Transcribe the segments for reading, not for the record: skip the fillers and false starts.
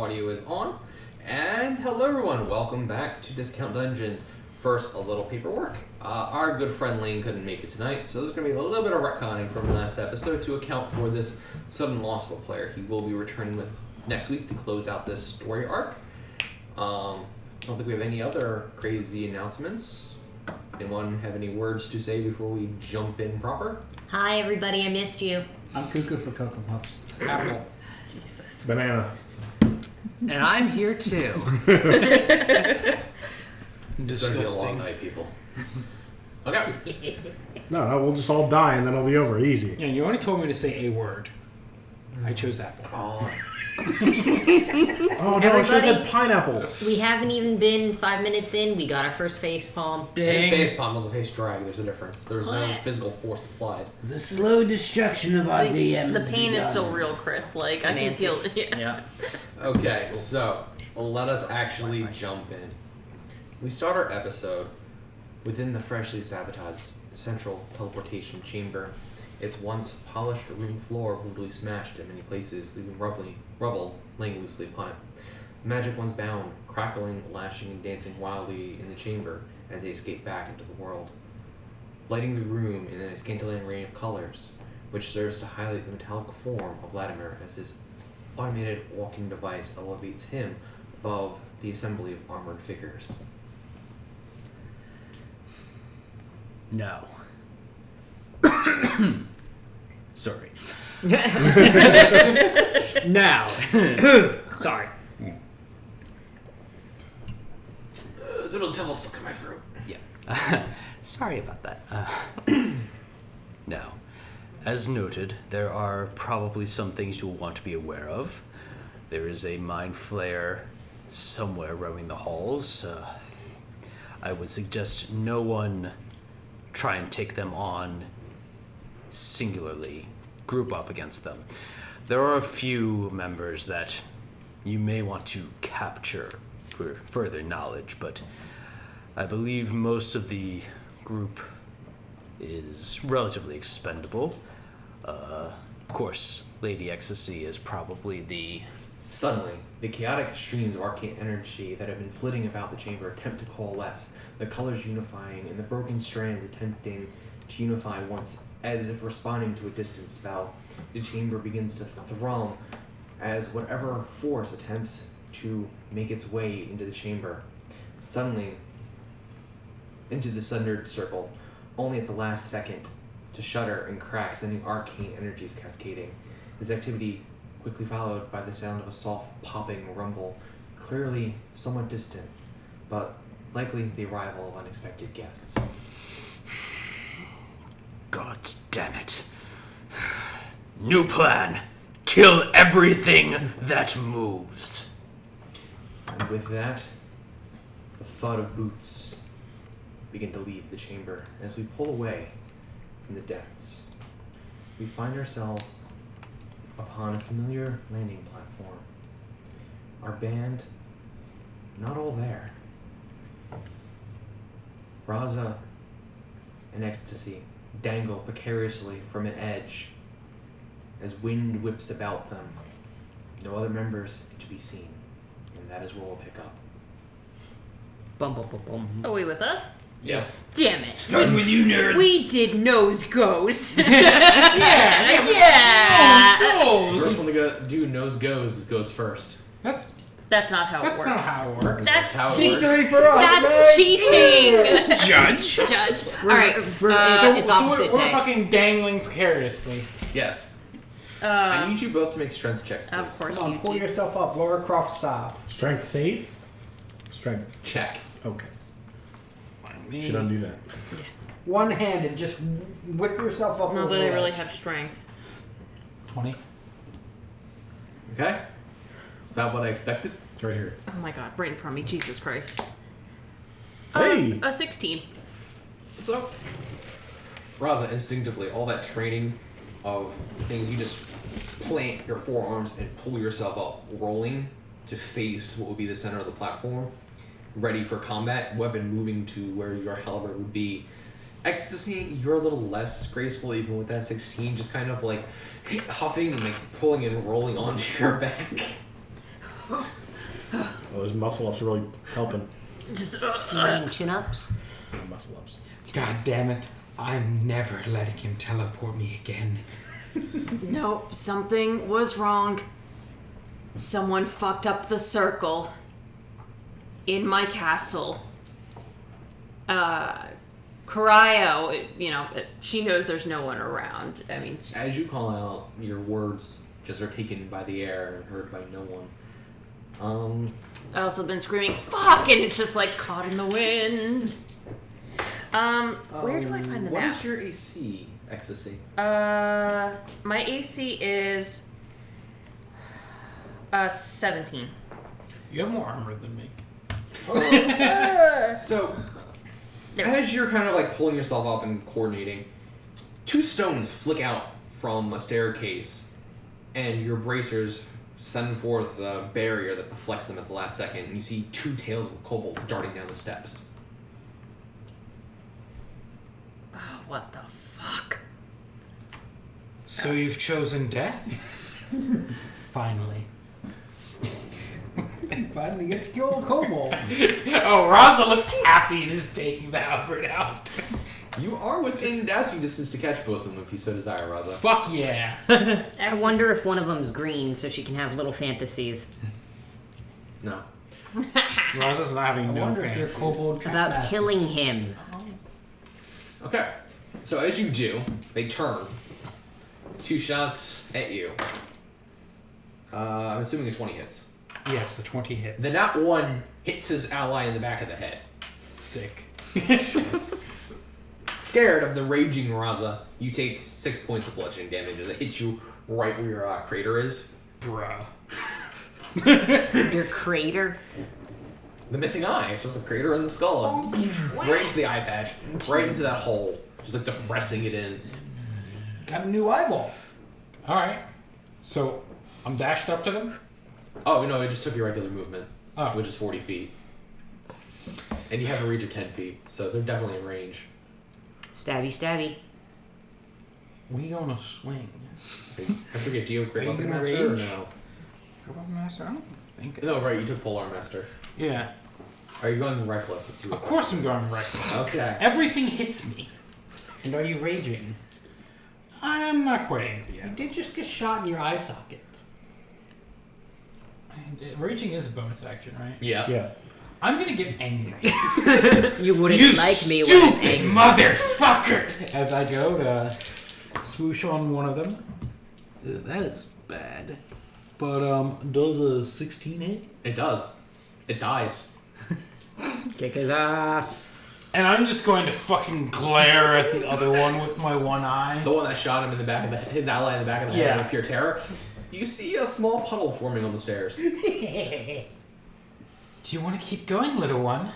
Audio is on. And hello everyone, welcome back to Discount Dungeons. First, a little paperwork. Our good friend Lane couldn't make it tonight, so there's going to be a little bit of retconning from the last episode to account for this sudden loss of a player. He will be returning with next week to close out this story arc. I don't think we have any other crazy announcements. Anyone have any words to say before we jump in proper? Hi everybody, I missed you. I'm cuckoo for Cocoa Puffs. Apple. Jesus. Banana. And I'm here too. It's going to be a long night, people. Okay. No, we'll just all die and then it'll be over. Easy. Yeah, you only told me to say a word. I chose apple. Oh, Oh no, I should have said pineapple. We haven't even been 5 minutes in, we got our first face palm. and face palm was a face drag. There's a difference. There's no physical force applied. The slow destruction of our DM. The pain is still real, Chris. Like, I can feel it. Yeah. Okay, so let us actually jump in. We start our episode within the freshly sabotaged central teleportation chamber. Its once polished room floor brutally smashed in many places, leaving rubble laying loosely upon it. The magic ones bound, crackling, lashing, and dancing wildly in the chamber as they escape back into the world, lighting the room in a scintillating rain of colors, which serves to highlight the metallic form of Vladimir as his automated walking device elevates him above the assembly of armored figures. No. Sorry. Now. Sorry. Little devil stuck in my throat. Yeah. Sorry about that. Now, as noted, there are probably some things you'll want to be aware of. There is a mind flare somewhere roaming the halls. I would suggest no one try and take them on singularly, group up against them. There are a few members that you may want to capture for further knowledge, but I believe most of the group is relatively expendable. Of course, Lady Ecstasy is probably the... Suddenly, the chaotic streams of arcane energy that have been flitting about the chamber attempt to coalesce, the colors unifying and the broken strands attempting to unify once as if responding to a distant spell. The chamber begins to thrum as whatever force attempts to make its way into the chamber. Suddenly, into the sundered circle, only at the last second to shudder and crack, sending arcane energies cascading. This activity quickly followed by the sound of a soft popping rumble, clearly somewhat distant, but likely the arrival of unexpected guests. God damn it. New plan. Kill everything that moves. And with that, the thud of boots begin to leave the chamber. As we pull away from the depths, we find ourselves upon a familiar landing platform. Our band, not all there. Raza and Ecstasy dangle precariously from an edge as wind whips about them. No other members to be seen, and that is where we'll pick up. Bum bum bum bum. Are we with us? Yeah. Damn it. Starting with you, nerds. We did nose goes. Yeah. First one to do nose goes first. That's not how it That's works. not how it works. That's how it works. Cheatery for us, That's man. cheating. Judge. Alright. It's opposite we're day. fucking dangling precariously. Yes. I need you both to make strength checks, please. Of course Come on, you pull do. yourself up, Laura Croft style. Strength save? Strength. Check. Okay. Me. Should undo that. One-handed, just whip yourself up. Not over that I the really edge. have strength. 20. Okay. About what I expected. It's right here. Oh my god, right in front of me. Jesus Christ. Hey! A 16. So, Raza, instinctively, all that training of things, you just plant your forearms and pull yourself up, rolling to face what would be the center of the platform, ready for combat, weapon moving to where your halberd would be. Ecstasy, you're a little less graceful even with that 16, just kind of like huffing and like pulling and rolling onto your back. Those muscle ups are really helping. Just Chin ups. Muscle ups. God damn it. I'm never letting him teleport me again. no, something was wrong. Someone fucked up the circle in my castle. Cryo, she knows there's no one around. I mean, As you call out, your words just are taken by the air and heard by no one. I also been screaming, fuck, and it's just like caught in the wind. Where do I find the What map? is your AC, ecstasy? My AC is 17. You have more armor than me. So, as you're kind of like pulling yourself up and coordinating, 2 stones flick out from a staircase, and your bracers send forth a barrier that deflects them at the last second, and you see 2 tails of kobolds darting down the steps. Oh, what the fuck? So you've chosen death? Finally. And finally get to kill a kobold. Oh, Raza looks happy and is taking the halberd out. You are within dashing distance to catch both of them if you so desire, Raza. Fuck yeah. I wonder if one of them's green so she can have little fantasies No. Raza's not having I no wonder if your fantasies. kobold about trapmaster- killing him. Okay. So as you do, they turn. 2 shots at you. I'm assuming a 20 hits. Yes, the 20 hits. The nat 1 hits his ally in the back of the head. Sick. Scared of the raging Raza, you take 6 points of bludgeoning damage as it hits you right where your crater is. Bruh. Your crater. The missing eye. It's just a crater in the skull. Right into the eye patch. Right into that hole. Just like depressing it in. Got a new eyeball. Alright. So, I'm dashed up to them? Oh, no, it just took your regular movement, Oh. which is 40 feet. And you have a reach of 10 feet, so they're definitely in range. Stabby, stabby. We gonna swing. I forget, do you have Great Are you Weapon gonna Master or rage? no? Weapon Master? I don't think. No, right, you took Polar Master. Yeah. Are you going Reckless? Let's do Of course I'm going reckless. Okay. Everything hits me. And are you raging? I'm not quite angry You yet. did just get shot in your eye socket. Raging is a bonus action, right? Yeah. Yeah. I'm gonna get angry. You wouldn't You like me when I'm stupid angry. motherfucker! As I go to swoosh on one of them. That is bad. But, does a 16 hit? It does. It dies. Kick his ass. And I'm just going to fucking glare at the other one with my one eye. The one that shot him in the back of the his ally in the back of the head Yeah. in pure terror. You see a small puddle forming on the stairs. Do you want to keep going, little one?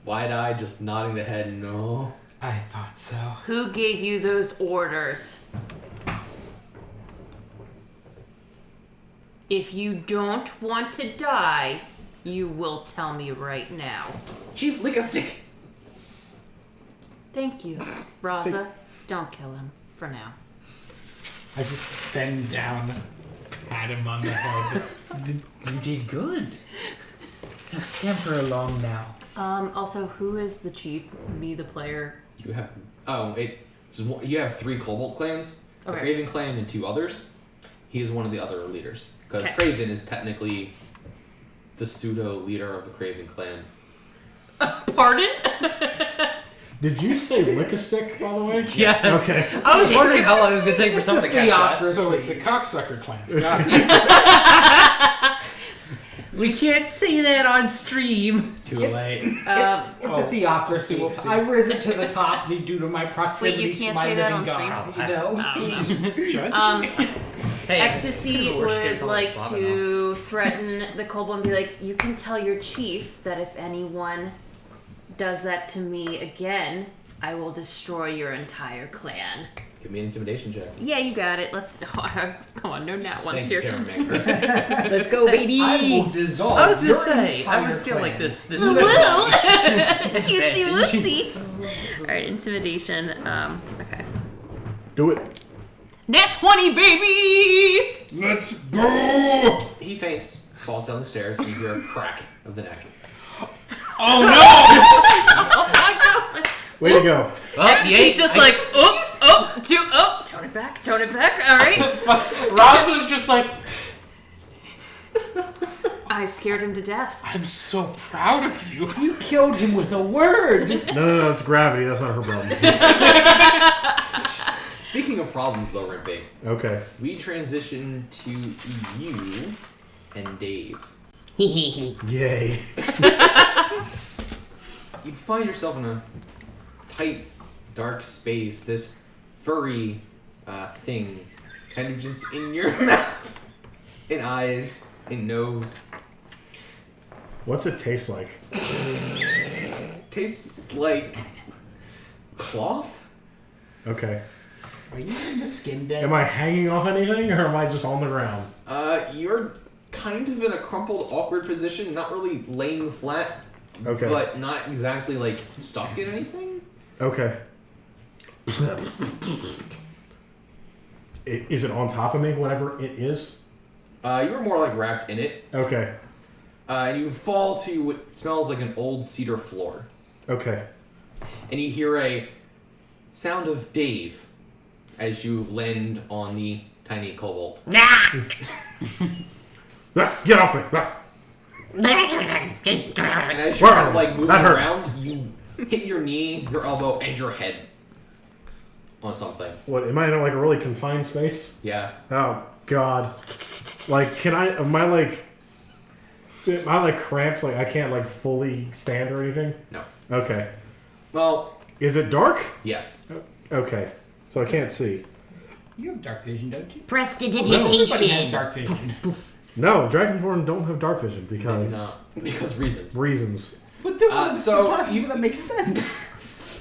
Wide-eyed, just nodding the head, no. I thought so. Who gave you those orders? If you don't want to die, you will tell me right now. Chief, lick a stick! Thank you, Raza. Don't kill him for now. I just bend down, pat him on the head. You did good. Now scamper along now. Also, who is the chief? Me, the player. You have... Oh, you have 3 Kobold clans. The Okay. Craven clan and 2 others. He is one of the other leaders. Because Okay. Craven is technically the pseudo-leader of the Craven clan. Pardon? Did you say lick a stick, by the way? Yes. Okay. I was wondering how long it was going to take for someone to catch that. So it's the cocksucker clan. We can't say that on stream. Too late. It's Oh, a theocracy. whoopsie. I've risen to the top due to my proximity Wait, you can't to my say that living on God. stream? You know? Judge? Hey, Ecstasy we're scared would to like slap it to threaten the kobold and be like, you can tell your chief that if anyone does that to me again, I will destroy your entire clan. Give me an intimidation check. Yeah, you got it. Let's come on, no nat ones Thank you, here. Karen Makers. Let's go, baby. I will dissolve. I was your just say, I would entire feel like clan. this Woo! Cutesy Advantage. wootsy. Alright, intimidation. Okay. Do it. Nat 20, baby! Let's go! He faints, falls down the stairs, and you hear a crack of the neck. Oh no! Oh my god! Way to go. Well, He's just like, tone it back, alright. Roz is just like, I scared him to death. I'm so proud of you. You killed him with a word. No, it's gravity. That's not her problem. Speaking of problems, though, Rimpy, Okay. we transition to you and Dave. Yay. You find yourself in a tight, dark space. This furry thing kind of just in your mouth, and eyes, and nose. What's it taste like? Tastes like cloth. Okay. Are you in the skin dead? Am I hanging off anything, or am I just on the ground? You're kind of in a crumpled, awkward position, not really laying flat, Okay. but not exactly like stuck in anything. Okay. Is it on top of me, whatever it is? You were more like wrapped in it. Okay. And you fall to what smells like an old cedar floor. Okay. And you hear a sound of Dave as you land on the tiny kobold. Ah, get off me! Ah. And as you're kind of like moving That hurt. around, you hit your knee, your elbow, and your head on something. What, am I in like a really confined space? Yeah. Oh, God. Like, am I like cramped? Like, I can't like fully stand or anything? No. Okay. Well, Is it dark? yes. Okay. So I can't see. You have dark vision, don't you? Everybody has Prestidigitation. dark vision. No, Dragonborn don't have dark vision Maybe because not. Because reasons. reasons. But then one of the so classes you- that makes sense.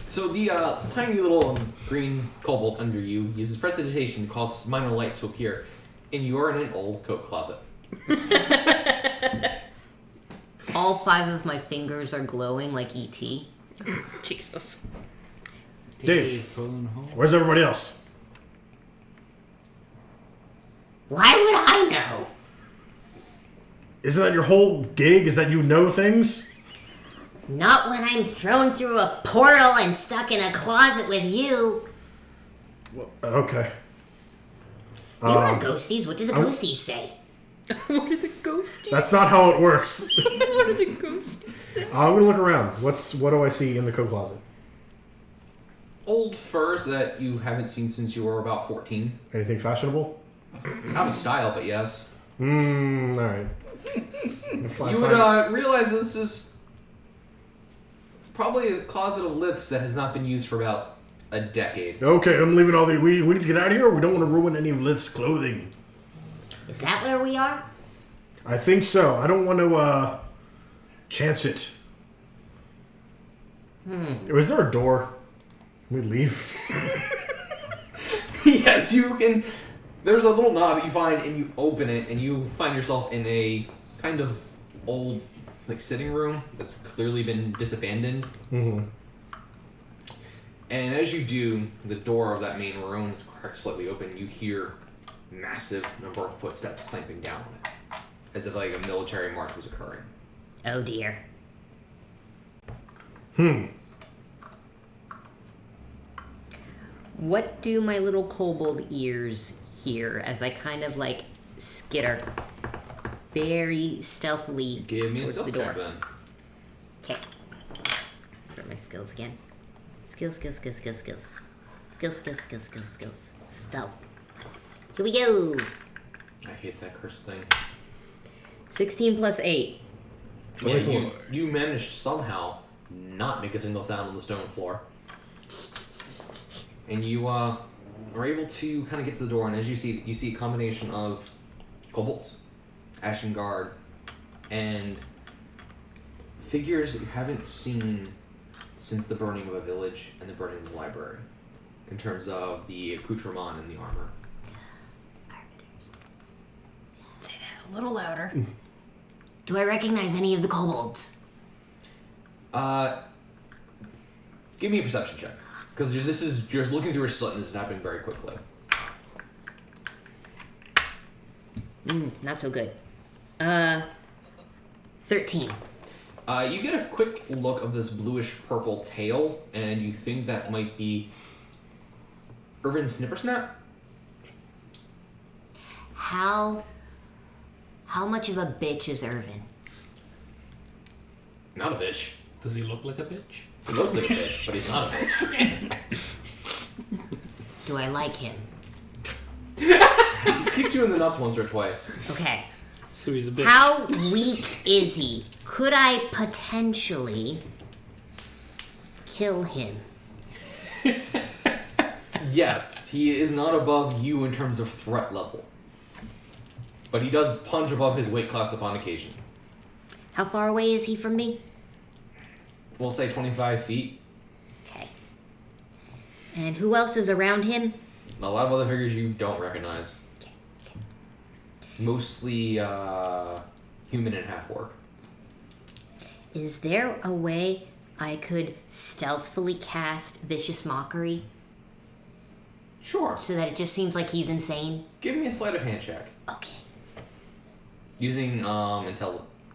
So the tiny little green kobold under you uses prestidigitation to cause minor lights to appear, and you are in an old coat closet. All 5 of my fingers are glowing like E E.T. Jesus. Dave. Phone home. Where's everybody else? Why would I know? Isn't that your whole gig? Is that you know things? Not when I'm thrown through a portal and stuck in a closet with you. Okay. You are ghosties. What do the ghosties say? What are the ghosties? That's not how it works. What are the ghosties say? I'm gonna look around. What do I see in the coat closet? Old furs that you haven't seen since you were about 14. Anything fashionable? Out of style, but yes. Alright. You would realize this is probably a closet of liths that has not been used for about a decade. Okay, I'm leaving all the. We need to get out of here. We don't want to ruin any of Lith's clothing. Is that where we are? I think so. I don't want to chance it. Is there a door? Can we leave? Yes, you can. There's a little knob that you find, and you open it, and you find yourself in a kind of old, like, sitting room that's clearly been disabandoned. Mm-hmm. And as you do, the door of that main room is cracked slightly open. You hear massive number of footsteps clamping down on it, as if like a military march was occurring. Oh dear. What do my little kobold ears hear as I kind of like skitter very stealthily Give me a towards stealth the door? check then. Okay. For my skills again. Skills. Stealth. Here we go. I hate that cursed thing. 16 plus 8. Yeah, 24. you managed to somehow not make a single sound on the stone floor. And you are able to kind of get to the door, and as you see a combination of kobolds, Ashen Guard, and figures that you haven't seen since the burning of a village and the burning of the library, in terms of the accoutrement and the armor. Say that a little louder. Do I recognize any of the kobolds? Give me a perception check, because you're looking through a slit, and this is happening very quickly. Not so good. 13. You get a quick look of this bluish purple tail, and you think that might be Irvin Snippersnap. How much of a bitch is Irvin? Not a bitch. Does he look like a bitch? He looks like a bitch, but he's not a bitch. Do I like him? He's kicked you in the nuts once or twice. Okay. So he's a bitch. How weak is he? Could I potentially kill him? Yes, he is not above you in terms of threat level. But he does punch above his weight class upon occasion. How far away is he from me? We'll say 25 feet. Okay. And who else is around him? A lot of other figures you don't recognize. Okay. Mostly human and half-orc. Is there a way I could stealthily cast Vicious Mockery Sure. so that it just seems like he's insane? Give me a sleight of hand check. Okay. Using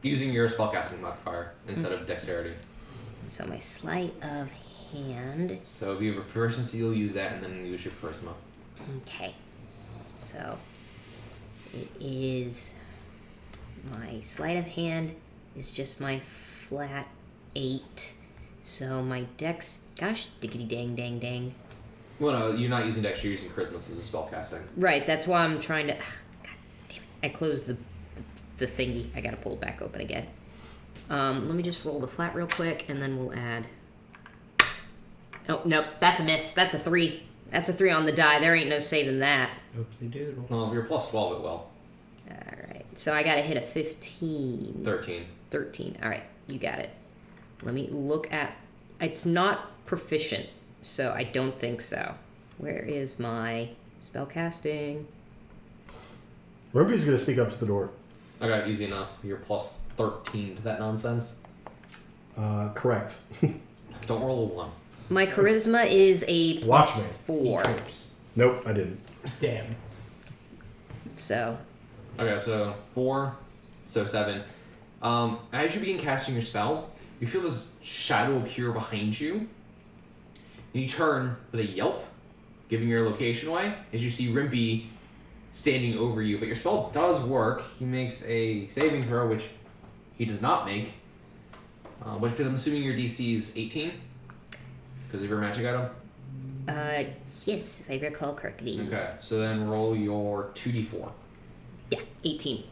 using your spellcasting modifier instead of dexterity. So my sleight of hand. So if you have a proficiency, you'll use that and then use your charisma. Okay. So it is my sleight of hand is just my flat 8. So my dex, gosh, diggity dang dang dang. Well, no, you're not using dex, you're using charisma as a spellcasting. Right, that's why I'm trying to. God damn it! I closed the thingy. I gotta pull it back open again. Let me just roll the flat real quick, and then we'll add. Oh nope, that's a miss. That's a 3. That's a 3 on the die. There ain't no saving that. Oopsie doodle. Well, if you're plus 12, it will. All right, so I gotta hit a 15. 13. 13. All right, you got it. Let me look at. It's not proficient, so I don't think so. Where is my spellcasting? Ruby's gonna sneak up to the door. Okay, easy enough. You're plus 13 to that nonsense. Correct. Don't roll a 1. My charisma is a Watch plus me. 4. Nope, I didn't. Damn. So, Okay, so 4, so 7. As you begin casting your spell, you feel this shadow appear behind you. And you turn with a yelp, giving your location away, as you see Rimpy standing over you. But your spell does work. He makes a saving throw, which he does not make. Because I'm assuming your DC is 18? Because of your magic item? yes, if I recall correctly. Okay, so then roll your 2d4. Yeah, 18.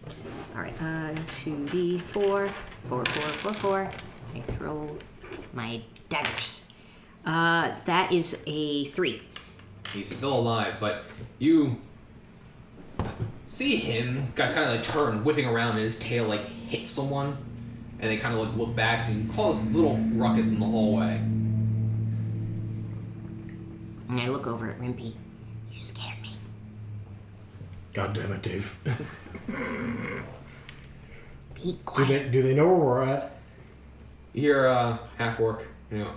All right, 2d4, 4, 4, 4, 4. I throw my daggers. That is a 3. He's still alive, but you see him, guys, kind of like turn, whipping around, and his tail like hits someone, and they kind of like look back, so you cause a little ruckus in the hallway. And I look over at Rimpy. You scared me. God damn it, Dave. Be quiet. Do they know where we're at? You hear half-orc,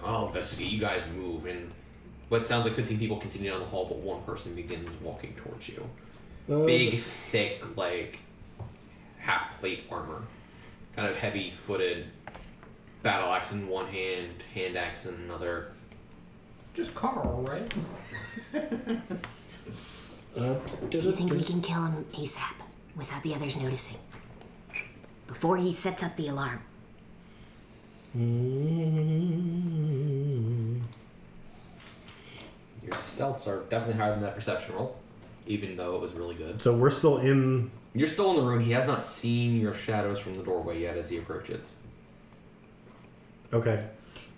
I'll investigate, you guys move, and what sounds like 15 people continue down the hall, but one person begins walking towards you. Big, thick, like, half-plate armor. Kind of heavy-footed, battle axe in one hand, hand axe in another. Just Carl, right? Do you think we can kill him ASAP without the others noticing? Before he sets up the alarm. Your stealths are definitely higher than that perception roll, even though it was really good. So we're still in. You're still in the room. He has not seen your shadows from the doorway yet as he approaches. Okay.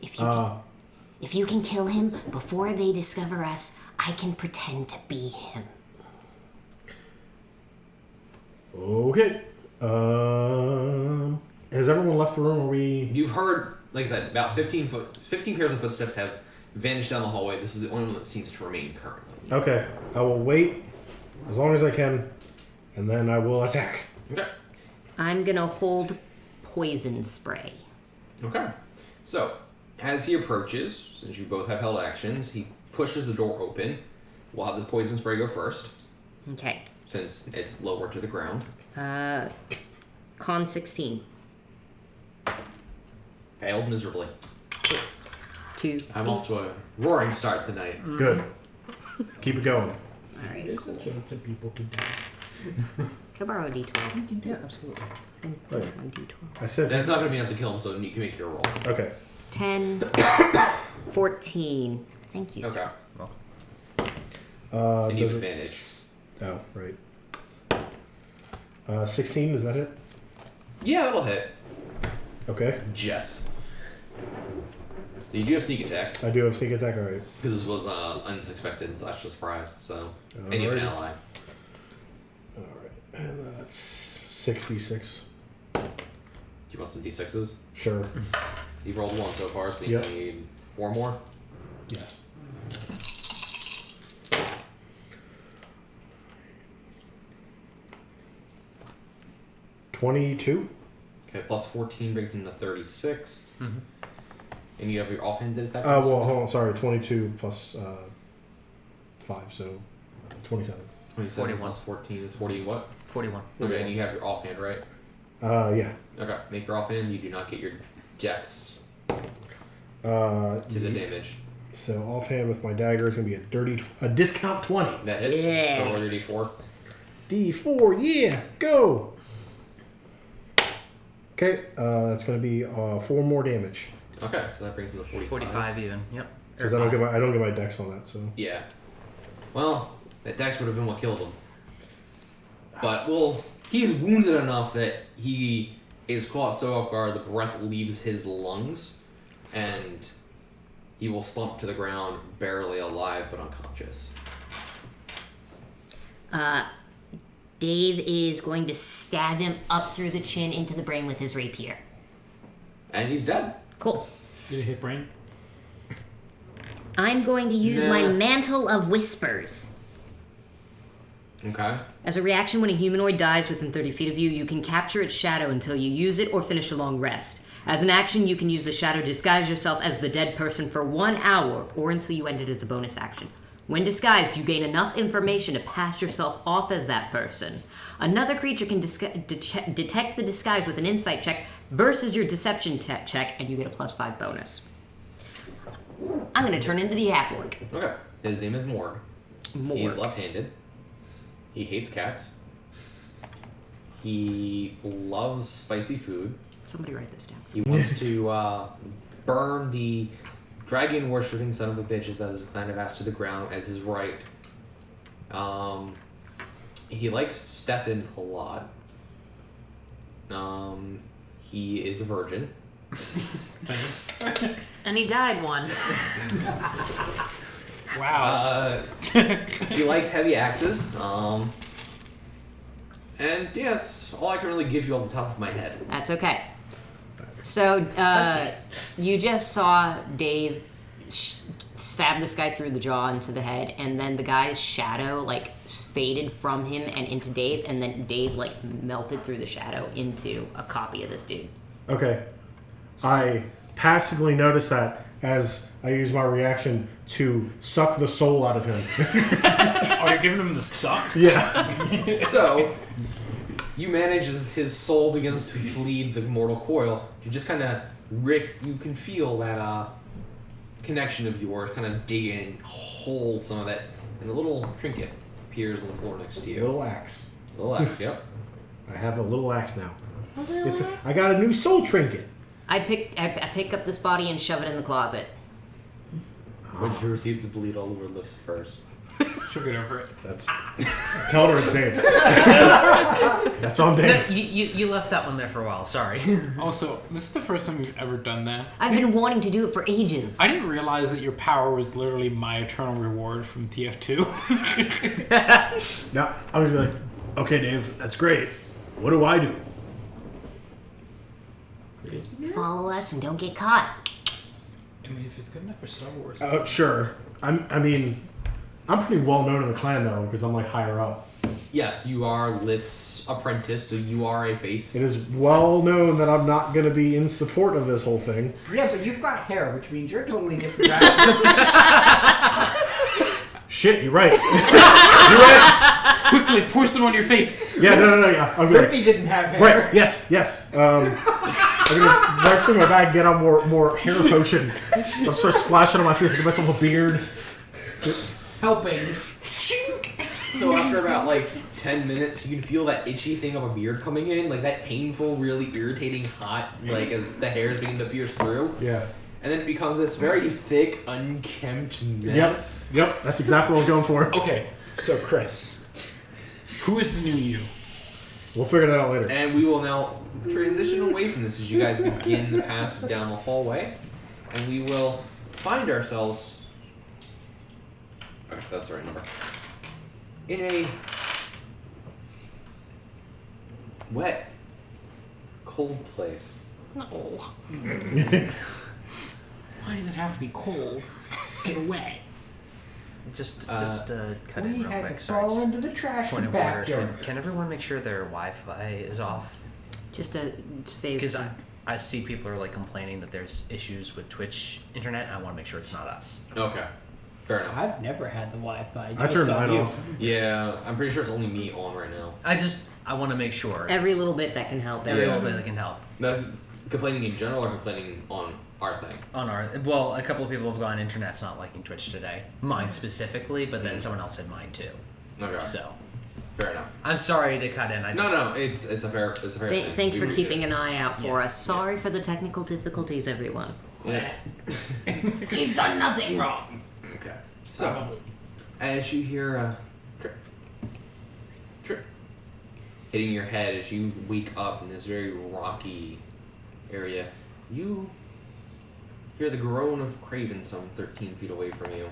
If you can kill him before they discover us, I can pretend to be him. Okay. Has everyone left the room? Are we? You've heard, like I said, about 15 pairs of footsteps have vanished down the hallway. This is the only one that seems to remain currently. Okay. I will wait as long as I can, and then I will attack. Okay. I'm gonna hold poison spray. Okay. So, as he approaches, since you both have held actions, he pushes the door open. We'll have the poison spray go first, Okay. since it's lower to the ground. Con 16. Fails miserably. 2. I'm off to a roaring start tonight. Good. Keep it going. Alright. There's a chance that people could die. Can I borrow a d12? Yeah, absolutely. My d12. I said. That's not going to be enough to kill him, so you can make your roll. Okay. 10, 14. Thank you, sir. Okay. And you Does have it- advantage. Oh, right. 16, is that it? Yeah, that'll hit. Okay. Just. So you do have sneak attack, I do have sneak attack, alright. because this was unexpected / surprise, so. And you have an Alrighty. ally. Alright. And that's 66. Do you want some d6s? Sure. You've rolled 1 so far, so you Yep. need 4 more. Yes. $22. Okay, plus 14 brings him to 36. Mhm. And you have your offhanded attack? Well, hold on, sorry. 22 plus 5, so 27. 27 41. plus 14 is 40 what? 41. Okay, and you have your offhand, right? Yeah. Okay, make your offhand. You do not get your dex To to the damage. So offhand with my dagger is going to be a discount 20. That hits. Yeah. So roll your d4. D4, yeah, go. Okay, that's going to be 4 more damage Okay, so that brings him to 45. 45 even. Yep. because I don't get my dex on that. So Yeah. Well, that dex would have been what kills him. But, well, he is wounded enough that he is caught so off guard the breath leaves his lungs, and he will slump to the ground, barely alive but unconscious. Dave is going to stab him up through the chin into the brain with his rapier. And he's dead. Cool. Did it hit brain? I'm going to use my Nah. Mantle of Whispers. Okay. As a reaction, when a humanoid dies within 30 feet of you, you can capture its shadow until you use it or finish a long rest. As an action, you can use the shadow to disguise yourself as the dead person for 1 hour or until you end it as a bonus action. When disguised, you gain enough information to pass yourself off as that person. Another creature can detect the disguise with an insight check versus your deception check, and you get a +5 bonus. I'm going to turn into the half-orc. Okay. His name is Morg. He's Morg. left-handed. He hates cats. He loves spicy food. Somebody write this down. He wants to burn the dragon-worshipping son of a bitch, as that is kind of ass to the ground as his right. He likes Stefan a lot. He is a virgin. Thanks. And he died one. Wow. He likes heavy axes. And yeah, that's all I can really give you off the top of my head. That's okay. So, you just saw Dave stab this guy through the jaw into the head, and then the guy's shadow, faded from him and into Dave, and then Dave, melted through the shadow into a copy of this dude. okay, I passively notice that as I use my reaction to suck the soul out of him. Oh, you're giving him the suck? Yeah. So, you manage as his soul begins to bleed the mortal coil. You just kind of you can feel that connection of yours kind of dig in, hold some of that, and a little trinket appears on the floor next to you. Little axe. Little axe, yep. I have a little axe now. I got a new soul trinket. I pick up this body and shove it in the closet. When she proceeds to bleed all over lips first. She'll get over it. That's tell her it's Dave. That's on No, Dave. you left that one there for a while. Sorry. Also, this is the first time we've ever done that. I've been wanting to do it for ages. I didn't realize that your power was literally my eternal reward from TF2. Now I was like, okay, Dave, that's great. What do I do? Follow us and don't get caught. I mean, if it's good enough for Star Wars. Sure. I'm pretty well known in the clan though because I'm higher up. Yes, you are Lith's apprentice, so you are a face. It is well known that I'm not going to be in support of this whole thing. Yeah, but you've got hair, which means you're totally different. Shit, you're right. You're right. Quickly, pour some on your face. Yeah, no, yeah. I'm gonna, Griffey didn't have hair. right, yes. I'm gonna wipe through my bag, get on more hair potion. I'll start splashing on my face, get myself a beard. Helping. So after about like 10 minutes, you can feel that itchy thing of a beard coming in, like that painful, really irritating hot, like as the hairs begin to pierce through. Yeah. And then it becomes this very thick, unkempt mess. Yep, that's exactly what I was going for. Okay, so Chris, who is the new you? We'll figure that out later. And we will now transition away from this as you guys begin to pass down the hallway. And we will find ourselves... Okay, that's the right number. In a wet, cold place. No. Why does it have to be cold and wet? Just cut in We real had quick. to Sorry, fall just into the trash point of order. compactor. Can everyone make sure their Wi-Fi is off? Just to save. Because I see people are like complaining that there's issues with Twitch internet. I want to make sure it's not us. Okay, fair enough. I've never had the Wi-Fi. I turned mine off. Yeah, I'm pretty sure it's only me on right now. I want to make sure. Every little bit that can help. Every Yeah. little bit that can help. No, complaining in general or complaining on our thing? On our a couple of people have gone, internet's not liking Twitch today. Mine specifically, but then someone else said mine too. Okay, So fair enough. I'm sorry to cut in. No, it's a fair thing. Thanks We for appreciate keeping it. an eye out for us. Sorry for the technical difficulties, everyone. Yeah. He's done nothing wrong. Okay. So, as you hear a trip hitting your head as you wake up in this very rocky area, you hear the groan of Craven some 13 feet away from you.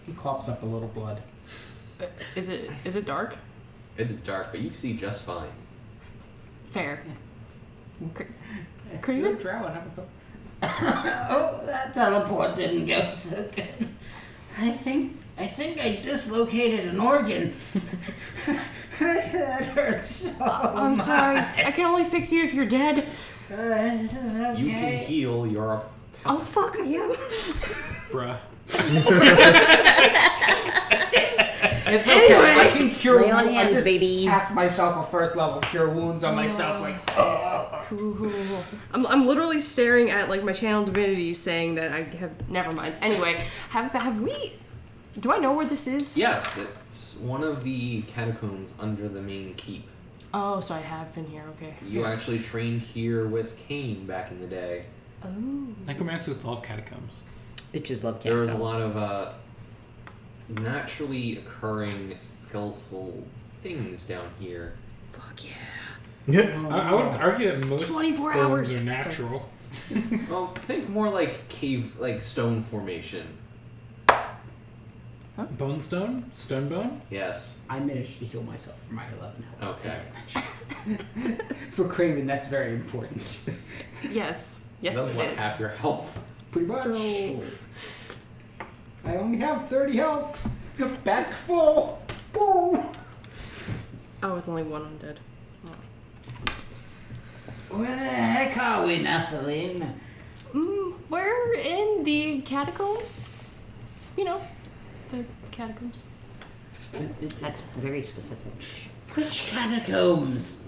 He coughs up a little blood. Is it dark? It is dark, but you see just fine. Fair. You're Craven? drowning. Oh, that teleport didn't go so good. I think I dislocated an organ. That hurts so I'm sorry. I can only fix you if you're dead. This is okay. You can heal your... Oh fuck, I am. Bruh. It's okay. I can cure Lay on wounds. I hands, just baby. cast myself a first level cure wounds on myself. Like, Cool. I'm literally staring at like my channel divinity saying that I have. Never mind. Anyway, have we? Do I know where this is? Yes, it's one of the catacombs under the main keep. Oh, so I have been here. Okay. You actually trained here with Cain back in the day. Oh. Necromancers love catacombs. Bitches love There was a catacombs. lot of naturally occurring skeletal things down here. Fuck yeah. I would argue that most 24 bones hours. are natural. Well, think more like cave, like stone formation. Bone stone? Stone bone? Yes. I managed to heal myself from my 11 health. Okay. For Craven, that's very important. Yes. Yes, That's it what is. half your health. Pretty much. So, I only have 30 health. Back full. Boom. oh, it's only one undead. Where the heck are we, Nathalie? We're in the catacombs. You know, the catacombs. That's very specific. Which catacombs?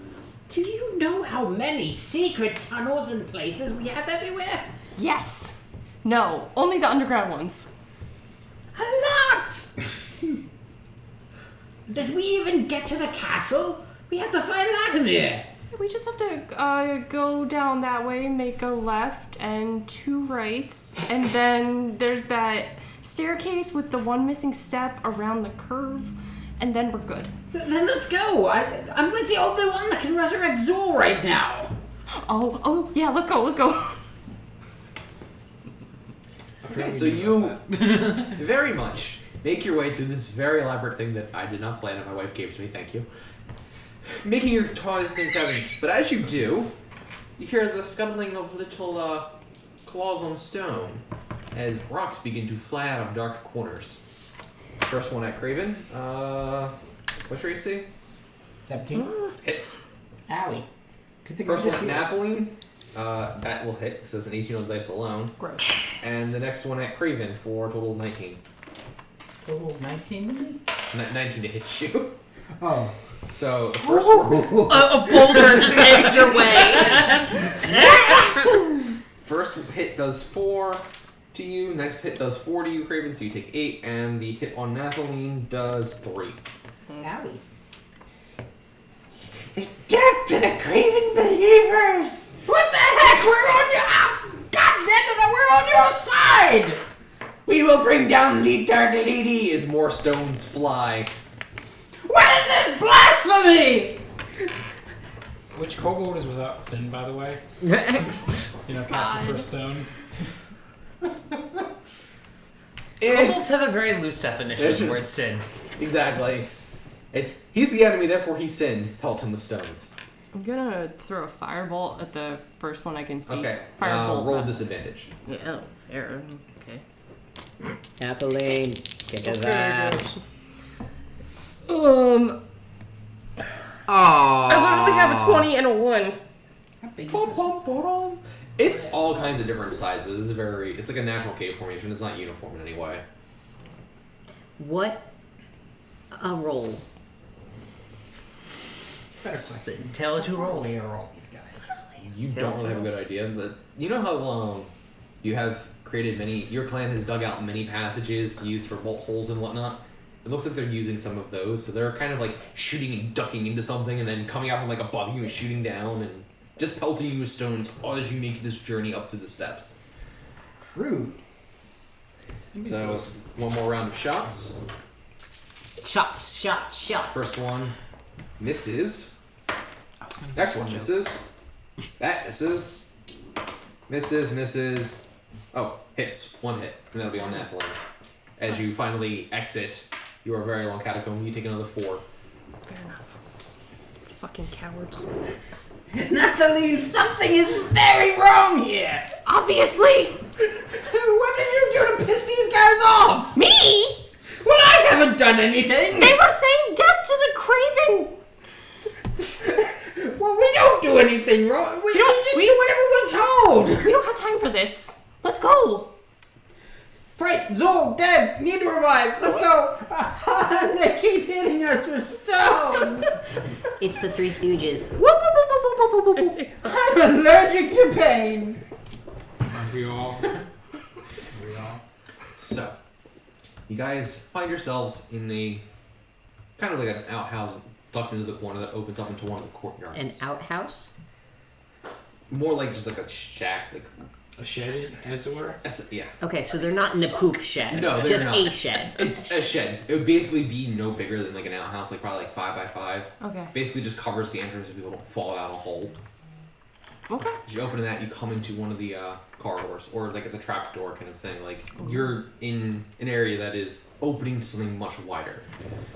Do you know how many secret tunnels and places we have everywhere? Yes. No, only the underground ones. A lot! Did we even get to the castle? We have to find Latimir. We just have to go down that way, make a left and 2 rights, and then there's that staircase with the one missing step around the curve, and then we're good. Then let's go. I'm like the only one that can resurrect Zul right now. Oh, yeah, let's go. Okay, so you very much make your way through this very elaborate thing that I did not plan and my wife gave to me, thank you. Making your toys things happen. But as you do, you hear the scuttling of little claws on stone as rocks begin to fly out of dark corners. First one at Craven. What's your AC? 17. Hits. Owie. First one at Naphthalene. That will hit because it's an 18 on the dice alone. Gross. And the next one at Craven for a total of 19. Total 19. 19 to hit you. Oh. So the first one, A boulder just heads your way. first hit does 4 to you. Next hit does 4 to you, Craven. So you take 8, and the hit on Nathalie does 3. Owie. Death to the Craven believers! What the heck? We're on your... God damn it, we're on your side! We will bring down the Dark Lady as more stones fly. What is this blasphemy? Which kobold is without sin, by the way? You know, cast the first stone. Kobolds have a very loose definition of the word sin. Exactly. He's the enemy, therefore he sinned. Pelt him with stones. I'm gonna throw a firebolt at the first one I can see. Okay. Firebolt. Roll disadvantage. Yeah, oh, fair. Okay. Kathleen, kick his ass. I literally have a 20 and a 1. It's all kinds of different sizes. It's like a natural cave formation. It's not uniform in any way. What a roll. Tell it who rolls. You don't really have a good idea, but you know how you have created your clan has dug out many passages to use for bolt holes and whatnot. It looks like they're using some of those, so they're kind of like shooting and ducking into something and then coming out from like above you and shooting down and just pelting you with stones as you make this journey up to the steps. Rude. So, one more round of shots. Shot. First one misses. Next one misses. That misses. Misses. Oh, hits. One hit. And that'll be on Nathalie. As you finally exit your very long catacomb, you take another 4. Fair enough. Fucking cowards. Nathalie, something is very wrong here. Obviously! What did you do to piss these guys off? Me? Well, I haven't done anything. They were saying death to the Craven! Well, we don't do anything wrong. We just do whatever we're told. We don't have time for this. Let's go. Right, Zol, dead, need to revive. Let's go. They keep hitting us with stones. It's the Three Stooges. I'm allergic to pain. Aren't we all? So, you guys find yourselves in a kind of like an outhouse tucked into the corner that opens up into one of the courtyards. An outhouse? More like just like a shack, like A shed, as it were? yeah. Okay, so they're not in a poop shed. No, they're just not. a shed. It's a shed. It would basically be no bigger than like an outhouse, like probably like 5 by 5. Okay. Basically just covers the entrance so people don't fall out a hole. Okay. As you open that, you come into one of the corridors, or like it's a trap door kind of thing. Like you're in an area that is opening to something much wider.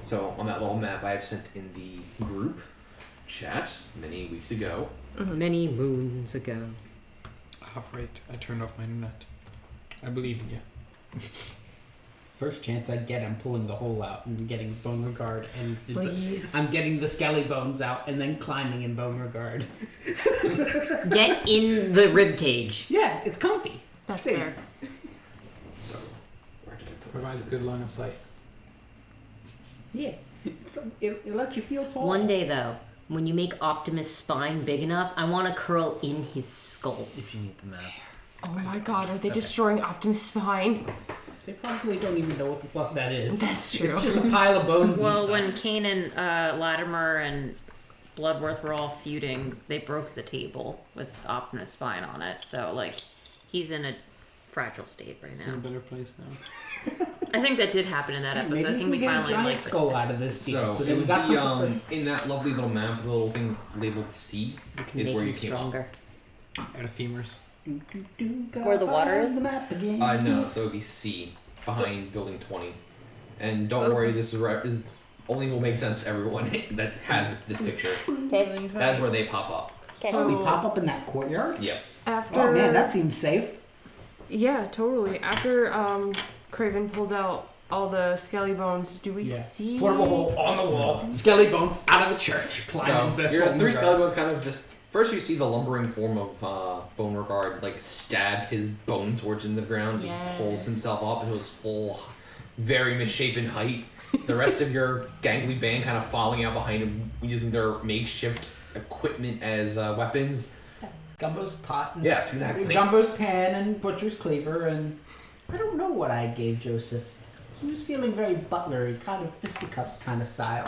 So on that little map I have sent in the group chat many weeks ago. Many moons ago. Right. I turned off my internet. I believe in you. First chance I get, I'm pulling the hole out and getting bone regard, and Please. I'm getting the skelly bones out and then climbing in bone regard. Get in the rib cage. Yeah, it's comfy. That's Safe. fair. So where did I put Provides it? good line of sight. Yeah, it lets you feel tall. One day, though, when you make Optimus' spine big enough, I want to curl in his skull. If you need the map. Oh my god, are they destroying Optimus' spine? They probably don't even know what the fuck that is. That's true. It's just a pile of bones. Well, and when stuff. Cain and Latimer and Bloodworth were all feuding, they broke the table with Optimus' spine on it. So, like, he's in a fragile state right It's in a now. better place now. I think that did happen in that episode. Maybe I we think can we get a finally giant like skull out of this deal. So So it we would got be something in that lovely little map, the little thing labeled C Can is make where him you came stronger. Out of femurs. Where the water is? The map again. No, so it would be C behind building 20. And don't worry, this is only will make sense to everyone that has this picture. Okay. That's where they pop up. So we pop up in that courtyard? Yes. After. Oh man, that seems safe. Yeah, totally. After Craven pulls out all the skelly bones, do we see? Portable hole on the wall. Skelly bones out of the church. So your 3 skeletons kind of just first you see the lumbering form of Bone Regard like stab his bone towards in the ground. So he pulls himself up into his full, very misshapen height. The rest of your gangly band kind of following out behind him, using their makeshift equipment as weapons. Gumbo's pot. And Yes, exactly. Gumbo's pan and butcher's cleaver, and I don't know what I gave Joseph. He was feeling very butlery, kind of fisticuffs kind of style.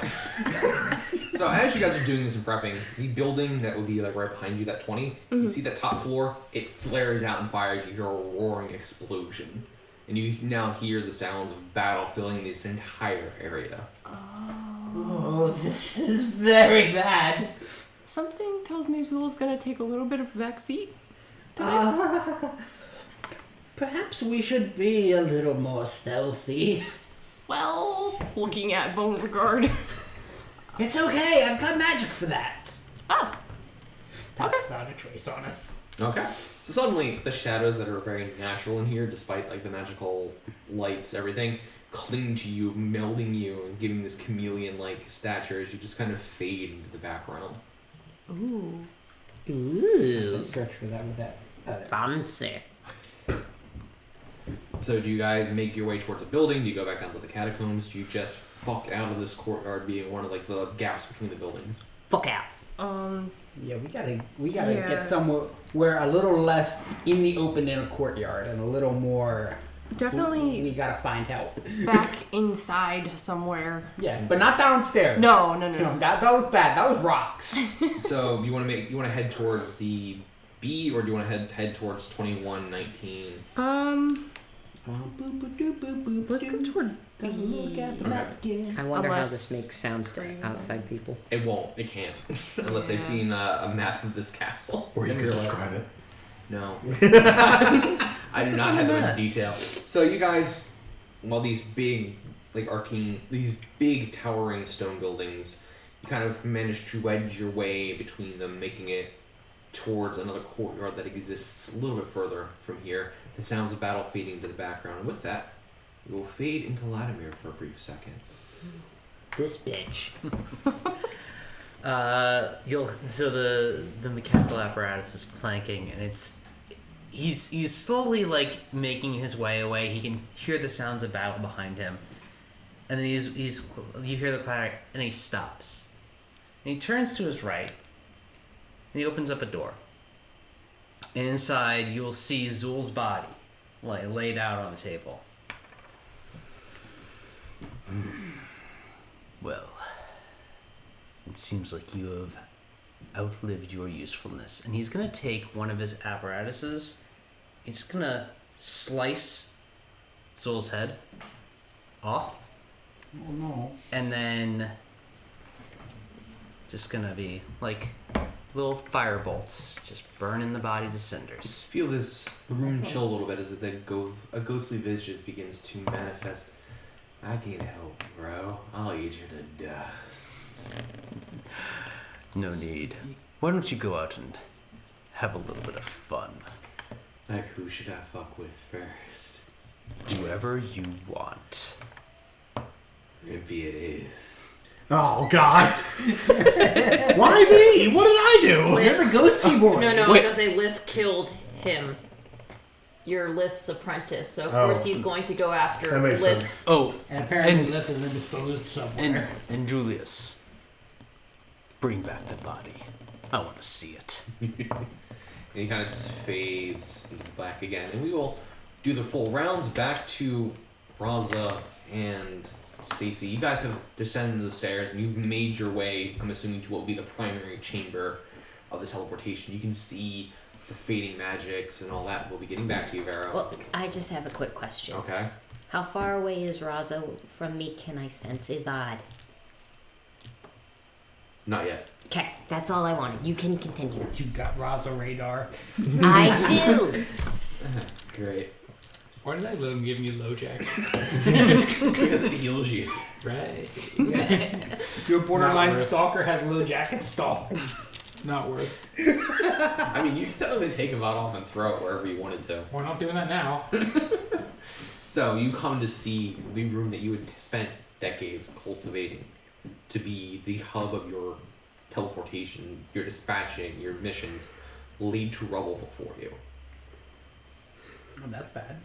So as you guys are doing this and prepping, the building that would be like right behind you, that 20, you see that top floor, it flares out and fires. You hear a roaring explosion. And you now hear the sounds of battle filling this entire area. Oh, this is very bad. Something tells me Zool's gonna take a little bit of a backseat to this. Perhaps we should be a little more stealthy. Well, looking at Beauregard. It's okay, I've got magic for that. Oh, okay. Without a trace on us. Okay. So suddenly, the shadows that are very natural in here, despite like the magical lights, everything, cling to you, melding you, and giving this chameleon-like stature as you just kind of fade into the background. Ooh. Let's search for that with that. Fancy. So do you guys make your way towards the building? Do you go back down to the catacombs? Do you just fuck out of this courtyard being one of like the gaps between the buildings? Fuck out. Yeah, we gotta Yeah. get somewhere where a little less in the open in a courtyard and a little more. Definitely We gotta find help. back inside somewhere. Yeah, but not downstairs. No. No, that was bad. That was rocks. So you want to head towards the B, or do you want to head towards 2119? Let's go toward B. I wonder how Unless- this makes sounds to outside people. It won't. It can't, unless they've seen a map of this castle. Or you could describe it. No. I do not have them in detail. So you guys, while these big, like these big towering stone buildings, you kind of manage to wedge your way between them, making it towards another courtyard that exists a little bit further from here. The sounds of battle fading to the background. And with that, we will fade into Latimer for a brief second. This bitch. So the mechanical apparatus is clanking, and he's slowly like making his way away. He can hear the sounds of battle behind him, and then you hear the clatter, and he stops, and he turns to his right, and he opens up a door, and inside you will see Zul's body, like laid out on the table. Well, it seems like you have outlived your usefulness. And he's going to take one of his apparatuses. He's going to slice Zul's head off. Oh no. And then just going to be like little fire bolts just burning the body to cinders. Feel the room chill a little bit as a ghostly visage begins to manifest. I can't help, bro. I'll eat you to dust. No need. Why don't you go out and have a little bit of fun? Like, who should I fuck with first? Whoever you want. Maybe it is. Oh God! Why me? What did I do? You're the ghosty boy. No, Wait. because a Lith killed him. You're Lith's apprentice, so of Oh. course he's going to go after That makes Lith's. sense. Oh, And apparently And- Lith is indisposed somewhere. and Julius, bring back the body. I want to see it. And he kind of just fades back again. And we will do the full rounds back to Raza and Stacy. You guys have descended the stairs and you've made your way, I'm assuming, to what will be the primary chamber of the teleportation. You can see the fading magics and all that. We'll be getting back to you, Vero. Well, I just have a quick question. Okay. How far away is Raza from me? Can I sense a vibe? Not yet. Okay, that's all I wanted. You can continue. You've got Raza radar. I do. Great. Why did I let him give me low jack? Because it heals you. Right. Your borderline Not worth. stalker has low jacket stall. Not worth. I mean, you could totally take a VOD off and throw it wherever you wanted to. We're not doing that now. So you come to see the room that you had spent decades cultivating to be the hub of your teleportation, your dispatching, your missions, laid to rubble before you. Oh, that's bad.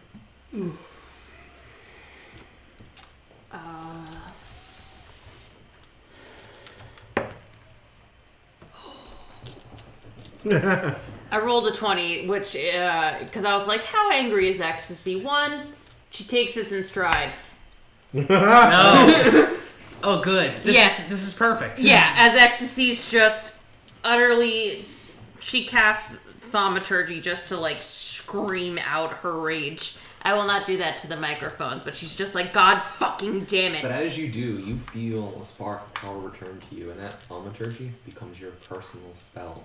I rolled a 20, which, because I was like, how angry is Ecstasy? 1, she takes this in stride. No. Oh, good. Yes. This is perfect. Yeah, as Ecstasy's just utterly... She casts Thaumaturgy just to, like, scream out her rage. I will not do that to the microphones, but she's just like, God fucking damn it. But as you do, you feel a spark of power return to you, and that thaumaturgy becomes your personal spell.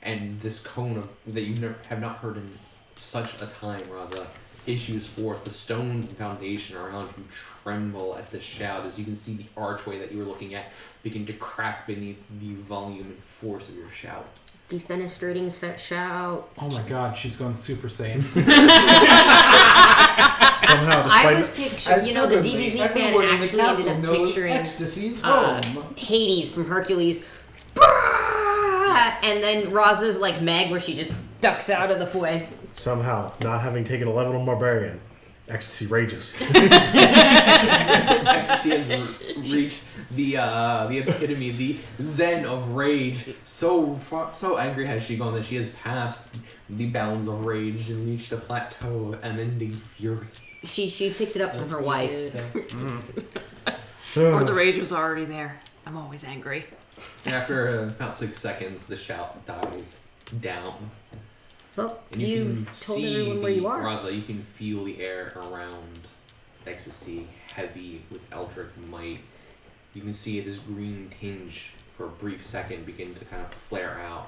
And this cone of that you have not heard in such a time, Raza, issues forth. The stones and foundation around you tremble at the shout as you can see the archway that you were looking at begin to crack beneath the volume and force of your shout. Defenestrating set shout. Oh my god, she's gone Super Saiyan. Somehow, I despite was picturing, you know, the DBZ fan actually ended up picturing Ecstasy's home. Hades from Hercules. And then Raza's like Meg, where she just ducks out of the way. somehow, not having taken a level of barbarian, ecstasy rages. Ecstasy has reached the epitome, the zen of rage. So angry has she gone that she has passed the bounds of rage and reached a plateau of unending fury. She picked it up from her wife. Or the rage was already there. I'm always angry. And after about 6 seconds, the shout dies down. Well, And you've told everyone where you are. Raza, you can feel the air around Ecstasy heavy with eldritch might. You can see this green tinge for a brief second begin to kind of flare out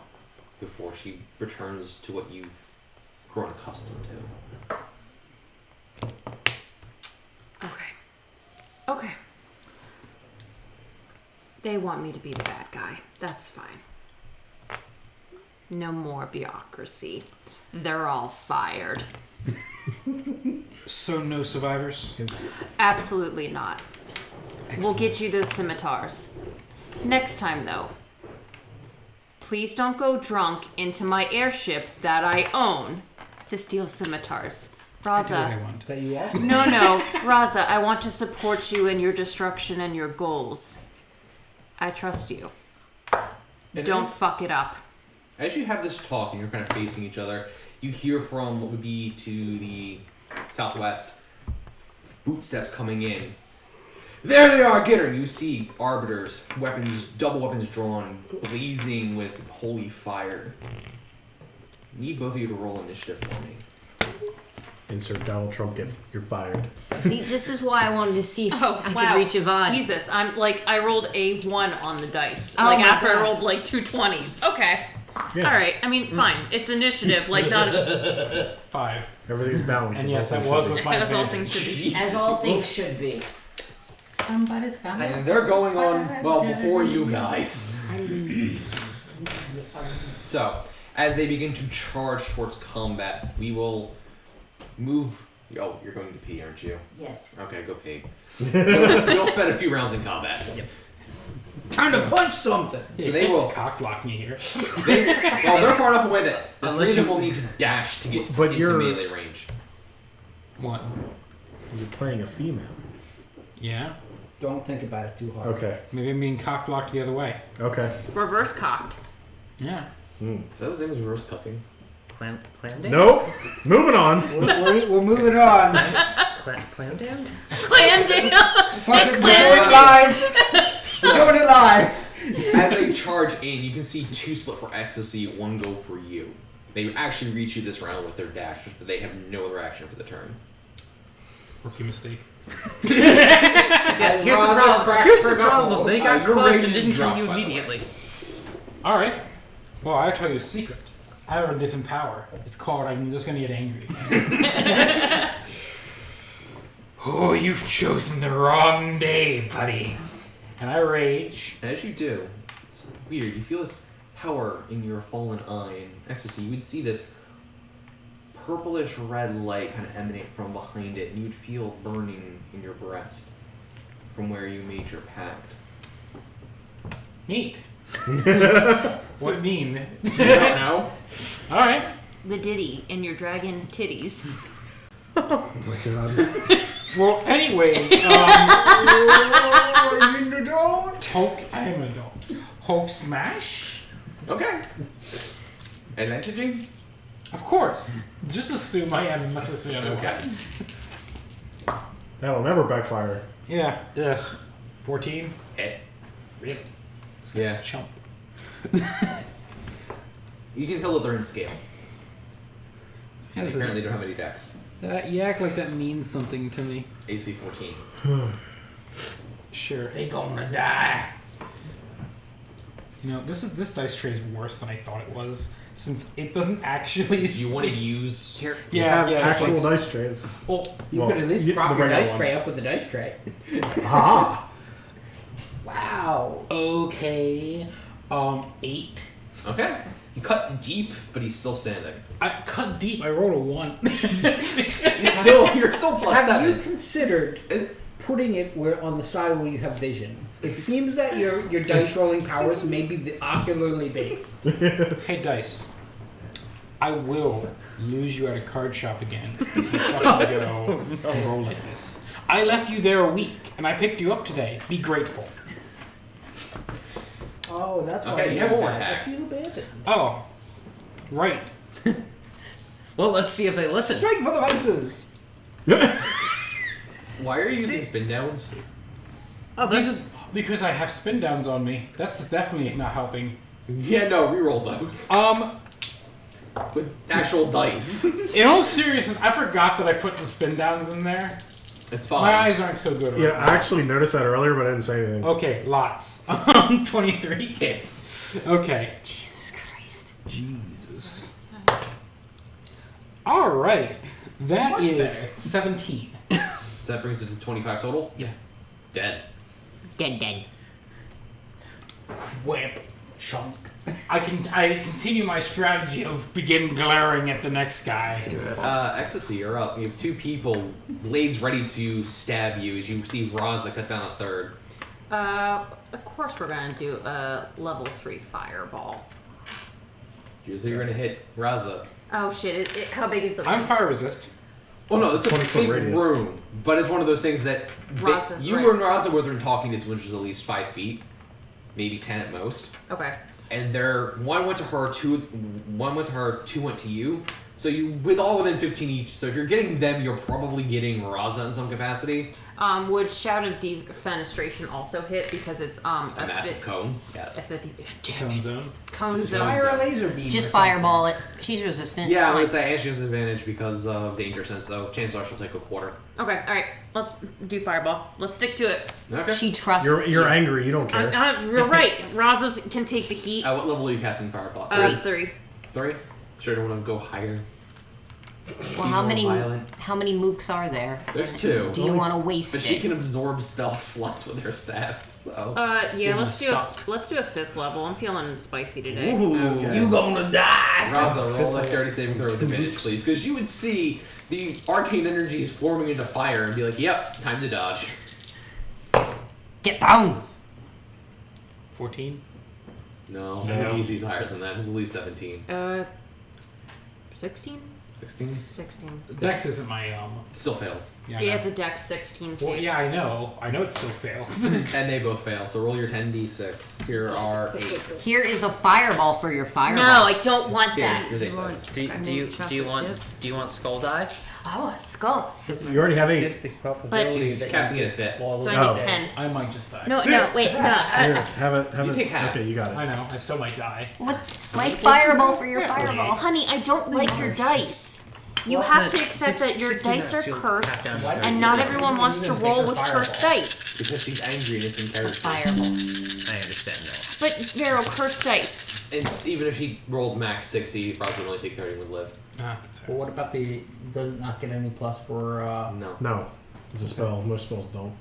before she returns to what you've grown accustomed to. Okay. They want me to be the bad guy. That's fine. No more bureaucracy. They're all fired. So no survivors? Absolutely not. We'll get you those scimitars. Next time, though, please don't go drunk into my airship that I own to steal scimitars. I do what I Raza. want. That you asked? No, Raza, I want to support you in your destruction and your goals. I trust you. And Don't fuck it up. As you have this talk and you're kind of facing each other, you hear from what would be to the southwest footsteps coming in. There they are, get her! You see arbiters, double weapons drawn, blazing with holy fire. I need both of you to roll initiative for me. Insert Donald Trump gif. You're fired. See, this is why I wanted to see if Oh, I wow. could reach Avad. Jesus, I rolled a 1 on the dice. Oh like my after God. I rolled like 2 20s. Okay. Yeah. Alright, I mean, fine. It's initiative, like not 5. Everything's balanced. And as yes, all that things was should with be. my as all advantage. things should be. As all things should be. Somebody's coming. And they're going on, well, before you guys. So, as they begin to charge towards combat, we will move. Oh, you're going to pee, aren't you? Yes. Okay, go pee. We'll spend a few rounds in combat. Yep. Trying to punch something. So they will. Cock block me here. They're far enough away that the Unless three of them you- will need to dash to get But into you're- melee range. What? You're playing a female. Yeah? Don't think about it too hard. Okay. Maybe I'm being cock blocked the other way. Okay. Reverse cocked. Yeah. Is that the same as reverse cucking? Clam down? Nope. Moving on. We're moving on. Clam down? Clan down! Fucking we're going live. We're doing it live. As they charge in, you can see 2 split for Ecstasy, 1 go for you. They actually reach you this round with their dash, but they have no other action for the turn. Rookie mistake. Yeah, here's the problem. Here's the forgot- problem. They got your close rage and just didn't kill dropped, you by the way. immediately. Alright. Well, I'll tell you a secret. I have a different power. It's called I'm just gonna get angry. Oh, you've chosen the wrong day, buddy. And I rage. And as you do, it's weird. You feel this power in your fallen eye and Ecstasy. You would see this purplish red light kind of emanate from behind it, and you would feel burning in your breast from where you made your pact. Neat. What mean? You don't know? Alright. The ditty in your dragon titties. Oh my god. Well, anyways, You don't. Hulk, I am an adult. Hulk smash? Okay. Advantaging? Of course. Just assume I am unless it's the other Okay. one. That'll never backfire. Yeah. Ugh. 14. Hit. Really? Yeah. Chump. You can tell that they're in scale. Yeah, They apparently don't have any decks. you act like that means something to me. AC 14. Sure. They gonna die. You know, this dice tray is worse than I thought it was, since it doesn't actually. You want to use here? You Yeah, have yeah. actual dice trays. Oh, You Well, could at least the prop your regular dice tray ones. up with the dice tray. Aha! Wow. Okay. 8. Okay. You cut deep, but he's still standing. I cut deep. I rolled a 1. You're still plus Have 7. you considered putting it where on the side where you have vision? It seems that your dice rolling powers may be ocularly based. Hey, dice. I will lose you at a card shop again if you fucking go and roll like this. I left you there a week, and I picked you up today. Be grateful. Oh, that's why Okay, you have you're more bad. attack. I feel abandoned. Oh, right. Well, let's see if they listen. Strike for the fences! Why are you using spin downs? Oh, Because I have spin downs on me. That's definitely not helping. Yeah, no, reroll those. With actual dice. In all seriousness, I forgot that I put the spin downs in there. It's My fine. eyes aren't so good right Yeah, now. I actually noticed that earlier, but I didn't say anything. Okay, lots. 23 hits. Okay. Jesus Christ. Jesus. All right. That Much is better. 17. So that brings it to 25 total? Yeah. Dead. Dead. Whip. Chunk. I continue my strategy of begin glaring at the next guy. Ecstasy, you're up. You have two people, blades ready to stab you as you see Raza cut down a third. Of course we're gonna do a level 3 fireball. So you're gonna hit Raza. Oh shit! How big is the? I'm fire resist. Oh no, it's a 20-foot big radius. room, but it's one of those things that Raza's you right. and Raza were talking distance, which is at least 5 feet, maybe 10 at most. Okay. And one went to her, two went to you. So you all within 15 each. So if you're getting them, you're probably getting Raza in some capacity. Would Shout of Defenestration also hit because it's A massive cone. a Yes. 50? Cone zone. Cone Just zone. fire a laser beam. Just or something. fireball it. She's resistant. Yeah, I'm it's gonna fine. say and she has advantage because of danger sense. So chances are she'll take a quarter. Okay. All right. Let's do fireball. Let's stick to it. Okay. She trusts You're you. angry. You don't care. You're right. Razas can take the heat. At what level are you casting fireball? 3. 3. Sure, don't want to go higher. Well, how Be more many violent. mooks are there? There's 2. Do you want to waste But it? she can absorb spell slots with her staff. So. Yeah. Let's do suck. let's do a 5th level. I'm feeling spicy today. Okay. You gonna die! Raza, roll dexterity saving throw with advantage, please, because you would see the arcane energy is forming into fire and be like, "Yep, time to dodge." Get down. 14. No, No. easy's higher than that. It's at least 17. 16. 16 16. Dex isn't my still fails, Yeah, I Yeah, know. it's a Dex 16 Well, save. yeah, I know. I know it still fails. and they both fail. So roll your 10d6. Here are 8. Here is a fireball for your fireball. No, I don't want Here, that. here's 8 dice. Do you want skull die? I want a skull. You already have 8. the probability She's casting it at 5th. So I Oh. need 10. I might just die. No, wait, no. Here, have it. You take half. Okay, you got it. I know. I still might die. What? My fireball for your fireball. Honey, I don't like your dice. You have to accept that your dice are cursed, and not everyone wants to roll with cursed dice. Because she's angry and it's in character. Fireball. I understand that. But, Vero, cursed dice. It's even if she rolled max 60, you probably would only take 30 and would live. Ah, that's fair. Well, what about the... Does it not get any plus for... No. No, it's a spell. Most spells don't.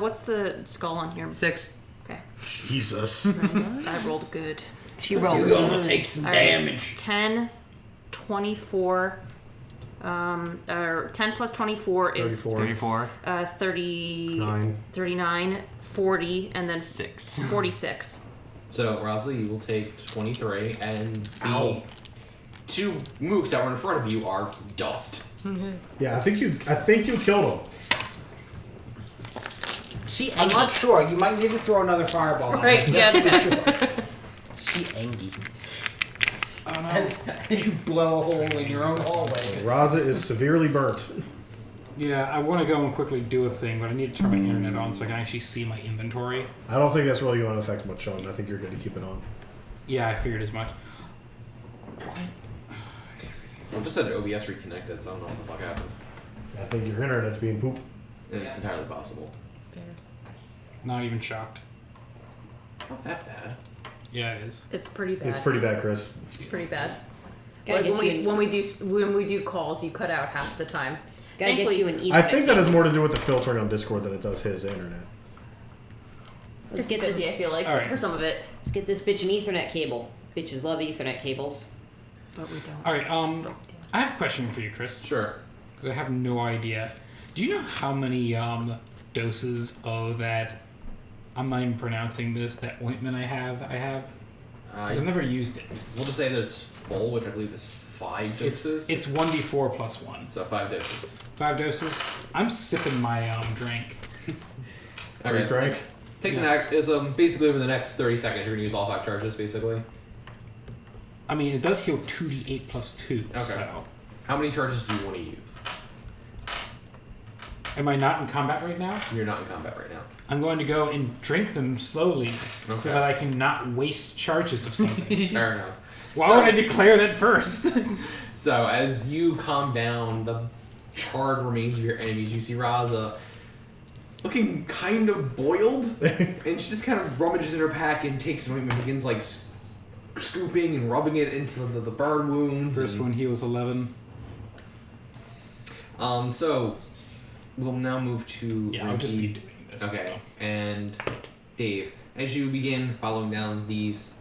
What's the skull on here? 6. Okay. Jesus. I rolled good. She rolled. You're gonna take some All right. damage. 10, 24... or 10 plus 24 is 34. 30, 9. 39, 40, and then 6. 46. So, Rosalie, you will take 23, and the Ow. 2 mooks that were in front of you are dust. Yeah, I think you killed him. She I'm not sure. You might need to throw another fireball at Right, him. yeah. She angry. Oh no. as you blow a hole in your own hallway. Raza is severely burnt. Yeah, I want to go and quickly do a thing, but I need to turn my internet on so I can actually see my inventory. I don't think that's really going to affect much, Sean. I think you're good to keep it on. Yeah, I figured as much. I just said OBS reconnected, so I don't know what the fuck happened. I think your internet's being pooped. And it's entirely possible. Not even shocked. It's not that bad. Yeah, it is. It's pretty bad. It's pretty bad, Chris. It's pretty bad. Gotta Like get when we do calls, you cut out half the time. Gotta get Thankfully- you an Ethernet. I think that has more to do with the filtering on Discord than it does his internet. Let's get this. Busy, I feel like, All right. for some of it. Let's get this bitch an Ethernet cable. Bitches love Ethernet cables. But we don't. Alright, I have a question for you, Chris. Sure. Because I have no idea. Do you know how many doses of that, I'm not even pronouncing this, that ointment I have? 'Cause I've never used it. We'll just say there's full, which I believe is 5 doses. It's 1d4 plus 1. So 5 doses. 5 doses. I'm sipping my drink. Okay. Drink? Takes an act is basically over the next 30 seconds you're gonna use all 5 charges basically. I mean, it does heal 2d8 plus 2. Okay. So. How many charges do you want to use? Am I not in combat right now? You're not in combat right now. I'm going to go and drink them slowly so Okay. that I can not waste charges of something. Fair enough. Why would I declare that first? So as you calm down the charred remains of your enemies, you see Raza looking kind of boiled, and she just kind of rummages in her pack and takes an ointment and begins like scooping and rubbing it into the burn wounds. First and, one heals 11. So we'll now move to Yeah, I'll just Rinky. be doing this. Okay, so. and Dave, as you begin following down these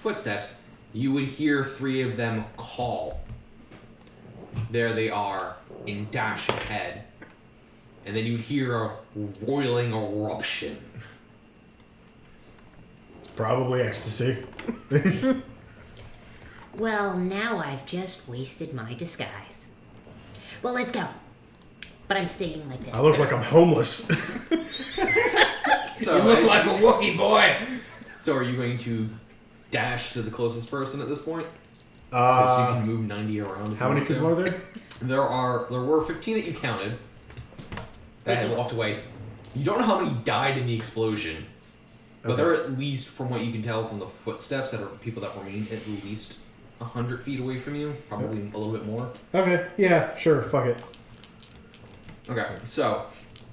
footsteps, you would hear 3 of them call. There they are, in dash ahead. And then you'd hear a roiling eruption. Probably ecstasy. Well, now I've just wasted my disguise. Well, let's go. But I'm staying like this. I look like I'm homeless. So You look as like a Wookiee boy. So are you going to dash to the closest person at this point? Because you can move 90 around. if How you many want to. people are there? There were 15 that you counted that had walked away. You don't know how many died in the explosion, but Okay. there are at least, from what you can tell from the footsteps, that are people that remain at least 100 feet away from you, probably a little bit more. Okay, yeah, sure, fuck it. Okay, so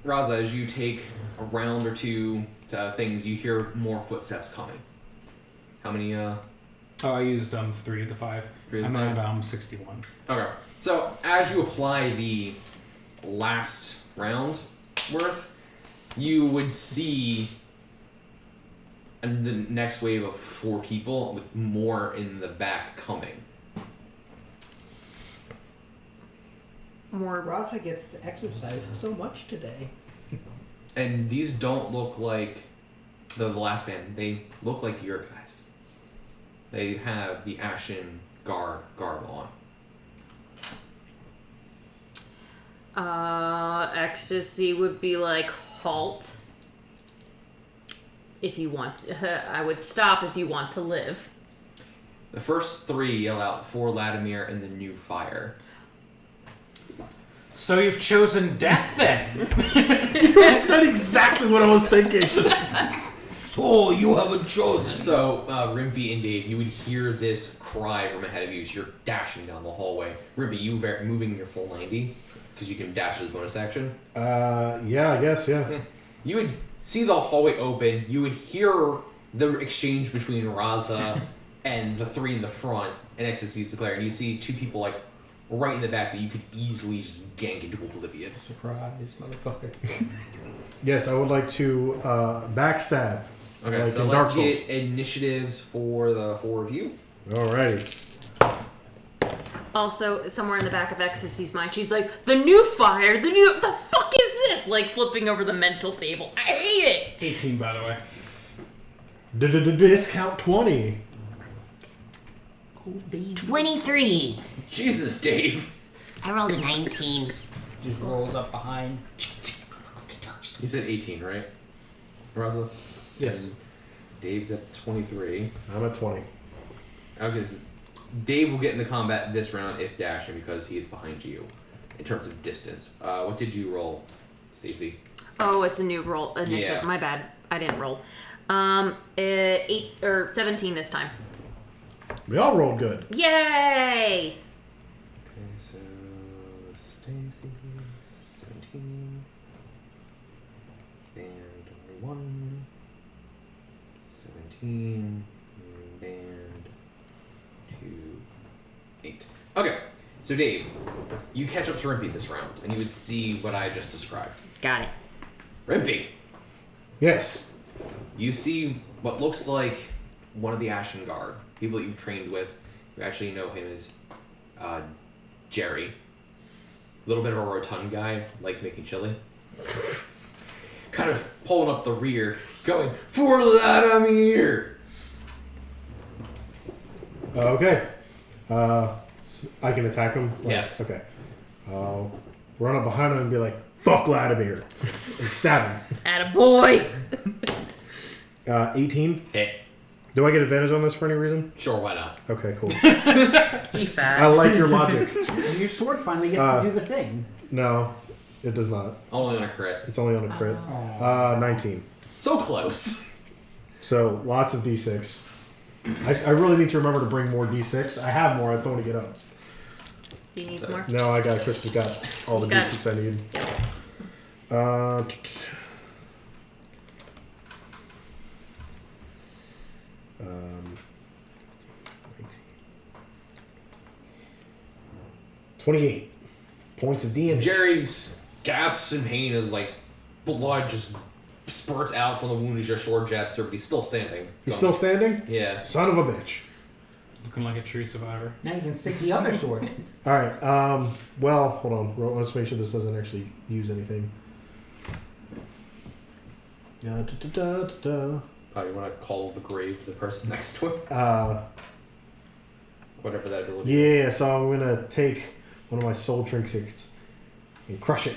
Raza, as you take a round or two to things, you hear more footsteps coming. How many? Oh, I used 3 of the 5. 3 of the I'm 5? at 61. Okay. So as you apply the last round worth, you would see the next wave of 4 people with more in the back coming. More. Raza gets to exercise so much today. And these don't look like the last band. They look like your guys. They have the Ashen garb on. Ecstasy would be like halt. If you want, I would stop if you want to live. The first 3 yell out for Latimer and the new fire. So you've chosen death then? That's exactly what I was thinking. So you haven't chosen. So, Rimpy and Dave, you would hear this cry from ahead of you as you're dashing down the hallway. Rimpy, you moving your full 90, because you can dash as bonus action. Yeah, I guess, yeah. You would see the hallway open, you would hear the exchange between Raza and the 3 in the front, and Ecstasy's declare, and you see 2 people, like, right in the back that you could easily just gank into oblivion. Surprise, motherfucker. Yes, I would like to backstab. Okay, Like so in Dark let's get initiatives for the 4 of you. Alrighty. Also, somewhere in the back of Ecstasy's mind, she's like, the new fire, the fuck is this? Like, flipping over the mental table. I hate it! 18, by the way. Discount 20. 23. Jesus, Dave. I rolled a 19. Just rolls up behind. You said 18, right? Raza? Yes. And Dave's at 23. I'm at 20. Okay, so Dave will get into combat this round if dashing because he is behind you in terms of distance. What did you roll, Stacy? Oh, it's a new roll initiative. Yeah. My bad. I didn't roll. 8 or 17 this time. We all rolled good. Yay! Okay, so Stacy, 17. Band only 1. 17. Band 2. 8. Okay, so Dave, you catch up to Rimpy this round, and you would see what I just described. Got it. Rimpy, Yes. you see what looks like one of the Ashen Guard, people that you've trained with. You actually know him as Jerry. A little bit of a rotund guy, likes making chili. Kind of pulling up the rear, going, "For Vladimir!" Okay. I can attack him? Yes. Okay. I'll run up behind him and be like, fuck Vladimir. And stab him. Attaboy! 18. Hit. Do I get advantage on this for any reason? Sure, why not? Okay, cool. He fat. I like your logic. Your sword finally gets to do the thing. No, it does not. Only on a crit. It's only on a crit. 19. So close. So, lots of d6. I really need to remember to bring more d6. I have more, I just don't want to get up. Do you need So- more? No, I got Chris has got all the Got d6 I need. Yep. 28 points of damage. Jerry gasps in pain as like blood just spurts out from the wound as your sword jabs through, but he's still standing. He's still standing? Yeah. Son of a bitch. Looking like a true survivor. Now you can stick the other sword in. Alright, well, hold on. Let's make sure this doesn't actually use anything. Oh, you want to call the grave to the person next to him? Whatever that ability is. Yeah, so I'm gonna take one of my soul trinkets and crush it.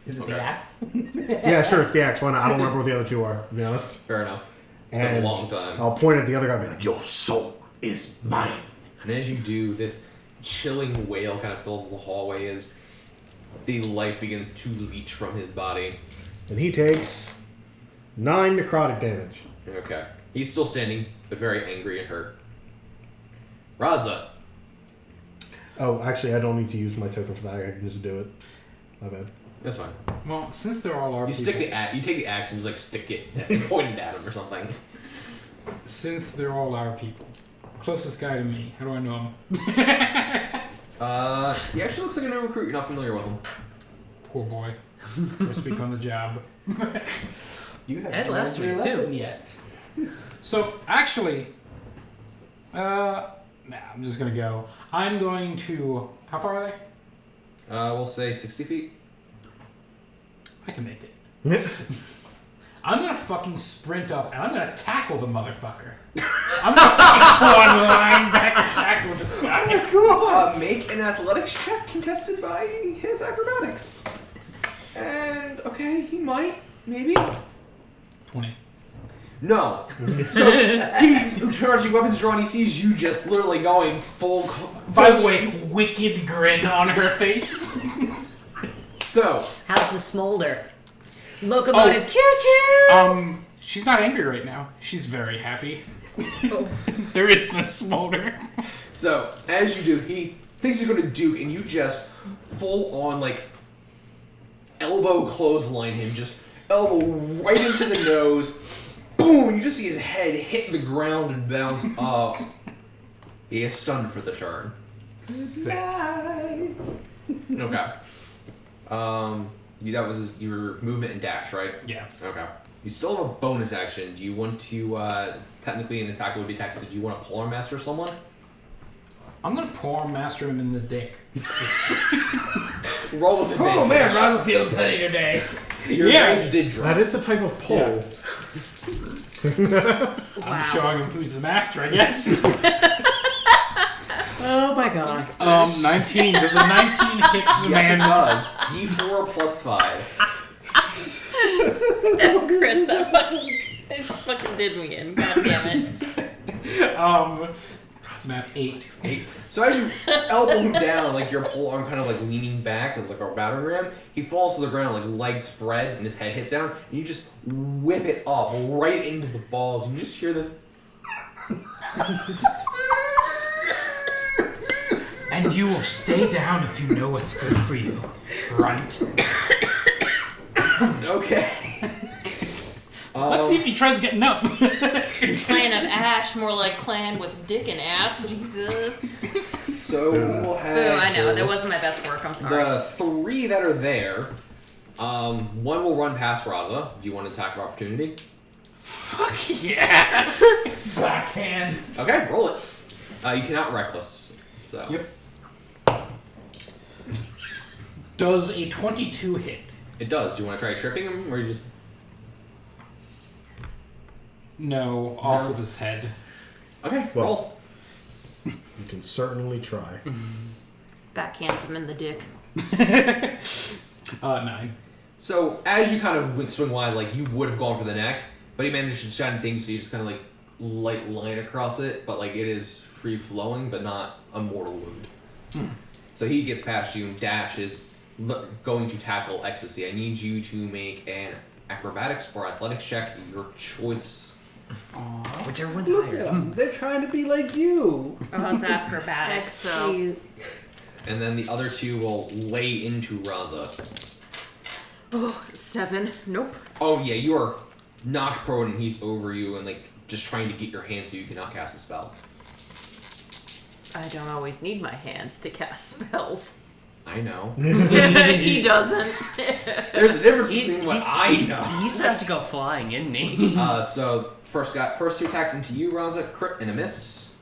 Is it Okay. the axe? Yeah, sure, it's the axe. Why not? I don't remember what the other two are, to be honest. Fair enough. It's been And a long time. I'll point at the other guy and be like, your soul is mine. And as you do, this chilling wail kind of fills the hallway as the life begins to leach from his body. And he takes 9 necrotic damage. Okay. He's still standing, but very angry and hurt. Raza. Oh, actually, I don't need to use my token for that. I can just do it. My bad. That's fine. Well, since they're all our You people, stick the axe. You take the axe and just like stick it and point it at him or something. since they're all our people, closest guy to me. How do I know him? He actually looks like a new recruit. You're not familiar with him. Poor boy. First week on the job. You haven't And last learned your week, too. lesson yet. So actually, nah, I'm just gonna go. I'm going to. How far are they? We'll say 60 feet. I can make it. I'm gonna fucking sprint up and I'm gonna tackle the motherfucker. I'm gonna fucking pull on the line back and tackle this guy. Make an athletics check contested by his acrobatics. And, okay, he might, maybe. 20. No. So, he charging weapons drawn, he sees you just literally going full... By the way, wicked grin on her face. So, How's the smolder? Locomotive choo-choo! She's not angry right now. She's very happy. There is no smolder. so, as you do, he thinks you're going to duke, and you just full on, like, elbow clothesline him, just elbow right into the nose. Boom! You just see his head hit the ground and bounce up. He is stunned for the turn. Sick. Okay. That was your movement and dash, right? Yeah. Okay. You still have a bonus action. Do you want to, technically an attack would be attack, so do you want to polar master someone? I'm gonna poor master him in the dick. Roll with advantage. Oh man, Rob feeling petty today. Your Yeah. range did drop. That is a type of pole. Yeah. I'm showing him who's the master, I guess. Oh my god. 19. Does a 19 hit the Yes, it man? does. D4 plus 5. Chris, that fucking did me in. God damn it. Math 8. So as you elbow him down, like your whole arm kind of like leaning back as like a battering ram, he falls to the ground, like legs spread, and his head hits down, and you just whip it up right into the balls, and you just hear this. And you will stay down if you know what's good for you. Runt. Okay. Let's see if he tries getting up. Clan of Ash, more like clan with dick and ass. Jesus. So we will Boo, have. I know. That wasn't my best work. I'm sorry. The 3 that are there. One will run past Raza. Do you want to attack of opportunity? Fuck yeah. Backhand. Okay, roll it. You cannot reckless. So. Yep. Does a 22 hit? It does. Do you want to try tripping him, or you just? No, off of his head. Okay, Well. roll. You can certainly try. Backhands him in the dick. 9. So as you kind of swing wide, like you would have gone for the neck, but he managed to shine a ding, so you just kind of like light line across it, but like it is free flowing, but not a mortal wound. So he gets past you and Dash is going to tackle Ecstasy. I need you to make an acrobatics or athletics check, your choice. Whichever one's Look higher. at them. They're trying to be like you. Oh, it's acrobatics, so. And then the other 2 will lay into Raza. Oh, 7. Nope. Oh yeah, you are knocked prone and he's over you and like just trying to get your hands so you cannot cast a spell. I don't always need my hands to cast spells. I know. He doesn't. There's a difference between what I know. He's about to go flying, isn't he? So first 2 attacks into you, Raza, crit and a miss.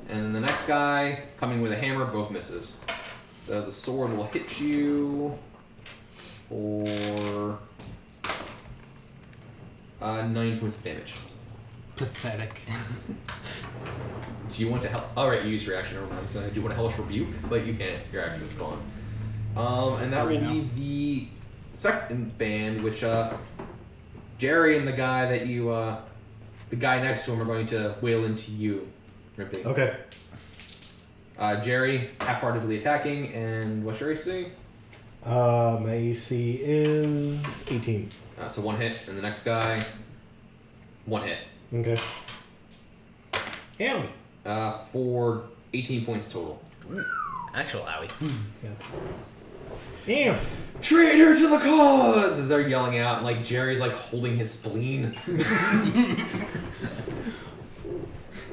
And the next guy coming with a hammer, both misses. So the sword will hit you for 9 points of damage. Pathetic. Do you want to help? All right, you use your action. Never mind. So I do want to hellish rebuke, but you can't. Your action is gone. And that will leave the second band, which Jerry and the guy that you, the guy next to him, are going to wail into you, Rippy. Okay. Jerry half-heartedly attacking, and what's your AC? My AC is 18. So 1 hit, and the next guy, 1 hit. Okay. Owie. For 18 points total. Actual owie. Damn. Traitor to the cause! As they're yelling out, and like Jerry's like holding his spleen.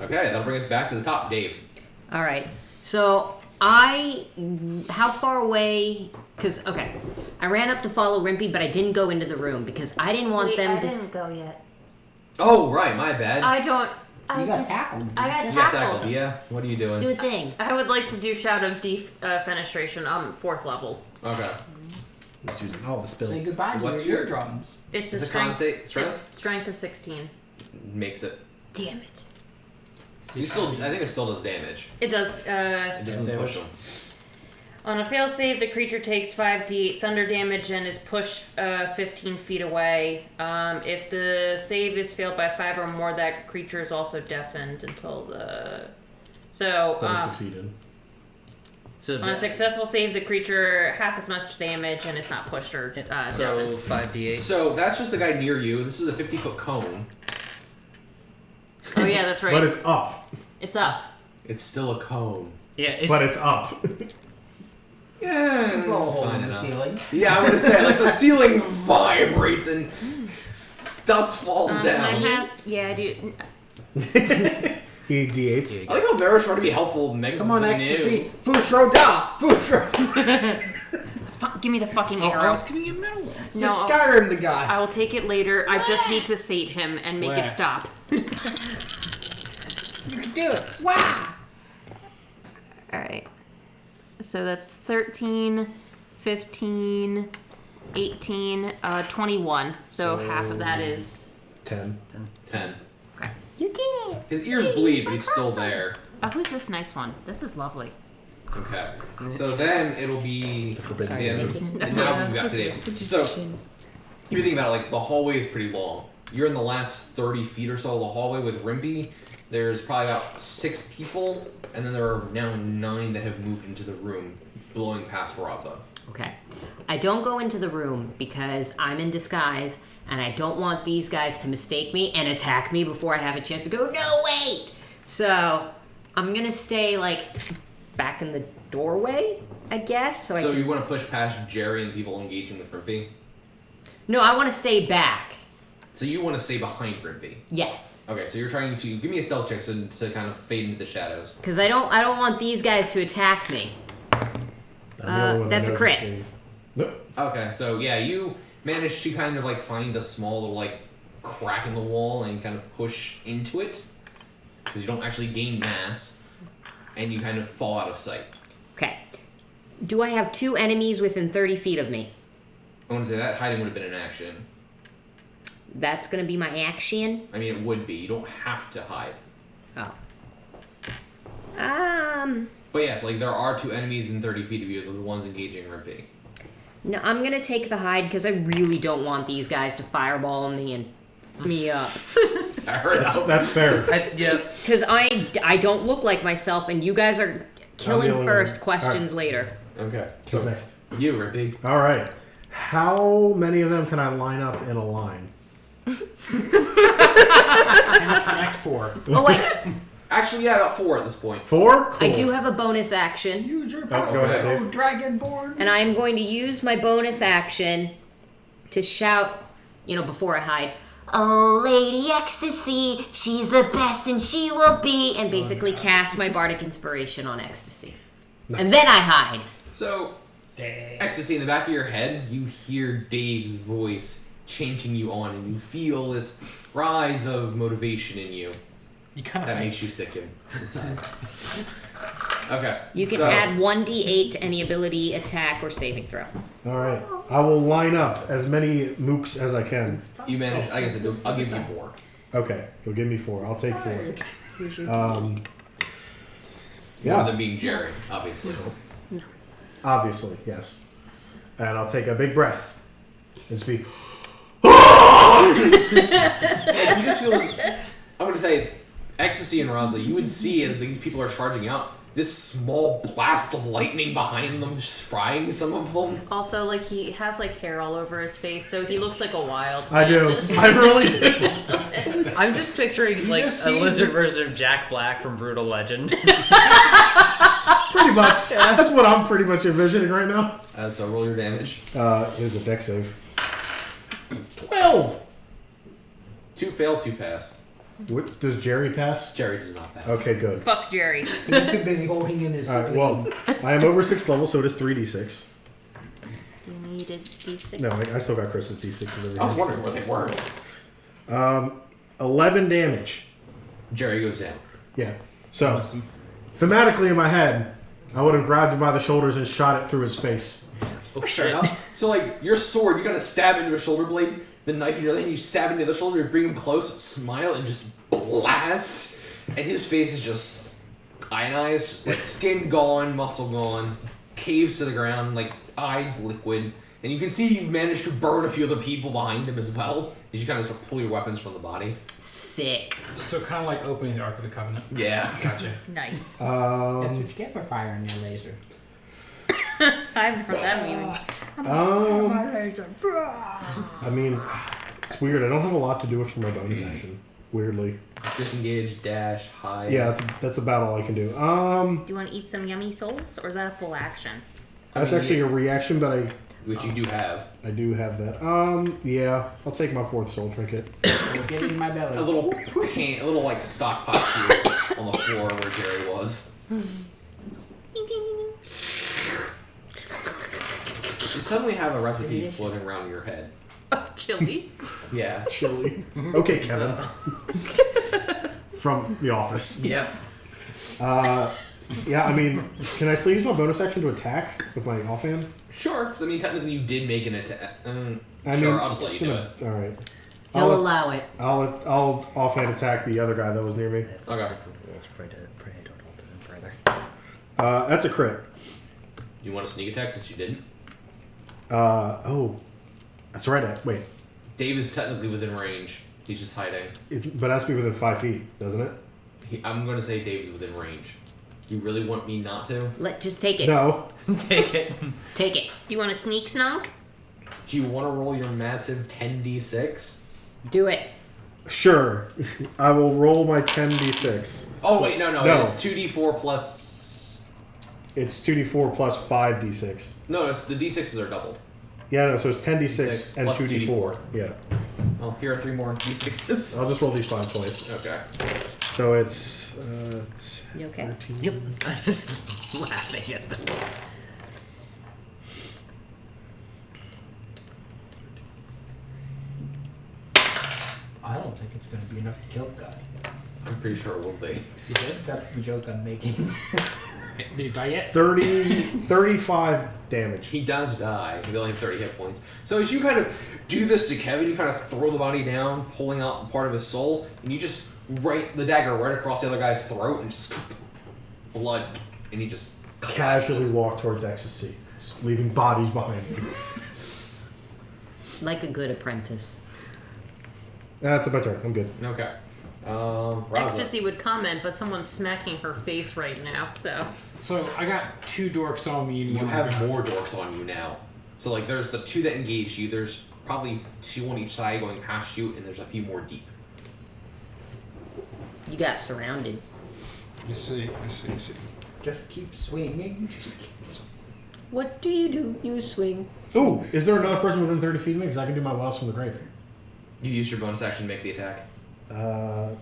Okay, that'll bring us back to the top, Dave. All right. So how far away? Because I ran up to follow Rimpy, but I didn't go into the room because I didn't want them to. I didn't go yet. Oh, right, my bad. I don't. You got tackled. I got You got tackled. tackled, yeah? What are you doing? Do a thing. I would like to do Shout of Defenestration on 4th level. Okay. Just using all the spills. Say goodbye to What's your your- eardrums. It's a Is it con strength. strength? Strength of 16. Makes it. Damn it. You still, I think it still does damage. It does. It doesn't damage. push them. On a fail save, the creature takes 5d thunder damage and is pushed 15 feet away. If the save is failed by 5 or more, that creature is also deafened until the. So. But it succeeded. So On a successful save, the creature half as much damage and is not pushed or so deafened. 5d8. So that's just the guy near you. This is a 50-foot cone. Oh yeah, that's right. But it's up. It's up. It's still a cone. Yeah, it's, But it's up. Yeah, Blow a hole fine in the enough. ceiling. Yeah, I'm gonna say, like, the ceiling vibrates and dust falls I down. have. Yeah, I do. He D8s. I like how Vera's trying to be helpful. Megs Come on, something new. ecstasy. Fusro da. Fusro. Give me the fucking I arrow. was giving you a middle one. No, Just Skyrim the guy. I will take it later. I just need to sate him and make Where? it stop. You can do it. Wow. All right. So that's 13, 15, 18, 21. So half of that is. 10. 10. Okay. You did it. His ears bleed, but he's still there. Oh, who's this nice one? This is lovely. Okay. So then it'll be Forbidden. the end of, and now we've got today. So you think about it, like the hallway is pretty long. You're in the last 30 feet or so of the hallway with Rimpy. There's probably about 6 people, and then there are now 9 that have moved into the room, blowing past Raza. Okay. I don't go into the room because I'm in disguise, and I don't want these guys to mistake me and attack me before I have a chance to go, no, wait! So, I'm gonna stay, like, back in the doorway, I guess. So you want to push past Jerry and the people engaging with Rimpy? No, I want to stay back. So you want to stay behind Rimpy? Yes. Okay, so you're trying to... Give me a stealth check to kind of fade into the shadows. Because I don't want these guys to attack me. That's a crit. Nope. Okay, so yeah, you managed to kind of like find a small little like crack in the wall and kind of push into it. Because you don't actually gain mass. And you kind of fall out of sight. Okay. Do I have 2 enemies within 30 feet of me? I want to say that hiding would have been an action. That's going to be my action? I mean, it would be. You don't have to hide. Oh. But yes, like there are 2 enemies in 30 feet of you, the ones engaging Rimpy. No, I'm going to take the hide because I really don't want these guys to fireball me and me up. I heard That's fair. Yeah. Because I don't look like myself, and you guys are killing only first, one. questions later. Okay. Who's next? You, Rimpy. All right. How many of them can I line up in a line? And connect 4. Oh, wait. Actually, yeah, about 4 at this point. 4? Cool. I do have a bonus action, Use your Oh, power, go ahead, Dave. Dragonborn. and I am going to use my bonus action to shout, before I hide, "Oh, Lady Ecstasy, she's the best and she will be," and basically cast my bardic inspiration on Ecstasy. Nice. And then I hide. So, Ecstasy, in the back of your head, you hear Dave's voice changing you on, and you feel this rise of motivation in you. You kind of That makes you sicken inside. Okay. You can add 1d8 to any ability, attack, or saving throw. All right. I will line up as many mooks as I can. You manage. I guess I'll give you 4. Okay. You'll give me 4. I'll take 4. One Yeah. of them being Jerry, obviously. Obviously, yes. And I'll take a big breath and speak. You just feel this. I'm gonna say, Ecstasy and Raza, you would see as these people are charging out, this small blast of lightning behind them, just frying some of them. Also, like, he has, like, hair all over his face, so he looks like a wild I man. do. I really do. I'm just picturing like just a see lizard this- version of Jack Black from Brutal Legend. Pretty much. That's what I'm pretty much envisioning right now. So roll your damage. Here's a deck save. 12! 2 fail, 2 pass. What, does Jerry pass? Jerry does not pass. Okay, good. Fuck Jerry. He's too busy holding in his. Alright, well, I am over 6th level, so it is 3d6. Do you need a d6? No, I still got Chris's d6s over I was here. wondering what they were. 11 damage. Jerry goes down. Yeah. So, thematically in my head, I would have grabbed him by the shoulders and shot it through his face. Oh Fair shit. enough. So, like, your sword, you're gonna stab into a shoulder blade, the knife in your hand, you stab into the shoulder, bring him close, smile, and just blast. And his face is just ionized, just like skin gone, muscle gone, caves to the ground, like eyes liquid. And you can see you've managed to burn a few of the people behind him as well, as you kind of start pull your weapons from the body. Sick. So kind of like opening the Ark of the Covenant. Yeah. Gotcha. Nice. That's what you get for firing your laser. I haven't heard that meaning. I mean, it's weird. I don't have a lot to do with for my bonus action. Weirdly. Disengage, dash, hide. Yeah, that's about all I can do. Do you want to eat some yummy souls, or is that a full action? That's actually a reaction, but Which you do have. I do have that. Yeah, I'll take my 4th soul trinket. Get in my belly. A little like stock pot appears on the floor where Jerry was. You suddenly have a recipe floating around your head. Chili. Yeah. Chili. Okay, Kevin. From The Office. Yes. Yeah, I mean, can I still use my bonus action to attack with my offhand? Sure. 'Cause, I mean, technically you did make an attack. I'll just let you do it. All right. He'll allow it. I'll offhand attack the other guy that was near me. Okay. Pray I don't hold them further. That's a crit. You want a sneak attack since you didn't? Oh, that's right. Wait, Dave is technically within range. He's just hiding. but it has to be within 5 feet, doesn't it? I'm going to say Dave's within range. You really want me not to? Just take it. No. Take it. Take it. Do you want a sneak snonk? Do you want to roll your massive 10d6? Do it. Sure. I will roll my 10d6. Oh, wait, no. No. It's 2d4 plus... It's 2d4 plus 5d6. No, the d6s are doubled. Yeah, no, so it's 10d6 D6 and plus 2d4. Yeah. Oh, here are 3 more d6s. I'll just roll these 5 twice. Okay. So it's... You okay? 13. Yep. I'm just laughing at them. I don't think it's going to be enough to kill the guy. I'm pretty sure it will be. See, that's the joke I'm making. Did he die yet? 35 damage. He does die. He only have 30 hit points. So as you kind of do this to Kevin, you kind of throw the body down, pulling out part of his soul, and you just the dagger right across the other guy's throat, and just blood, and he just Casually walk towards ecstasy, just leaving bodies behind me. Like a good apprentice. That's my turn. I'm good. Okay. Raza. Ecstasy would comment, but someone's smacking her face right now, so. So I got 2 dorks on me. And You one have guy. more dorks on you now. So like, there's the 2 that engaged you. There's probably 2 on each side going past you, and there's a few more deep. You got surrounded. I see. Just keep swinging. Just keep swinging. What do? You swing. Ooh, is there another person within 30 feet of me? Because I can do my Wells from the grave. You use your bonus action to make the attack. Oh,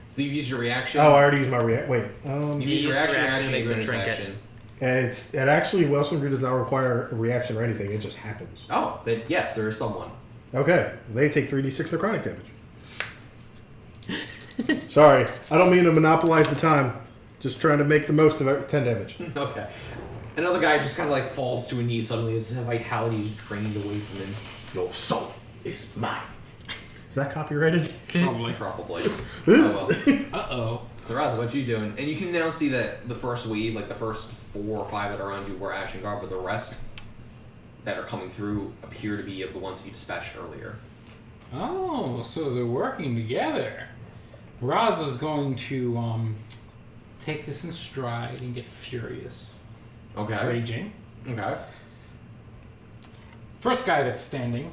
So you use your reaction. I already used my react. Wait. You use your reaction to make the bonus trinket. action. It actually Wells from the grave does not require a reaction or anything. It just happens. Oh, then yes, there is someone. Okay, they take 3d6 necrotic damage. Sorry, I don't mean to monopolize the time. Just trying to make the most of it. 10 damage. Okay. Another guy just kind of like falls to a knee suddenly. His vitality is drained away from him. Your soul is mine. Is that copyrighted? Probably. Probably. Oh well. Uh-oh. So Raza, what you doing? And you can now see that the first wave, like the first 4 or 5 that are around you were Ashen Guard, but the rest that are coming through appear to be of the ones that you dispatched earlier. Oh, so they're working together. Raz is going to take this in stride and get furious. Okay. Raging. Okay. First guy that's standing,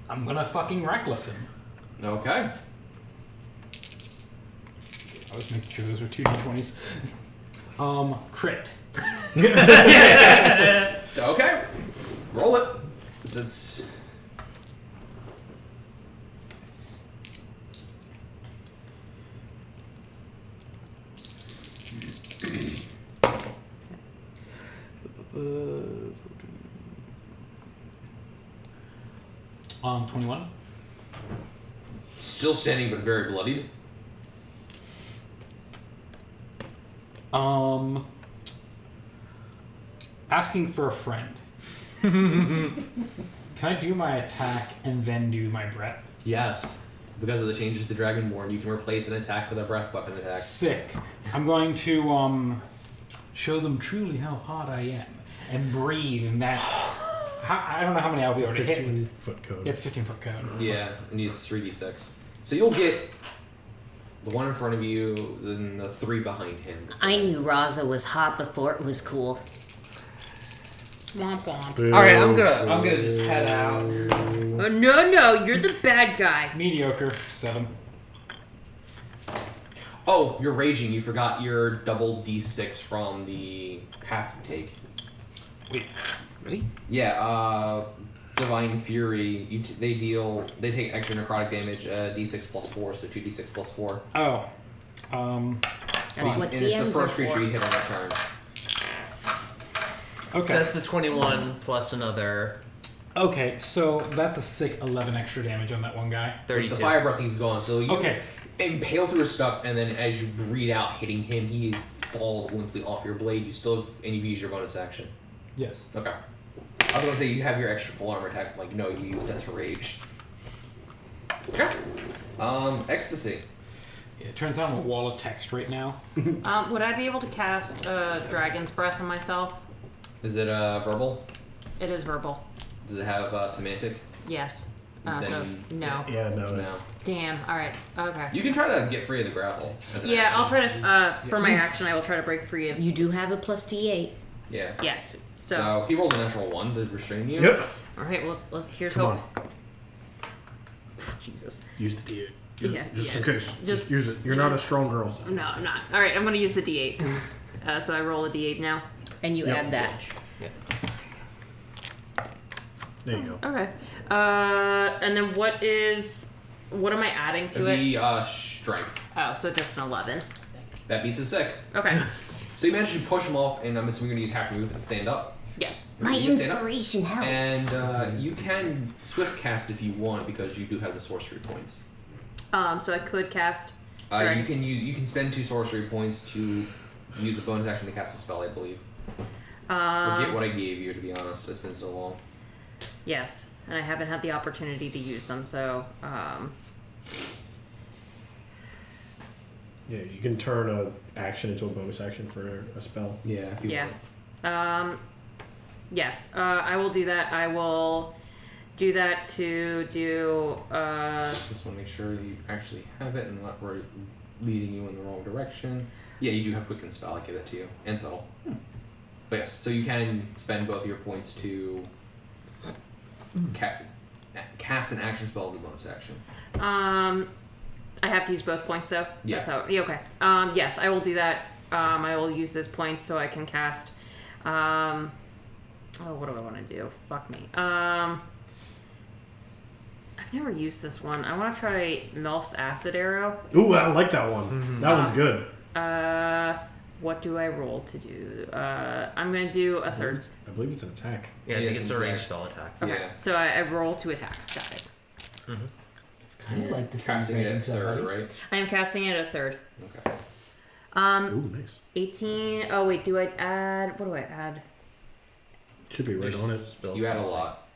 I'm gonna fucking reckless him. Okay. I was making sure those were 2d20s. Crit. Okay. Roll it. It's Uh, 21. still standing but very bloodied. Asking for a friend. Can I do my attack and then do my breath? Yes. Because of the changes to Dragonborn, you can replace an attack with a breath weapon attack. Sick. I'm going to show them truly how hot I am and breathe in that. I don't know how many I'll be able to hit. 15-foot code. It's 15-foot code. Yeah, it needs 3d6. So you'll get the one in front of you, then the 3 behind him. So I knew Raza was hot before it was cool. Womp womp. Boo. All right, I'm gonna just head out. Oh, no, you're the bad guy. Mediocre. 7. Oh, you're raging. You forgot your double d6 from the path you take. Wait. Really? Yeah, Divine Fury. They take extra necrotic damage, d6 plus 4, so 2d6 plus 4. Oh. That's what And it's the DMs first are creature for. you hit on that turn. Okay. So that's the 21 plus another Okay, so that's a sick 11 extra damage on that one guy. 32. With the fire breath, he's gone. So you Okay. impale through his stuff, and then as you breathe out, hitting him, he falls limply off your blade. You still have, and you've used your bonus action. Yes. Okay. I was gonna say you have your extra full armor attack. I'm like, no, you use that to rage. Okay. Ecstasy. Yeah, it turns out I'm a wall of text right now. Would I be able to cast Dragon's Breath on myself? Is it verbal? It is verbal. Does it have semantic? Yes. So then no. Yeah, no. no. It's, Damn. All right. Okay. You can try to get free of the grapple. As an Yeah, action. I'll try to. For my action, I will try to break free of. You do have a plus D8. Yeah. Yes. So. So he rolls a natural 1 to restrain you. yep. All right. Well, let's here's Come hope. on. Jesus. Use the D8. Yeah, Just yeah. in case. Just- Just use it. You're not a strong girl. So. No, I'm not. All right. I'm gonna use the D8. So I roll a D8 now. And you Yep. add that. There you go. Okay. And then what am I adding to It'd it? be strength. Oh, so just an 11. That beats a 6. Okay. So you managed to push him off, and I'm assuming you're gonna use half your move to stand up. Yes. My You can stand up. inspiration helped. And you can swift cast if you want because you do have the sorcery points. So I could cast. You can spend 2 sorcery points to use a bonus action to cast a spell, I believe. Forget what I gave you, to be honest. It's been so long. Yes, and I haven't had the opportunity to use them, so. Yeah, you can turn a action into a bonus action for a spell. Yeah. If you Yeah. want. Yes. I will do that. I will do that to do. Just want to make sure you actually have it and not we're leading you in the wrong direction. Yeah, you do have quicken spell. I give that to you and subtle. But yes, so you can spend both your points to cast an action spell as a bonus action. I have to use both points though. Yeah. That's how. Yeah. Okay. Yes, I will do that. I will use those points so I can cast. Oh, what do I want to do? Fuck me. I've never used this one. I want to try Melf's acid arrow. Ooh, I like that one. That one's good. What do I roll to do? I'm gonna do a third. I believe it's an attack. Yeah, I Yeah, think it's a it's ranged attack. spell attack. Okay. Yeah. So I roll to attack. Got it. It's kind of like Casting it disintegrating at third, somebody. right? I am casting it at a third. Okay. Ooh, nice. 18. Oh wait, do I add? What do I add? Should be right on it. You add a lot.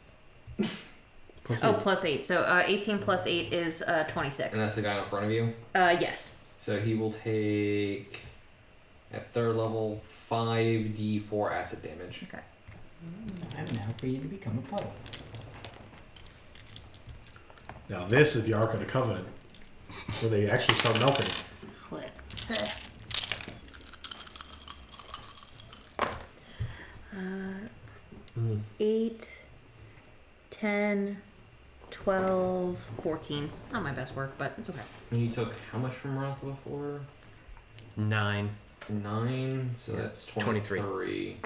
Plus Oh, eight. plus 8. So 18 plus 8 is 26. And that's the guy in front of you. Yes. So he will take, at third level, 5d4 acid damage. Okay. I'm now for you to become a puddle. Now this is the Ark of the Covenant, where they actually start melting. What? 8, 10, 12, 14. Not my best work, but it's okay. And you took how much from Ross before? 9. 9, so that's 23.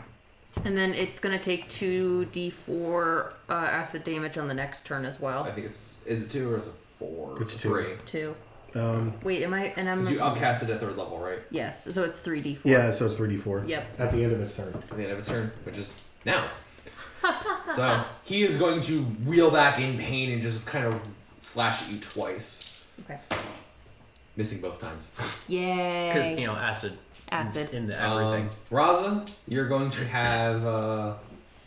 And then it's going to take 2d4 acid damage on the next turn as I well. think it's, is it 2 or is it 4? It's 2. 3. 2. Um, Wait, am I? And I'm. Because you upcast it at third level, right? Yes, so it's 3d4. yeah, so it's 3d4. Yep. At the end of its turn. At the end of his turn, which is now. So he is going to reel back in pain and just kind of slash at you twice. Okay. Missing both times. Yay. Because, you know, acid Acid. in the everything. Raza, you're going to have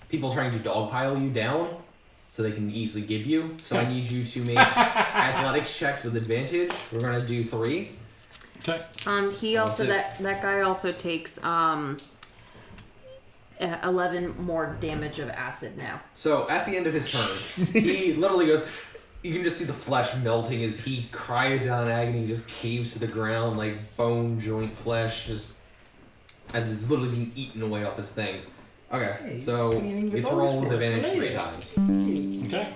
people trying to dogpile you down so they can easily give you. So I need you to make athletics checks with advantage. We're going to do 3. Okay. He also That's that guy also takes 11 more damage of acid now. So at the end of his turn, he literally goes. You can just see the flesh melting as he cries out in agony. He just caves to the ground like bone, joint, flesh, just as it's literally being eaten away off his things. Okay, Hey, so it's cleaning the it's bones roll with for us advantage 3 later. times. Okay.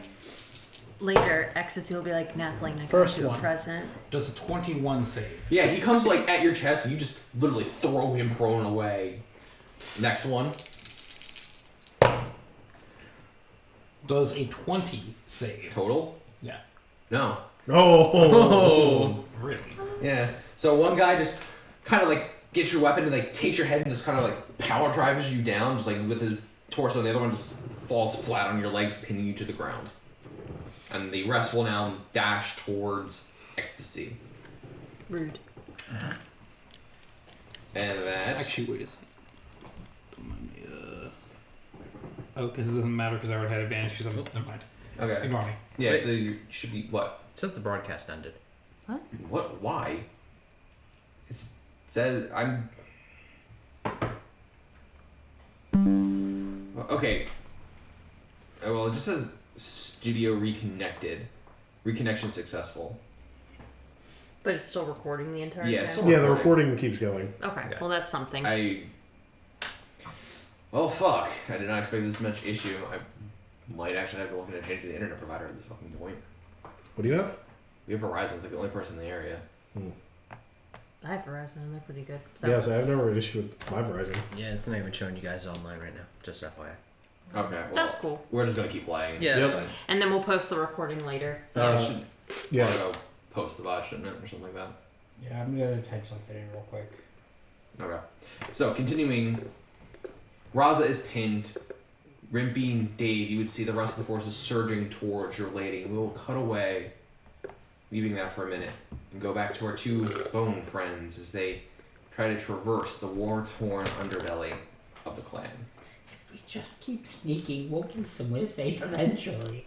Later, Ecstasy will be like, Nathling, I First got you a one. present. Does a 21 save? Yeah, he comes like at your chest and you just literally throw him prone away. Next one. Does a 20 save? Total? Yeah. No. Oh! Really? Yeah. So one guy just kind of like gets your weapon and like takes your head and just kind of like power drives you down, just like with his torso. The other one just falls flat on your legs, pinning you to the ground. And the rest will now dash towards Ecstasy. Rude. And that's Actually, wait a second. Don't mind me. Oh, because it doesn't matter because I already had advantage because I'm. Never mind. okay. Ignore me. Yeah. Wait. So you should be what? It says the broadcast ended. What? Why? It says I'm. Okay. Well, it just says studio reconnected. Reconnection successful. But it's still recording the entire Yeah, time? still Yeah, the recording keeps going. Okay, well that's something. Well, fuck. I did not expect this much issue. I might actually have to look into changing the internet provider at this fucking point. What do you have? We have Verizon. It's like the only person in the area. I have Verizon and they're pretty good. So. Yeah, so I've never had an issue with my Verizon. Yeah, it's not even showing you guys online right now. Just FYI. Okay, well, That's cool. We're just gonna keep playing. Yeah, that's fine. And then we'll post the recording later. So. I should Yeah. go post the VOD, shouldn't it, or something like that? Yeah, I'm gonna type something in real quick. Okay. So, continuing, Raza is pinned. Rimpy and Dave, you would see the rest of the forces surging towards your lady. We will cut away, leaving that for a minute, and go back to our two bone friends as they try to traverse the war-torn underbelly of the clan. If we just keep sneaking, we'll get somewhere safe eventually.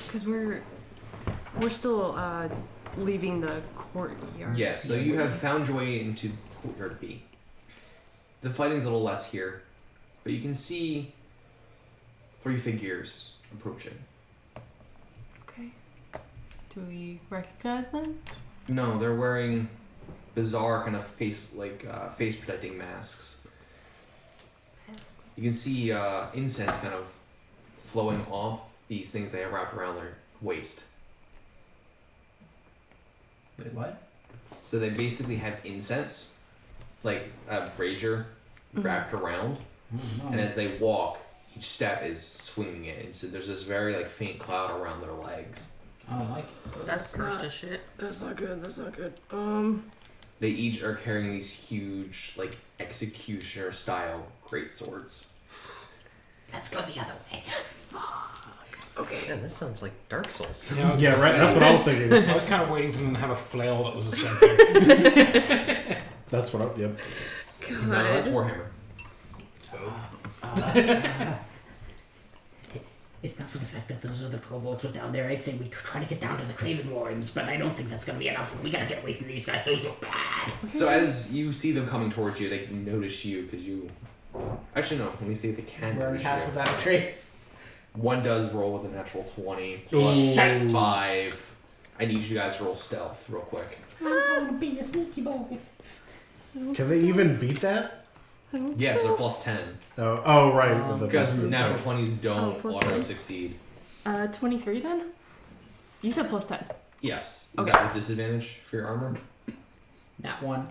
Because we're still leaving the courtyard. Yes, so you have found your way into Courtyard B. The fighting's a little less here, but you can see 3 figures approaching. Okay. Do we recognize them? No, they're wearing bizarre kind of face protecting masks. Masks. You can see incense kind of flowing off these things they have wrapped around their waist. Wait, what? So they basically have incense, like a brazier, wrapped around, and as they walk, each step is swinging it, and so there's this very like faint cloud around their legs. I don't like it. That's cursed as shit. That's not good. That's not good. They each are carrying these huge, like executioner style great swords. Let's go the other way. Okay. Man, this sounds like Dark Souls. Yeah, Yeah, right. That's what I was thinking. I was kind of waiting for them to have a flail that was a sensor. That's what I. Yep. God. No, that's Warhammer. If not for the fact that those other kobolds were down there, I'd say we could try to get down to the Craven Warrens, but I don't think that's gonna be enough. We gotta get away from these guys. Those look bad. So as you see them coming towards you, they notice you because you. Actually, no. Let me see if they can We're notice half you. without a trace. One does roll with a natural 20 Ooh. plus 5. I need you guys to roll stealth real quick. I'm gonna be a sneaky boy. Can they even beat that? Yes, they're plus 10. Oh, right. with the Because plus- natural 20s don't plus auto 10. succeed. 23 then? You said plus 10. Yes. Is Okay. that with disadvantage for your armor? That one.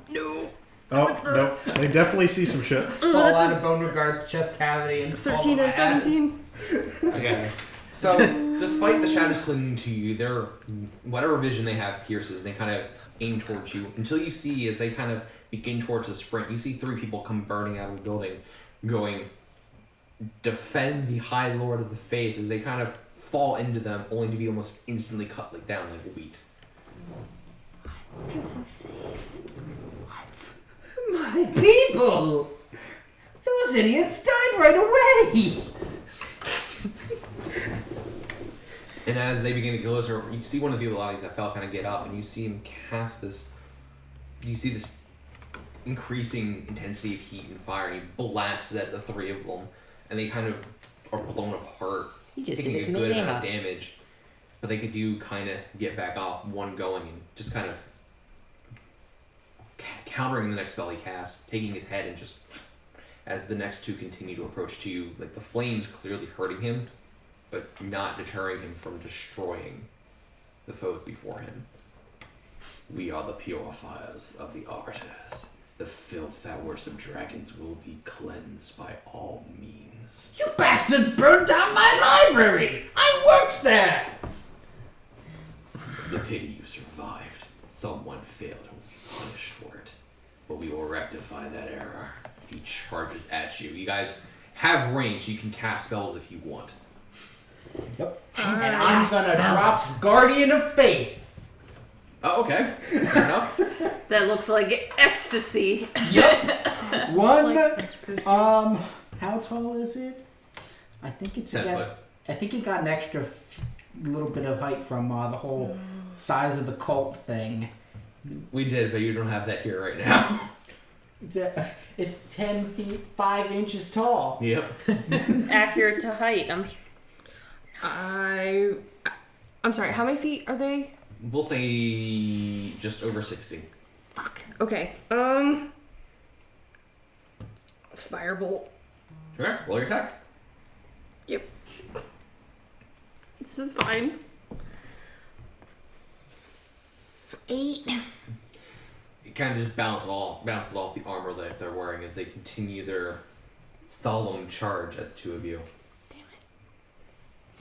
Oh, no. They definitely see some shit. Fall out of bone regards chest cavity and 13 fall or 17. Okay. So, despite the shadows clinging to you, their whatever vision they have pierces, and they kind of aim towards you until you see, as they kind of begin towards the sprint, you see 3 people come burning out of the building, going, defend the High Lord of the Faith, as they kind of fall into them, only to be almost instantly cut down like wheat. What? My people! Those idiots died right away! And as they begin to get closer, you see one of the bodies that fell kind of get up, and you see him cast this. You see this increasing intensity of heat and fire, and he blasts at the 3 of them, and they kind of are blown apart, He just taking did a it to me good amount now. of damage. But they could do kind of get back up, one going, and just kind of countering the next spell he casts, taking his head, and just as the next 2 continue to approach to you, like the flames clearly hurting him, but not deterring him from destroying the foes before him. We are the purifiers of the arbiters. The filth that worship dragons will be cleansed by all means. You bastards burned down my library! I worked there! It's a pity you survived. Someone failed and will be punished for it. But we will rectify that error. He charges at you. You guys have range. You can cast spells if you want. Yep. And I'm gonna drop Guardian of Faith. Oh, okay. Fair enough. That looks like ecstasy. Yep. One. Ecstasy. How tall is it? I think it's 10 foot. I think it got an extra little bit of height from the whole size of the cult thing. We did, but you don't have that here right now. It's 10 feet 5 inches tall. Yep. Accurate to height. I'm sorry. How many feet are they? We'll say just over 60. Fuck. Okay. Firebolt. Okay, roll your attack. Yep. This is fine. 8. It kind of just bounces off the armor that they're wearing as they continue their solemn charge at the two of you.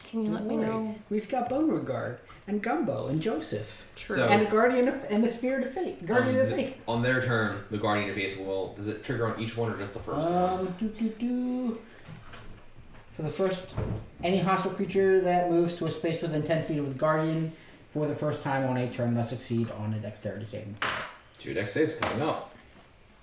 Can you let me know? We've got Beauregard and Gumbo and Joseph. True. So- And the Guardian and the Spirit of Fate. Guardian of Fate. On their turn, the Guardian of Faith will... Does it trigger on each one or just the first one? For the first, any hostile creature that moves to a space within 10 feet of the Guardian for the first time on a turn must succeed on a dexterity saving throw. 2 dex saves coming up.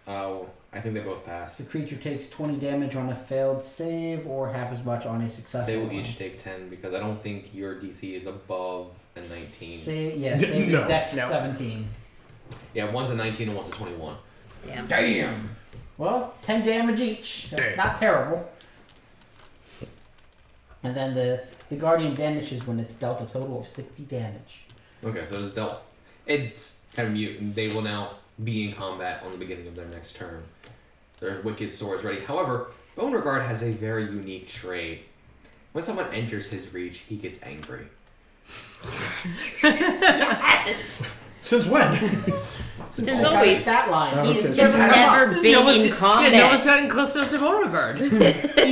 I think they both pass. The creature takes 20 damage on a failed save or half as much on a successful They will one. each take 10 because I don't think your DC is above a 19. Save No. is dex No. 17. Yeah, one's a 19 and one's a 21. Damn. Damn! Well, 10 damage each. That's Damn. not terrible. And then the Guardian vanishes when it's dealt a total of 60 damage. Okay, so it is dealt. It's kind of mute, and they will now be in combat on the beginning of their next turn. Their wicked swords ready. However, Beauregard has a very unique trait. When someone enters his reach, he gets angry. Since when? Since Got a always. stat line. Oh, He's okay. just never been in combat. Yeah, no one's gotten close enough to Beauregard. He's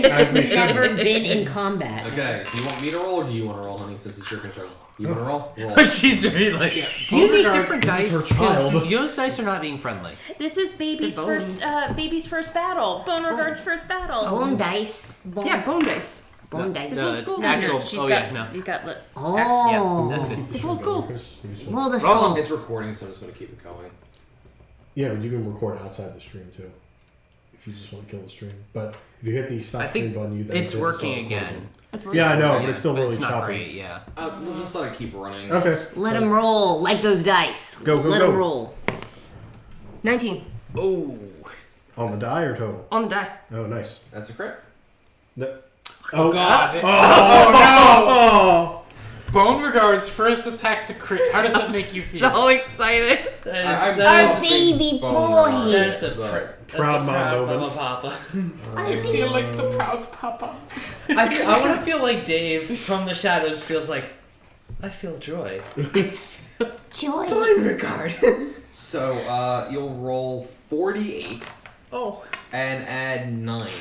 As just we should. never been in combat. Okay, do you want me to roll or do you want to roll, honey, since it's your control? You want to roll? Roll. She's really like, do you need Beauregard, different this is dice? her Because child. those dice are not being friendly. This is baby's Good bones. first battle. Beauregard's first battle. Bone dice. Bone, Yeah, bone dice. bone dice. No, is it's skulls in actual. She's Oh got, yeah, no. He's got Oh. Yeah, that's good. The full skulls. Roll the It's skulls. recording, so I'm just going to keep it going. Yeah, but you can record outside the stream too, if you just want to kill the stream. But if you hit the stop I think stream button, you then it's hit the working stop again. button. That's Yeah, I know, Yeah, but it's still really it's not choppy. great. Yeah. We'll just let it keep running. Okay. Let so- them roll like those dice. Go, go, Let go. them roll. 19 Oh. On the die or total? on the die. Oh, nice. That's a crit. Oh, God. Oh, Beauregard's first attack's a crit. How does that make you feel? So excited. Our baby boy. That's a Proud mom moment. papa. I feel like the proud papa. I want to feel like Dave from the shadows feels like. I feel joy. Joy. Beauregard. So, you'll roll 48 Oh. and add 9.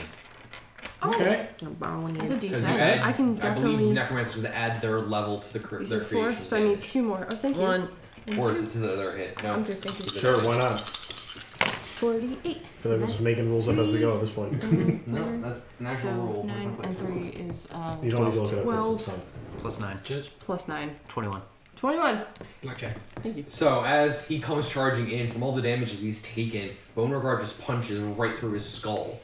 Okay. I'm borrowing That's you. a Because decent. you add, I can I definitely. believe necromancers would add their level to the You their said 4, creation so I need damage. 2 more. Oh, thank you. One. And Or 2. is it to the other hit? No. Okay, thank you. Sure, why not? 48. I feel like we're just making rules up as we go at this point. No, that's an actual So rule. 9 and 3 is You don't need to look it up. 12. It's fine. Plus 9. plus 9. 21. 21. Blackjack. Thank you. So, as he comes charging in, from all the damages he's taken, Beauregard just punches right through his skull.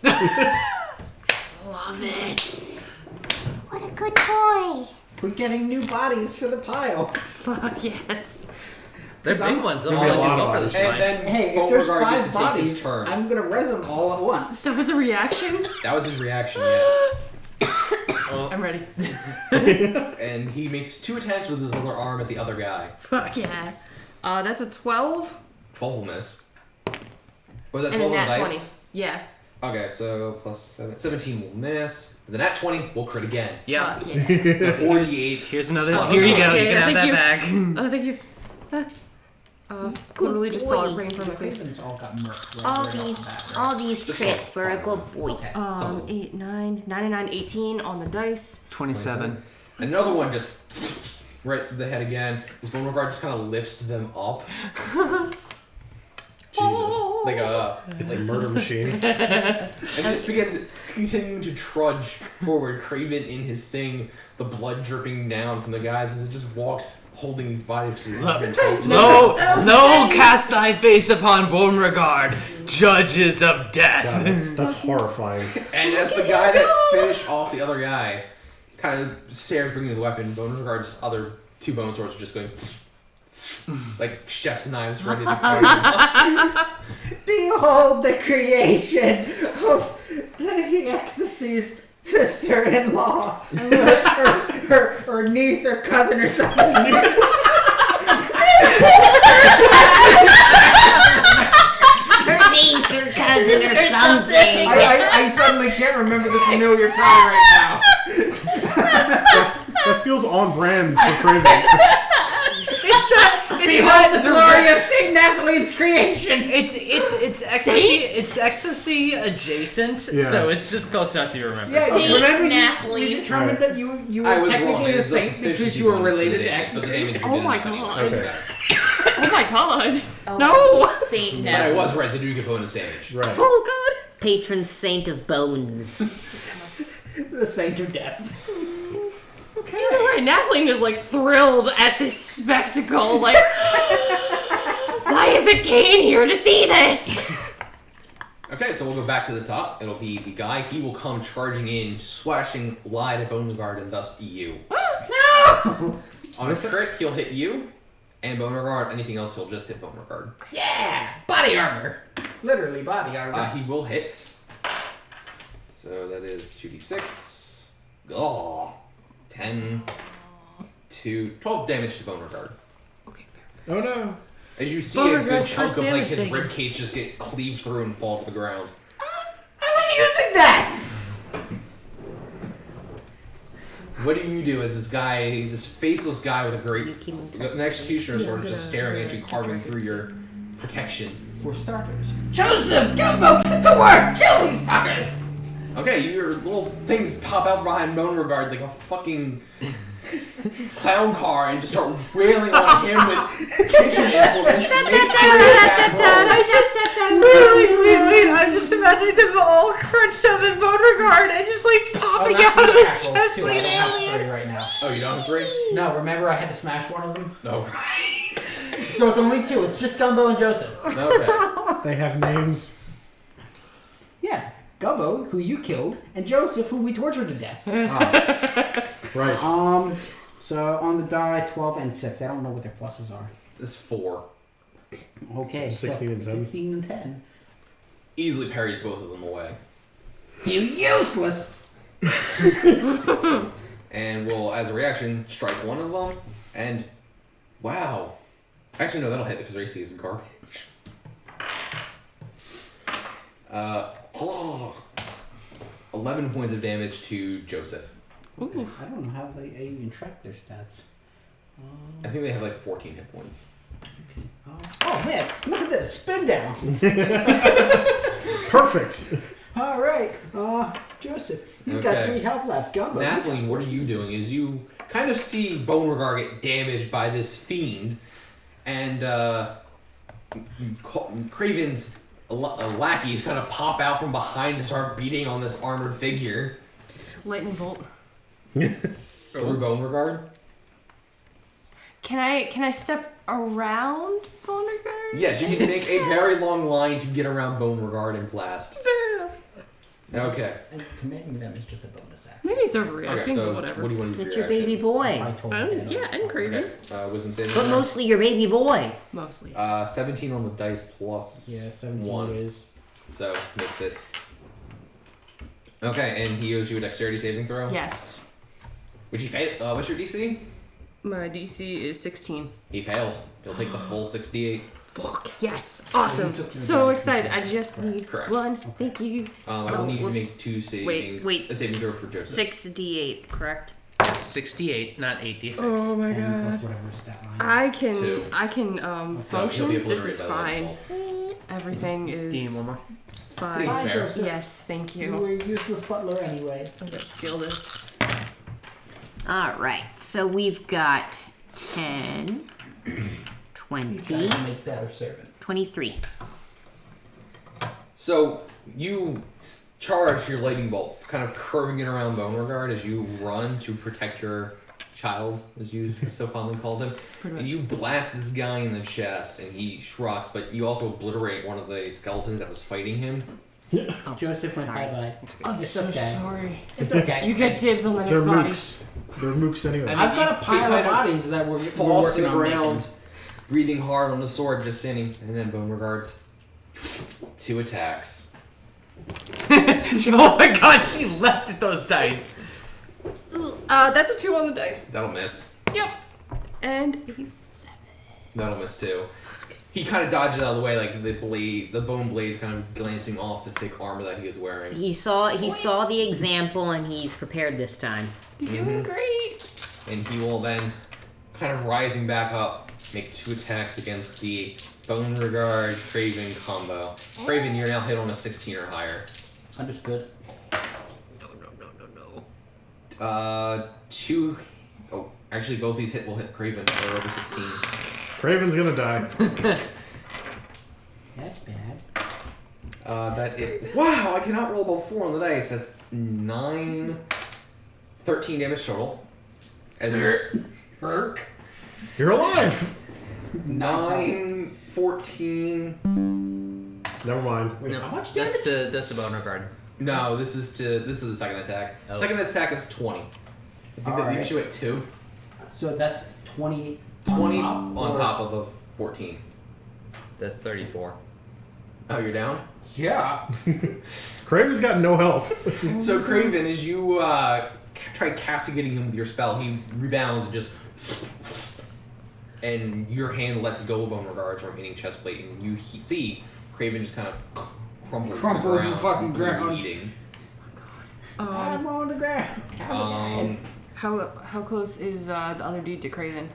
Love it. What a good boy. We're getting new bodies for the pile. Fuck yes. They're big ones. I'm Gonna be a gonna lot do of well for this And fight. then Hey, if there's Beauregard gets 5 to take his bodies, turn. I'm gonna res them all at once. That was a reaction. That was his reaction, yes. I'm ready. And he makes 2 attacks with his other arm at the other guy. Fuck yeah. That's a 12 12 will miss. Was that and a 12 on nat the 20. dice? Yeah. Okay, so plus 7, 17 will miss. The nat 20 will crit again. Yeah. Fuck yeah. So 48. Here's another. Oh, Here you okay. go. You Yeah, can have thank that you. back. Oh, thank you. Literally just saw it rain from my face. Ravens all got murked. All these Just crits like for a fire. good boy. Okay. 8, 9, 9 and 9, 18 on the dice. 27. Another one just right through the head again. This Beauregard just kind of lifts them up. Jesus. Like a. It's a murder machine. And he just begins continuing to trudge forward, Craven in his thing, the blood dripping down from the guys as it just walks holding these bodies. He's been told to. No, cast thy face upon Beauregard, judges of death. God, that's horrifying. And as the guy that finished off the other guy kind of stares, bringing the weapon, Beauregard's other 2 bone swords are just going like chef's knives ready to go. Behold the creation of Lady Ecstasy's sister-in-law, or niece or cousin or something. Her niece or cousin or something. I suddenly can't remember the familiar tie right now. That feels on brand for Craven. Behold the glory of Saint Nathalie's creation. It's ecstasy. It's ecstasy adjacent, Yeah. so it's just close enough you remember. Yeah, Saint remember Nathalie. you determined that you I were was wrong. technically a It's the saint proficiency because you were bonus to related the to damage, but the ecstasy. damage you Oh did my is funny. God. Okay. Oh my god. Oh, No. Saint But I Nathalie. was right. They do get bonus damage. Right. Oh god. Patron saint of bones. The saint of death. Either way, Nathalie is like thrilled at this spectacle. Like, why isn't Kane here to see this? Okay, so we'll go back to the top. It'll be the guy. He will come charging in, swashing Lyde at Beauregard and thus you. No! On a crit, he'll hit you, and Beauregard. Anything else, he'll just hit Beauregard. Yeah! Body armor. Literally body armor. He will hit. So that is 2d6. Oh, 10 to 12 damage to Beauregard. Okay, Oh no. As you see a good Beauregard's chunk first of like damage his taken. rib cage just get cleaved through and fall to the ground. I was using that! What do you do as this guy, this faceless guy with a great, an executioner sword, is just staring at you, carving through your protection? For starters. Joseph, Gumbo, get to work! Kill these fuckers! Okay, your little things pop out behind Beauregard like a fucking clown car and just start wailing on him with kitchen implements. I'm just imagining them all crunched up in Beauregard and just like popping out of the chest Too, like I an don't have alien. 3 right now. Oh, you don't have 3? No, remember I had to smash one of them? No, right. So it's only 2. It's just Gumbo and Joseph. Okay. They have names. Yeah. Gumbo, who you killed, and Joseph, who we tortured to death. Right. So on the die, 12 and 6. I don't know what their pluses are. This is 4. Okay, 16 and 10. 16 and 10. Easily parries both of them away. You useless! And will, as a reaction, strike one of them, and wow. Actually, no, that'll hit because AC is garbage. 11 points of damage to Joseph. I don't know how they even track their stats. I think they have like 14 hit points. Oh man, look at this! Spin down! Perfect. Alright, Joseph, you've got Okay. 3 health left. Gumbo. Nathalie, what are you doing? Is you kind of see Beauregard get damaged by this fiend, and Craven's lackeys kind of pop out from behind and start beating on this armored figure. Lightning bolt. Through Beauregard? Can I step around Beauregard? Yes, you can make a very long line to get around Beauregard and blast. Fair enough. Okay. And commanding them is just a bonus action. Maybe it's Okay, overreacting, so but whatever. what do you want to do? That's for your your baby action? boy. I told you. Yeah, and Craven. Okay. Wisdom saving But throw? mostly your baby boy. Mostly. 17 on the dice plus Yeah, 17 1. is. So, makes it. Okay, and he owes you a dexterity saving throw? Yes. Which he fail. What's your DC? My DC is 16. He fails. He'll take the full 68. Fuck. Yes. Awesome. So excited. I just need Correct. one. Thank you. I will Oh, need you to whoops. make 2 saving. Wait. A saving throw for Joseph. 6d8, correct? 68, not 86. Oh my 10 god. plus whatever stat line. I can 2. I can So he'll function. be This is obliterated by the fine. lightning Everything Do you need is one more? fine. Seems fair. Joseph. Yes, thank You you. were a useless butler anyway. I'm gonna steal this. All right. So we've got 10, These 20, guys make better servants. 23. So, you charge your lightning bolt, kind of curving it around Beauregard as you run to protect your child, as you so fondly called him. Pretty And much. you blast this guy in the chest, and he shrugs, but you also obliterate one of the skeletons that was fighting him. Joseph went sorry. bye-bye. I'm It's so okay. sorry. It's okay. You get dibs on the They're next body. mooks. They're mooks anyway. I mean, I've got a he pile of kind of bodies that we're Falls to working the on ground, making. breathing hard on the sword, just standing, and then bone regards. 2 attacks. Oh my god, she left at those dice. That's a 2 on the dice. That'll miss. Yep. And a 7. That'll miss too. He kind of dodges out of the way, like the bone blade's kind of glancing off the thick armor that he is wearing. He saw the example and he's prepared this time. You're doing great. And he will then, kind of rising back up, make 2 attacks against the Bone Regard Craven combo. Craven, you're now hit on a 16 or higher. Understood. No. 2. Oh, actually, both these will hit Craven. They're over 16. Craven's gonna die. That's bad. Wow, I cannot roll above 4 on the dice. That's 13 damage total. As Herc. You're alive. 9, 14. Never mind. Wait, No, how much damage? that's the bone regard. No, this is the second attack. Oh. Second attack is 20. I think that leaves you at 2. So that's 20. 20 on top of the 14. That's 34. Oh, you're down? Yeah. Craven's got no health. So Craven, as you try castigating him with your spell, he rebounds and just... And your hand lets go of Bone Regards from hitting chest plate, and you see Craven just kind of crumbles to the fucking ground. bleeding. I'm on the ground. How close is the other dude to Craven?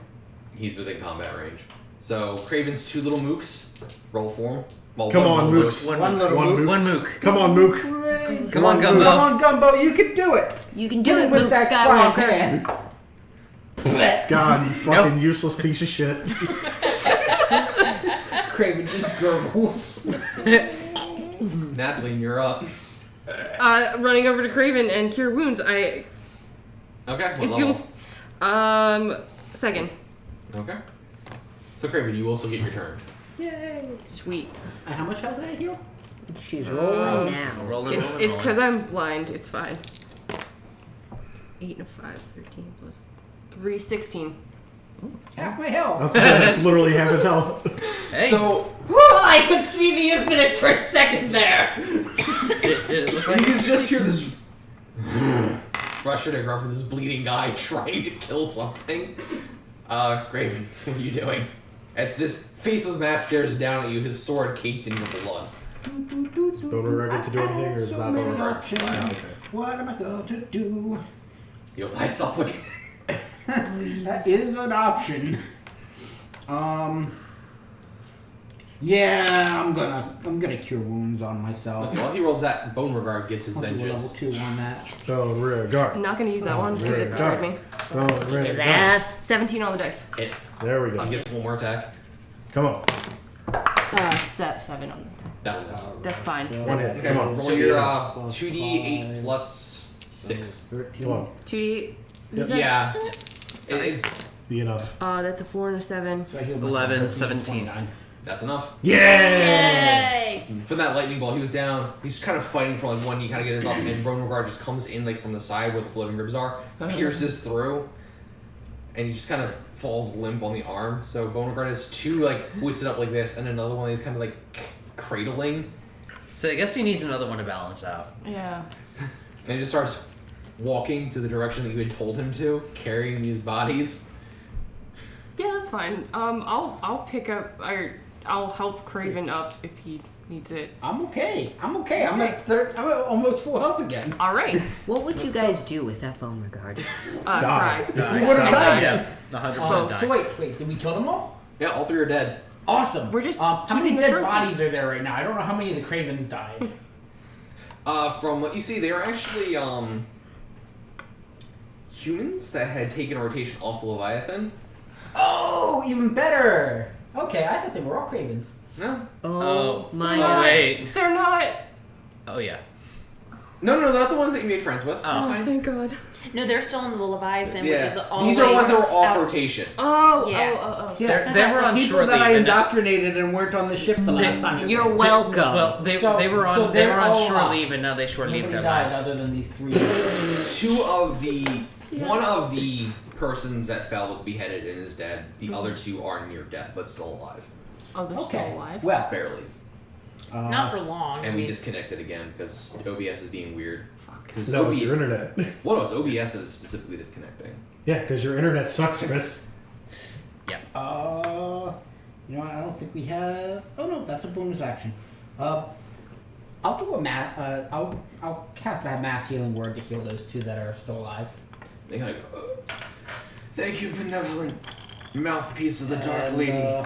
He's within combat range. So Craven's 2 little mooks. Roll for him. Well, Come one on, little mooks. mook. One little mook. One mook. Come on, Mook. Come on, Gumbo. Come on, Gumbo. You can do it. You can do Get it, him with Luke that frying Skywalker. pan. God, you fucking useless piece of shit. Craven just gurgles. Nathalie, you're up. Running over to Craven and cure wounds. Okay. What It's level? you. Second. Okay. So Craven, you also get your turn. Yay. Sweet. And how much health did I heal? She's rolling now. Rolling, It's because I'm blind. It's fine. 8 and 5, 13 plus 3, 16. Half my health. That's literally half his health. Hey. So Whoa, I could see the infinite for a second there. It looked like you just hear this frustrated grunt from this bleeding guy trying to kill something. Craven, what are you doing? As this faceless mask stares down at you, his sword caked in your blood. Don't regret to do anything, or is that Bone over? Regards last. What am I going to do? Heal thyself again. That is an option. Yeah, I'm gonna cure wounds on myself. Okay, while he rolls that, Bone Regard gets his I'll do a level vengeance. 2 on that. Don't regard. I'm not going to use that one because it destroyed me. Don't His regard. ass. 17 on the dice. Hits. There we go. He gets one more attack. Come on. 7 on. That one is. That's fine. One That's hit. Okay, Come on. roll your 2d8 plus 6. Come on. 2d8. Yeah. It's Be enough. That's a 4 and a 7. So I healed 11, myself 17. 29. that's enough. Yay! From that lightning ball, he was down. He's kind of fighting for like one. He kind of get his up, and Bone Regard just comes in like from the side where the floating ribs are, pierces through, and he just kind of falls limp on the arm. So Bone Regard has 2 like hoisted up like this, and another one he's kind of like cradling, So I guess he needs another one to balance out. Yeah. and he just starts walking to the direction that you had told him to, carrying these bodies. Yeah, that's fine. I'll pick up, or I'll help Craven up if he needs it. I'm okay. I'm at almost full health again. All right. What would you guys do with that bone regard? Cry. We would have died. Yeah, 100% die. So wait, did we kill them all? Yeah, all 3 are dead. Awesome. We're just how many keeping the dead trophies. bodies are there right now? I don't know how many of the Cravens died. From what you see, they are actually humans that had taken a rotation off the Leviathan. Oh, even better. Okay, I thought they were all Cravens. No. Oh, my oh, god. wait. They're not. Oh, yeah. No, not the ones that you made friends with. Oh. Oh, thank God. No, they're still in the Leviathan, Yeah. which is all These the are way ones that were off out. rotation. Oh, Yeah. oh. Yeah, They were on people short that I leave, and indoctrinated and weren't on the ship the last time. you You're went. welcome. Well, they So- were so on they they're were on all short alive. leave, and now they short leave Nobody their died lives. other than these 3. 2 of the One of the persons that fell was beheaded and is dead. The other two are near death but still alive. Oh, they're still alive. Well, Barely. Not for long. And we disconnected again because OBS is being weird. Because No, it's your internet. Well, no, it's OBS that is specifically disconnecting. Yeah, because your internet sucks, Chris. you know what? I don't think we have. Oh no, that's a bonus action. I'll do a I'll cast that mass healing word to heal those two that are still alive. They kind of go, thank you, benevolent mouthpiece of the Dark Lady.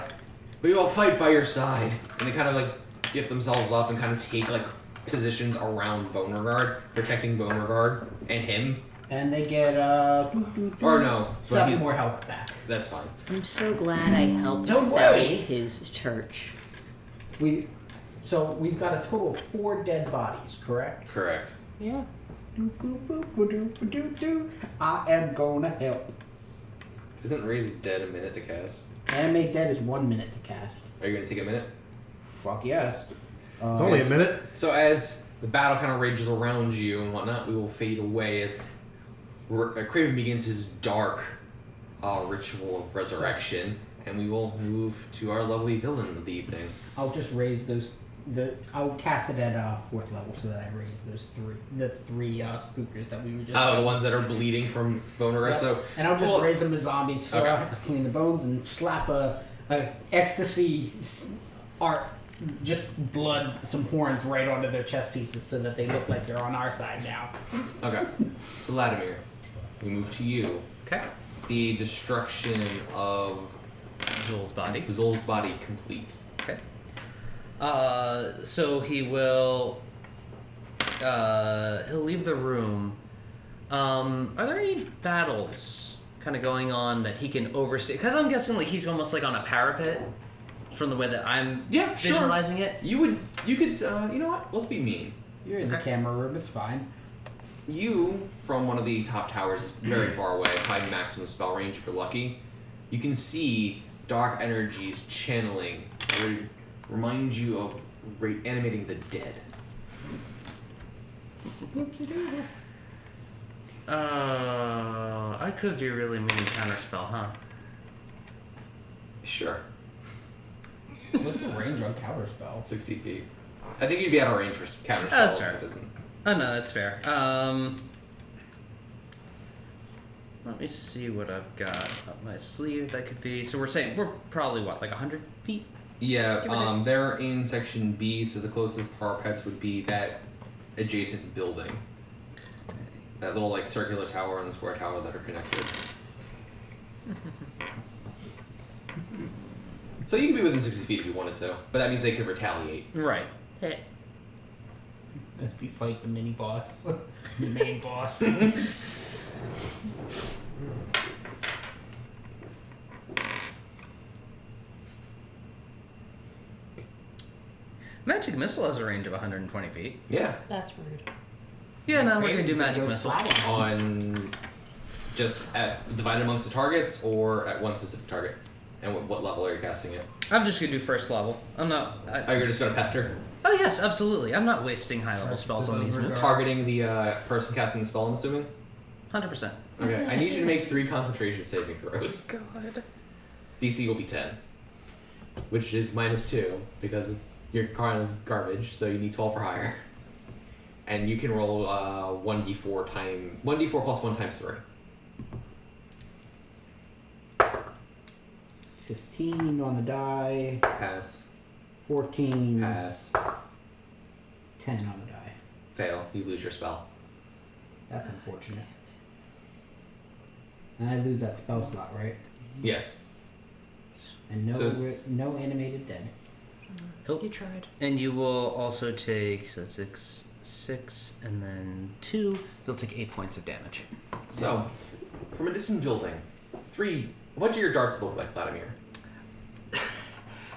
We will fight by your side. And they kind of like get themselves up and kind of take like positions around Beauregard, protecting Beauregard and him. And they get Or no, but 7 more health back. That's fine. I'm so glad I helped Don't sell worry. his church. So we've got a total of 4 dead bodies, correct? Correct. Yeah. I am gonna help. Isn't Raise Dead a minute to cast? Animate dead is 1 minute to cast. Are you gonna take a minute? Fuck yes. It's only a minute. So as the battle kind of rages around you and whatnot, we will fade away as Craven begins his dark ritual of resurrection, and we will move to our lovely villain of the evening. I'll just raise those. I'll cast it at 4th level so that I raise the three spookers that we were just. Oh, the ones that are bleeding from Beauregard. Yep. So, and I'll just raise them as zombies, so Okay. I'll have to clean the bones and slap a ecstasy art, just blood, some horns right onto their chest pieces so that they look like they're on our side now. Okay. So Vladimir, we move to you. Okay. The destruction of Zul's body. Zul's body complete. Okay. So he will. He'll leave the room. Are there any battles kind of going on that he can oversee? Because I'm guessing like he's almost like on a parapet, from the way that I'm visualizing it. You could. You know what? Let's be mean. You're in the camera room, it's fine. You, from one of the top towers, very far away, high maximum spell range if you're lucky, you can see dark energies channeling. Remind you of animating the dead. I could do really mean counterspell, huh? Sure. What's the range on counterspell? 60 feet. I think you'd be out of range for counterspell. That's fair. If it isn't. Oh no, that's fair. Let me see what I've got up my sleeve that could be. So we're probably what, like 100 feet? Yeah, they're in section B, so the closest parapets would be that adjacent building. That little like circular tower and the square tower that are connected. So you could be within 60 feet if you wanted to, but that means they could retaliate. Right. Hit. We fight the mini boss, the main boss. Magic missile has a range of 120 feet. Yeah. That's rude. Yeah, no, we're gonna do magic Go missile. sliding. On just at divided amongst the targets or at one specific target? And what level are you casting it? I'm just gonna do first level. I'm not. Oh, you're just gonna pester? Oh yes, absolutely. I'm not wasting high level spells on these moves. Targeting the person casting the spell, I'm assuming? 100%. Okay, I need you to make 3 concentration saving throws. God. DC will be 10. Which is -2, because your card is garbage, so you need 12 or higher. And you can roll 1d4 plus 1 times 3. 15 on the die. Pass. 14. Pass. 10 on the die. Fail. You lose your spell. That's unfortunate. And I lose that spell slot, right? Yes. And So it's- no animated dead. Nope. You tried. And you will also take 6, and then 2. You'll take 8 points of damage. So, from a distant building, 3. What do your darts look like, Vladimir?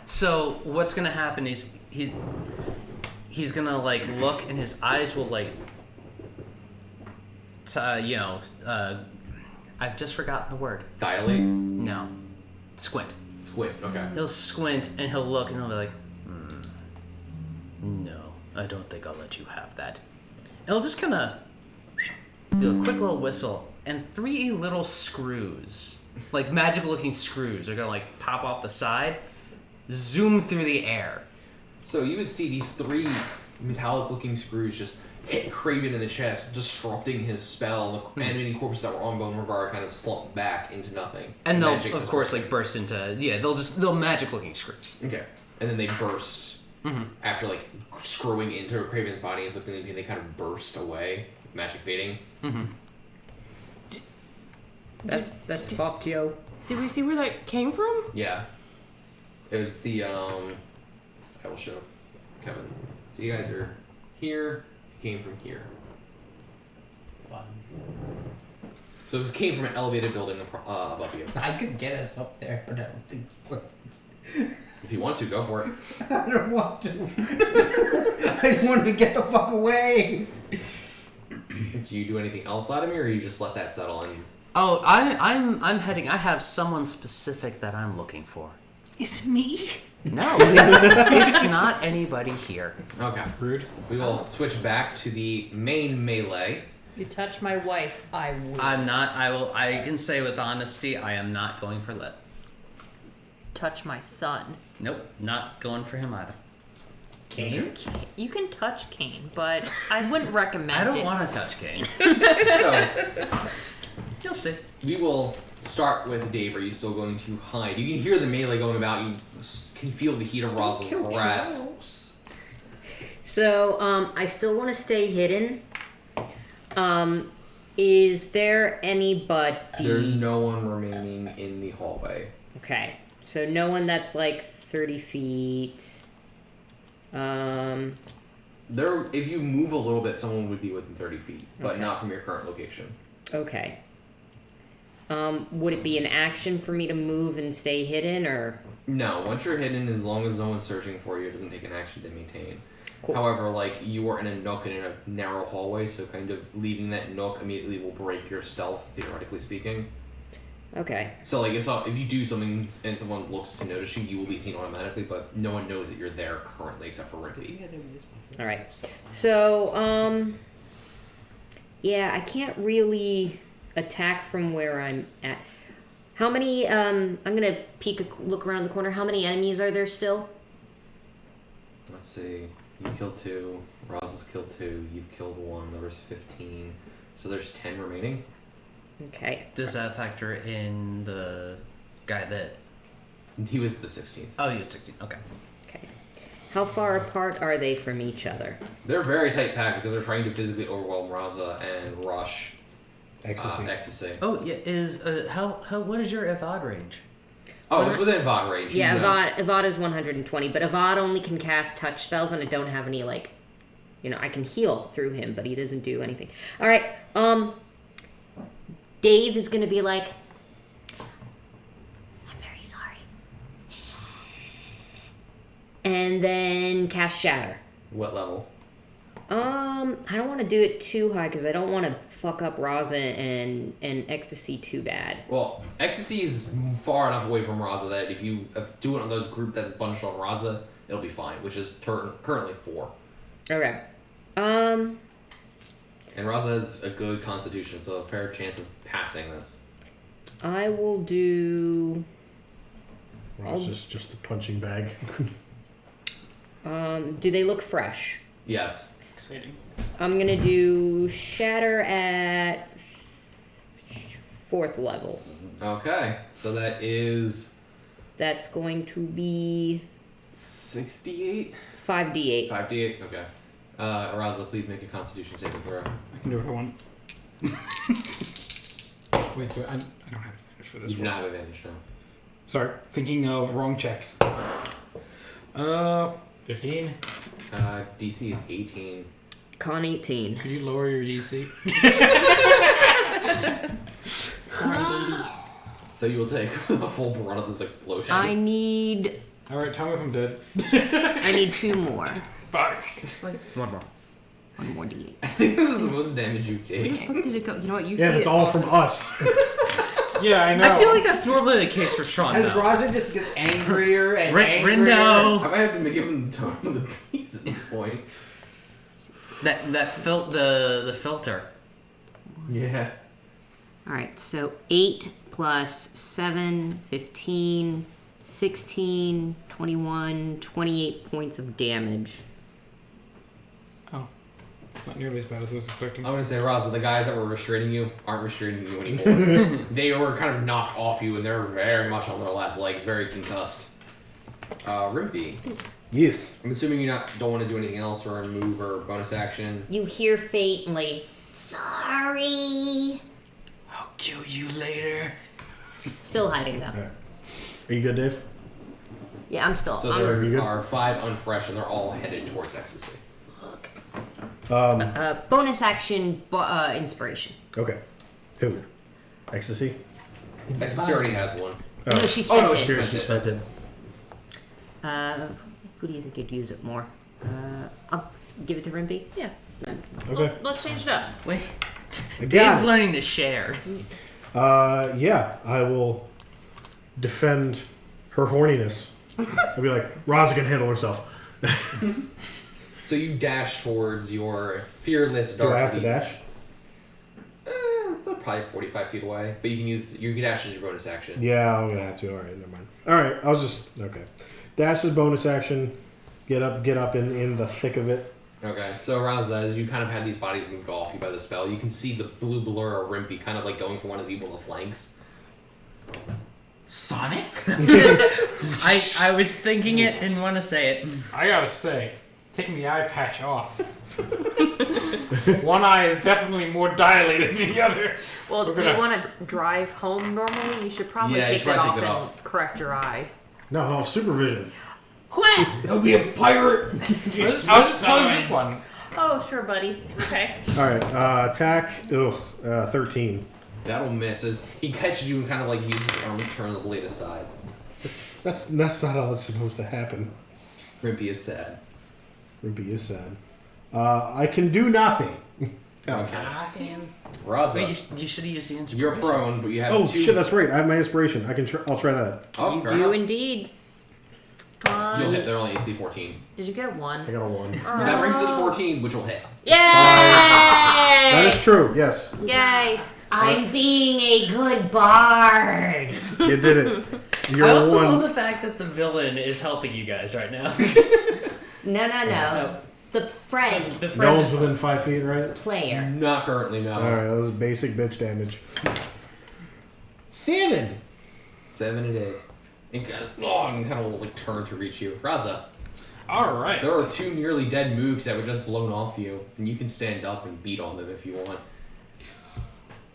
So what's gonna happen is he's gonna like look, and his eyes will like, I've just forgotten the word. Dilate? No, squint. Squint, okay. He'll squint and he'll look and he'll be like, no, I don't think I'll let you have that. And he'll just kind of do a quick little whistle, and 3 little screws, like magical-looking screws, are gonna like pop off the side, zoom through the air. So you would see these 3 metallic-looking screws just hit Craven in the chest, disrupting his spell. The animating corpses that were on Bone Regard kind of slump back into nothing. And they'll, Magic of course, like burst into they'll magic-looking screws. Okay, and then they burst after like screwing into Craven's body and flipping the they kind of burst away, magic fading. That's fucked, yo. Did we see where that came from? Yeah, it was the I will show Kevin. So you guys are here. It came from here. Fun. So it came from an elevated building above you. I could get us up there, but I don't think. If you want to, go for it. I don't want to. I want to get the fuck away. Do you do anything else, Vladimir, or you just let that settle in? Oh, I'm heading. I have someone specific that I'm looking for. Is it me? No, it's not anybody here. Okay. Rude. We will switch back to the main melee. You touch my wife, I will. I'm not. I can say with honesty, I am not going for Lit. Touch my son. Nope, not going for him either. Kane? You can touch Kane, but I wouldn't recommend I it. don't want to touch Kane. So You'll see. we will start with Dave. Are you still going to hide? You can hear the melee going about. You can feel the heat of Roz's breath. So, I still want to stay hidden. Is there anybody? There's no one remaining in the hallway. Okay, so no one that's like 30 feet. There, if you move a little bit, someone would be within 30 feet, but Okay. not from your current location. Okay. Would it be an action for me to move and stay hidden, or? No, once you're hidden, as long as no one's searching for you, it doesn't take an action to maintain. Cool. However, like, you are in a nook and in a narrow hallway, so kind of leaving that nook immediately will break your stealth, theoretically speaking. Okay. So, like, if you do something and someone looks to notice you, you will be seen automatically, but no one knows that you're there currently except for Rickety. All right. So, yeah, I can't really attack from where I'm at. How many? I'm gonna look around the corner. How many enemies are there still? Let's see. You killed 2. Roz has killed 2. You've killed 1. There was 15. So there's 10 remaining. Okay. Does that factor in the guy that? He was the 16th. Oh, he was 16. Okay. Okay. How far apart are they from each other? They're very tight packed because they're trying to physically overwhelm Raza and rush Ecstasy. Oh yeah. What is your Evad range? Oh, it's within Evad range. Yeah, you know. Evad is 120, but Evad only can cast touch spells, and I don't have any, like, I can heal through him, but he doesn't do anything. All right, Dave is gonna be like, I'm very sorry, and then cast Shatter. What level? I don't want to do it too high because I don't want to fuck up Raza and Ecstasy too bad. Well, Ecstasy is far enough away from Raza that if you do it on the group that's bunched on Raza, it'll be fine, which is currently 4. Okay. And Raza has a good constitution, so a fair chance of passing this. I will do. Ross is just a punching bag. Do they look fresh? Yes. Exciting. I'm gonna do Shatter at 4th level. Okay, so that is That's going to be 68? 5d8. 5d8, okay. Raza, please make a constitution saving throw. I can do what I want. Wait, I don't have advantage for this You do one. not have advantage now. Sorry, thinking of wrong checks. 15. DC is 18. Con 18. Could you lower your DC? Sorry, baby. So you will take the full brunt of this explosion. I need Alright, tell me if I'm dead. 2 more. Fuck. One more d8. I think this is the most damage you've Where the taken. fuck did it go? You know what? You Yeah, say it's it all awesome. from us. Yeah, I know. I feel like that's normally the case for Sean. As though. Raza just gets angrier and angrier. Rindo. I might have to give him the tone of the piece at this point. The filter. Yeah. Alright, so 8 plus 7, 15, 16, 21, 28 points of damage. Oh. It's not nearly as bad as I was expecting. I'm gonna say, Raza, the guys that were restraining you aren't restraining you anymore. They were kind of knocked off you, and they're very much on their last legs, very concussed. Rimpy. Yes. I'm assuming you don't want to do anything else, or a move, or bonus action. You hear faintly, sorry. I'll kill you later. Still hiding though. Alright. Are you good, Dave? Yeah, I'm still. So I'm, you good? there are 5 unfresh, and they're all headed towards ecstasy. bonus action, inspiration. Okay. Who? Ecstasy? Ecstasy already has one. Oh. No, she spent no, it. she spent it. Who do you think could use it more? I'll give it to Rimpy. Yeah. Okay. Let's change it up. Wait. I got Dave's it. learning to share. Yeah, I will defend her horniness. I'll be like, Raza can handle herself. So you dash towards your fearless Do dark I have to lead. dash? They're probably 45 feet away, but you can dash as your bonus action. Yeah, I'm gonna have to. Alright, never mind. Alright, I was just okay. Dash is bonus action. Get up in the thick of it. Okay, so Raza, as you kind of had these bodies moved off you by the spell, you can see the blue blur of Rimpy kind of like going for one of the people on the flanks. Sonic? I was thinking it, didn't want to say it. I gotta say, taking the eye patch off. One eye is definitely more dilated than the other. Well, We're do you gonna- want to drive home normally? You should probably Yeah, you take should that probably off take it and off. correct your eye. No, I'll have supervision. He'll be a pirate. I'll just close this one. Oh, sure, buddy. Okay. Alright, attack. 13. That'll miss as he catches you and kind of like uses his arm to turn the blade aside. That's not how it's supposed to happen. Rimpy is sad. Ruby is sad. I can do nothing. Else. Okay. Damn. Raza, Wait, you should have used the inspiration. you're prone, but you have Oh 2. shit, that's right. I have my inspiration. I'll try that. Oh, You fair do enough. indeed. Come on. You'll hit. They're only AC 14. Did you get a 1? I got a 1. That brings it to 14, which will hit. Yay! That is true. Yes, Yay! I'm being a good bard. you did it. You're I also one. love the fact that the villain is helping you guys right now. No. The friend The No friend one's is within 5 feet, right? player. Not currently, no. Alright, that was basic bitch damage. 7. 7 it is. It goes long and kind of will like turn to reach you. Raza, Alright. there are 2 nearly dead mooks that were just blown off you, and you can stand up and beat on them if you want.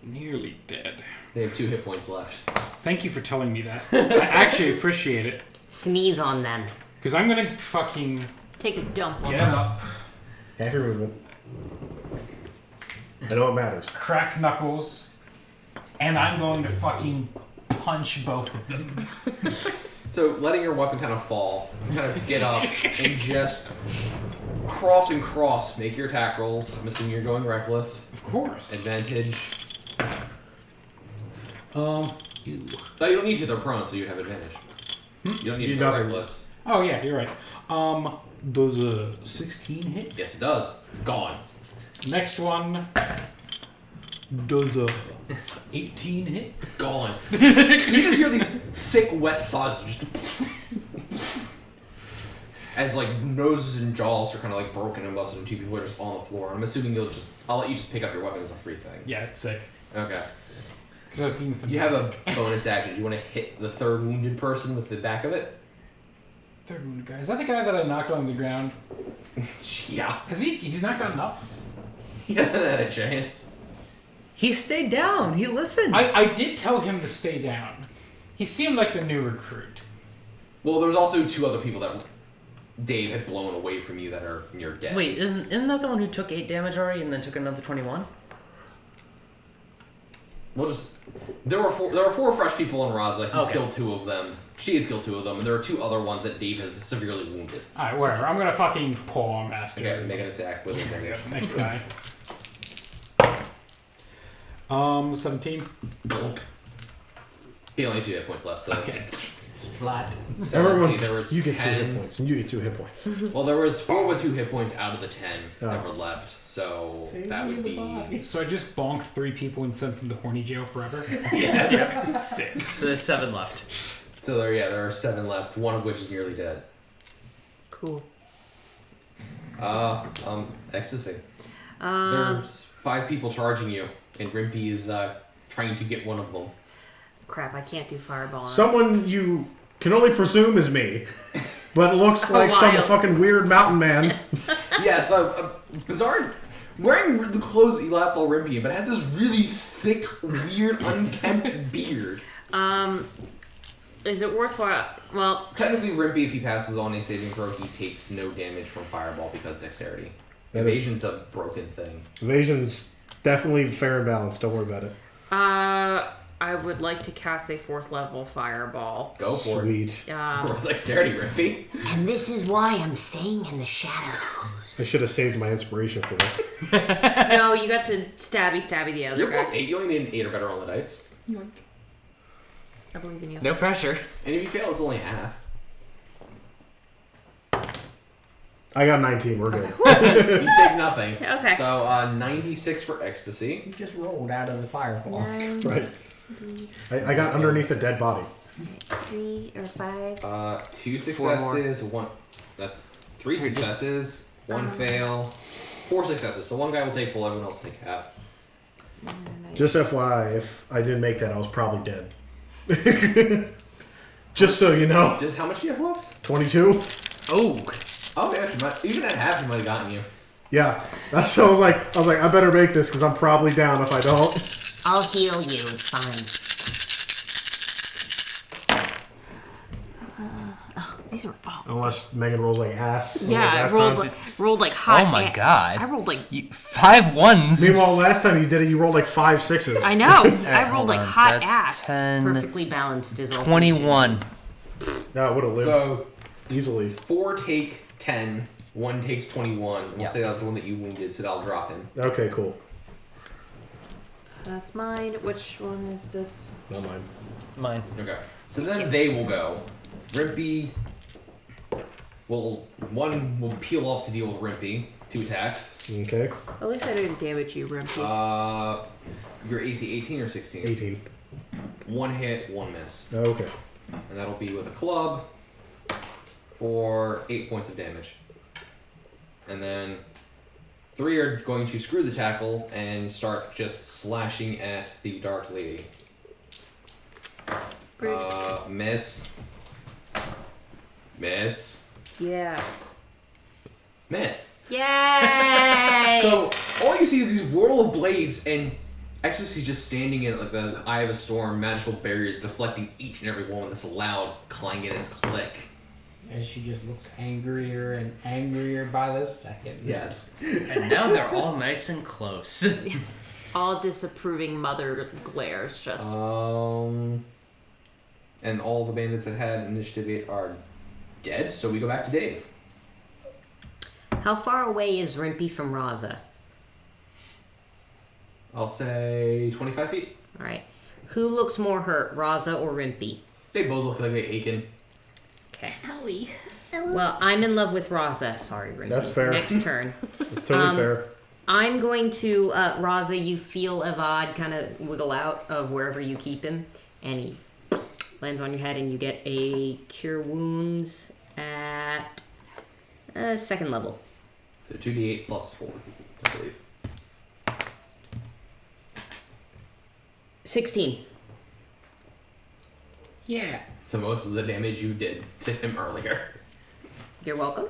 Nearly dead. They have 2 hit points left. Thank you for telling me that. I actually appreciate it. Sneeze on them. Because I'm gonna fucking Take a dump on get them. up, Half your movement. I know it matters. crack knuckles, and I'm going to fucking punch both of them. So, letting your weapon kind of fall, you kind of get up and just cross and cross, make your attack rolls. I'm assuming you're going reckless. Of course. Advantage. Ew. No, you don't need to. They're prone, so you have advantage. You don't need You to go don't. reckless. Oh yeah, you're right. Does a 16 hit? Yes, it does. Gone. Next one. Does a 18 hit? Gone. You just hear these thick, wet thuds just as like noses and jaws are kind of like broken and busted, and 2 people are just on the floor. I'm assuming I'll let you just pick up your weapon as a free thing. Yeah, it's sick. Okay. Because I was thinking for You have a bonus action. Do you want to hit the 3rd wounded person with the back of it? third wounded guy. Is that the guy that I knocked on the ground? Yeah. He's not gotten up? He hasn't had a chance. He stayed down. He listened. I did tell him to stay down. He seemed like the new recruit. Well, there was also 2 other people that Dave had blown away from you that are near dead. Wait, isn't that the one who took 8 damage already and then took another 21? We'll just. There were 4 fresh people in Raza. He's Okay. killed 2 of them. She has killed 2 of them, and there are 2 other ones that Dave has severely wounded. Alright, whatever. I'm gonna fucking paw master. Okay, make an attack with advantage. Next guy. 17. He only had 2 hit points left, so. Okay. Flat. So let's Everyone, see, there was you get 2 hit 10. points, and you get 2 hit points. Well, there was 4 with 2 hit points out of the 10 that Oh. were left. So Save that me would the be. body. So I just bonked 3 people and sent them to horny jail forever. Yes. Sick. So there's 7 left. So there are 7 left. One of which is nearly dead. Cool. Ecstasy. There's 5 people charging you, and Rimpy is trying to get one of them. Crap, I can't do fireball. Someone you can only presume is me, but looks like some Wild. fucking weird mountain man. Yeah, so Bizarre, wearing the clothes that you last saw Rimpy in, but has this really thick, weird, unkempt beard. Is it worthwhile? Well, Technically, Rimpy, if he passes on a saving throw, he takes no damage from Fireball because dexterity. That is- Evasion's a broken thing. Evasion's definitely fair and balanced. Don't worry about it. I would like to cast a 4th level fireball. Go for it. Sweet. Roll dexterity, Rimpy. And this is why I'm staying in the shadows. I should have saved my inspiration for this. No, you got to stabby the other You're guy. plus 8. You only need an 8 or better on the dice. I believe in you. No pressure. And if you fail, it's only half. I got 19. We're good. You take nothing. Okay. So 96 for ecstasy. You just rolled out of the fireball. Right. I got underneath a dead body. 3 or 5. 2 4 more. successes. 1. That's 3 successes. 1 fail. 4 successes. So one guy will take full. Everyone else will take half. Just FYI, if I didn't make that, I was probably dead. Just so you know. Just how much do you have left? 22? Oh. Oh yeah, even at half, she might have gotten you. Yeah. That's what I was like, I better make this because I'm probably down if I don't. I'll heal you. It's fine. These are Unless Megan rolls like ass. Yeah, I last rolled time. rolled like hot. Oh my god. I rolled like 5 ones. Meanwhile, last time you did it, you rolled like 5 sixes. I know. I rolled hold like on, hot that's ass. 10, Perfectly balanced is all. 21. Yeah, I would have lived So easily. 4 take 10. 1 takes 21. We'll Yeah. say that's the one that you wounded, so that'll drop him. Okay, cool. That's mine. Which one is this? Not mine. Mine. Okay. So then they will go. Rimpy will peel off to deal with Rimpy. 2 attacks. Okay. At least I didn't damage you, Rimpy. Your AC 18 or 16? 18. 1 hit, 1 miss. Okay. And that'll be with a club for 8 points of damage. And then 3 are going to screw the tackle and start just slashing at the Dark Lady. Miss. Miss. Yeah. Miss. Yay! So all you see is these whirl of blades, and Ecstasy just standing in like the eye of a storm, magical barriers deflecting each and every one with this loud clanging click. And she just looks angrier and angrier by the second. Yes. And now they're all nice and close. all disapproving mother glares just. And all the bandits that had initiative 8 are dead, so we go back to Dave. How far away is Rimpy from Raza? I'll say 25 feet. Alright. Who looks more hurt, Raza or Rimpy? They both look like they aching. Okay. Owie. Well, I'm in love with Raza. Sorry, Rimpy. That's fair. Next turn. It's totally fair. I'm going to, Raza, you feel Avad kind of wiggle out of wherever you keep him, and he lands on your head, and you get a Cure Wounds at 2nd level. So 2d8 plus 4, I believe. 16. Yeah. So most of the damage you did to him earlier. You're welcome.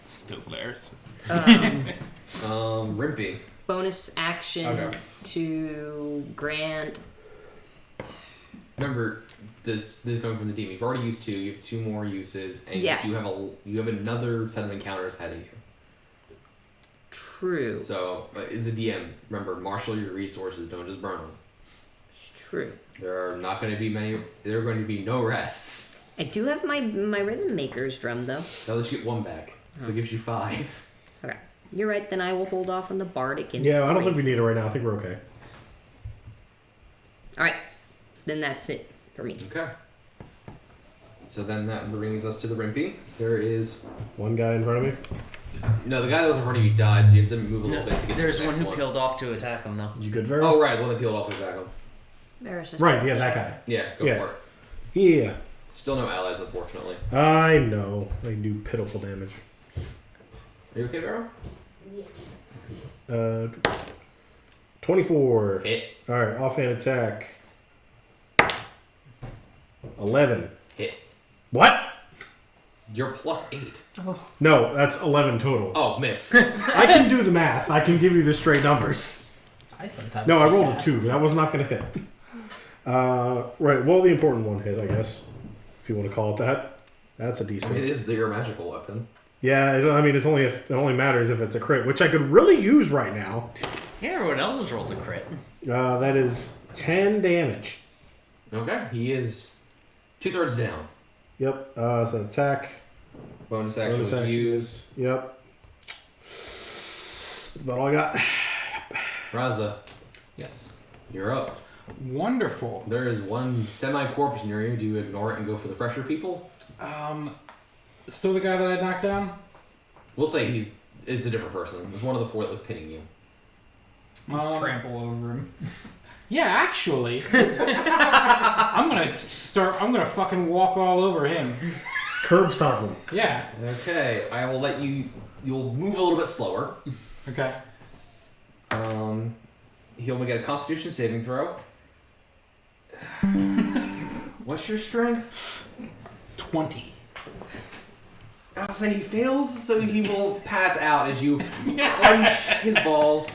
Still glares. Rimpy. Bonus action Okay. to grant. Remember, this is coming from the demon. You've already used 2. You have 2 more uses, and Yeah. you have another set of encounters ahead of you. True. So, as a DM, remember, marshal your resources. Don't just burn them. It's true. There are not going to be many. There are going to be no rests. I do have my rhythm maker's drum though. That lets you get 1 back, so it gives you 5. Okay. You're right. Then I will hold off on the bardic. And Yeah, I don't think we need it right now. I think we're okay. All right. Then that's it for me. Okay. So then that brings us to the Rimpy. There is... One guy in front of me. No, the guy that was in front of you died, so you have to move a little bit to get There's to the one next who peeled off to attack him, though. You good, Vera? Oh, right, the one that peeled off to attack him. There's just Right, yeah, that guy. Yeah, go Yeah. for it. Yeah. Still no allies, unfortunately. I know. I do pitiful damage. Are you okay, Vero? 24. Hit. Alright, offhand attack. 11. Hit. What? You're +8. No, that's 11 total. Oh, miss. I can do the math. I can give you the straight numbers. I sometimes No, I do rolled that. a 2. That was not going to hit. Right, well, the important one hit, I guess. If you want to call it that. That's a I mean, it decent. is your magical weapon. Yeah, I mean, it only matters if it's a crit, which I could really use right now. Yeah, everyone else has rolled a crit. That is 10 damage. Okay, he is 2/3 down. Yep, so attack. Bonus action Bonus was action. used. Yep. That's about all I got. Raza, Yes. you're up. Wonderful. There is one semi-corpse near you. Do you ignore it and go for the fresher people? Still the guy that I knocked down? We'll say it's a different person. It's one of the 4 that was pinning you. Trample over him. Yeah, actually. I'm gonna fucking walk all over him. Curb stomp him. Yeah. Okay, I will let you... You'll move a little bit slower. Okay. He'll get a Constitution saving throw. What's your strength? 20. I'll say he fails, so he will pass out as you crunch his balls.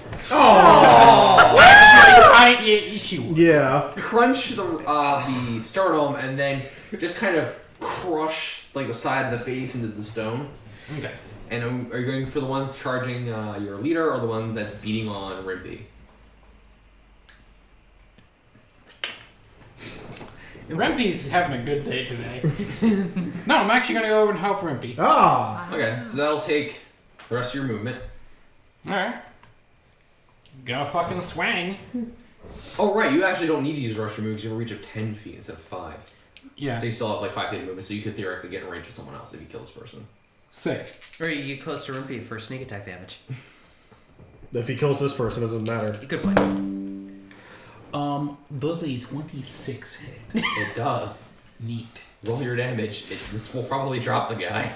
Yeah. Crunch the sternum, and then just kind of crush like the side of the face into the stone. Okay. And are you going for the ones charging your leader, or the one that's beating on Rimpy? Rempy's having a good day today. No, I'm actually gonna go over and help Rempy. Ah. Okay, so that'll take the rest of your movement. Alright. Gonna fucking swang. Oh, right, you actually don't need to use rush moves. You have a reach of 10 feet instead of 5. Yeah. So you still have like 5 feet of movement, so you could theoretically get in range of someone else if you kill this person. Sick. Or you get close to Rimpy for sneak attack damage. If he kills this person, it doesn't matter. Good point. Does a 26 hit? It does. Neat. Roll your damage. This will probably drop the guy.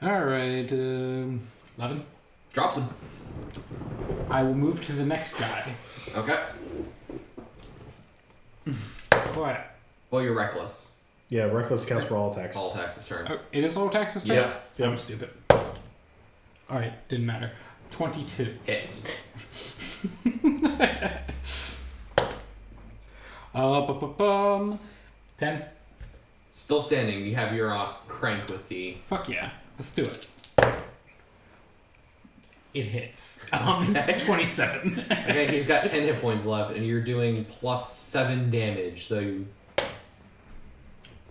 Alright, 11. Drops him. I will move to the next guy. Okay. What? Well, you're reckless. Yeah, reckless counts for all attacks. All attacks this turn. Oh, it is all Texas turn? Yeah. Yep. I'm stupid. Alright, didn't matter. 22. Hits. 10. Still standing. You have your crank with the... Fuck yeah. Let's do it. It hits. 27. Okay, he's got 10 hit points left, and you're doing +7 damage, so you...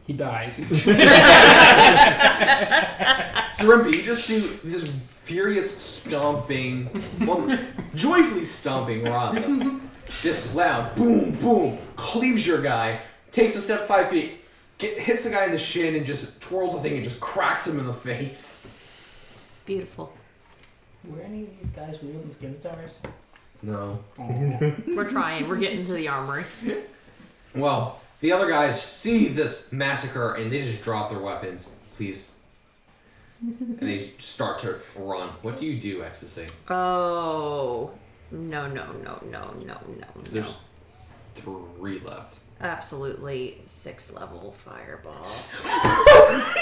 He dies. So Rimpy, you just see this furious stomping, well, joyfully stomping Raza. Just loud, boom, boom, cleaves your guy, takes a step 5 feet, hits the guy in the shin, and just twirls the thing and just cracks him in the face. Beautiful. Were any of these guys wielding scimitars? No. We're trying. We're getting to the armory. Well, the other guys see this massacre and they just drop their weapons. Please. And they start to run. What do you do, Ecstasy? Oh. No. There's 3 left. Absolutely 6th level fireball.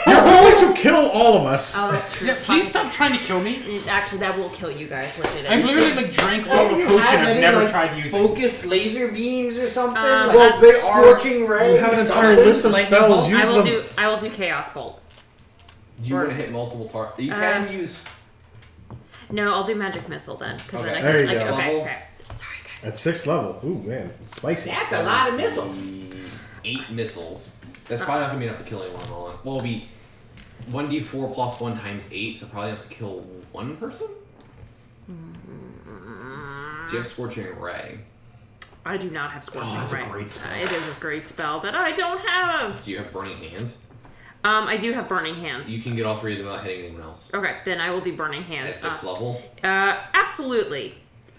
You're going to kill all of us. Oh, that's true. Yeah, please stop trying to kill me. Actually, that will kill you guys. Legit. I've literally drank all the potion I've never tried using. Focused laser beams or something? Well, they are scorching rays. We have an entire list of spells. Use them. I will do chaos bolt. Do you want to hit multiple targets? You can use... No, I'll do magic missile then. Okay. Then I There you can, go. Okay. Sorry, guys. At 6th level. Ooh, man. Spicy. That's a lot of missiles. 8 missiles. That's probably not going to be enough to kill anyone on. Well, it'll be 1d4 plus 1 times 8, so probably enough to kill 1 person? Do you have Scorching Ray? I do not have Scorching Oh, that's a Ray. great spell. It is a great spell that I don't have. Do you have burning hands? I do have Burning Hands. You can get all three of them without hitting anyone else. Okay, then I will do Burning At Hands. 6th level? Absolutely.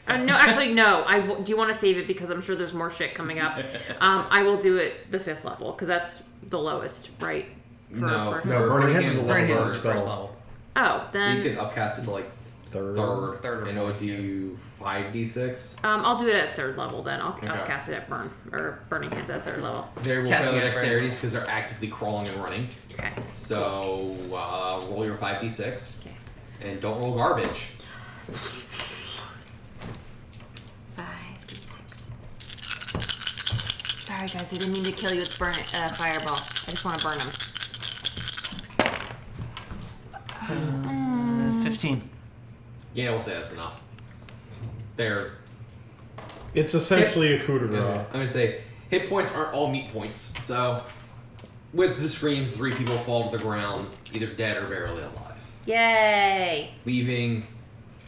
No, actually, no. Do you want to save it because I'm sure there's more shit coming up? I will do it the 5th level because that's the lowest, right? No, Burning Hands is a Burning level Hands is spell. first level. Oh, So then you can upcast it to like Third. Third or and it'll fourth, do 5d6. I'll do it at 3rd level then. I'll Okay. cast it at Burning Hands at 3rd level. They will Casting fail their it for dexterities because they're actively crawling and running. Okay. So roll your 5d6 Okay. and don't roll garbage. 5d6. Sorry guys, I didn't mean to kill you with fireball. I just want to burn them. 15. Yeah, we'll say that's enough. They're It's essentially a coup de grace. I'm gonna say hit points aren't all meat points. So with the screams, 3 people fall to the ground, either dead or barely alive, Yay! leaving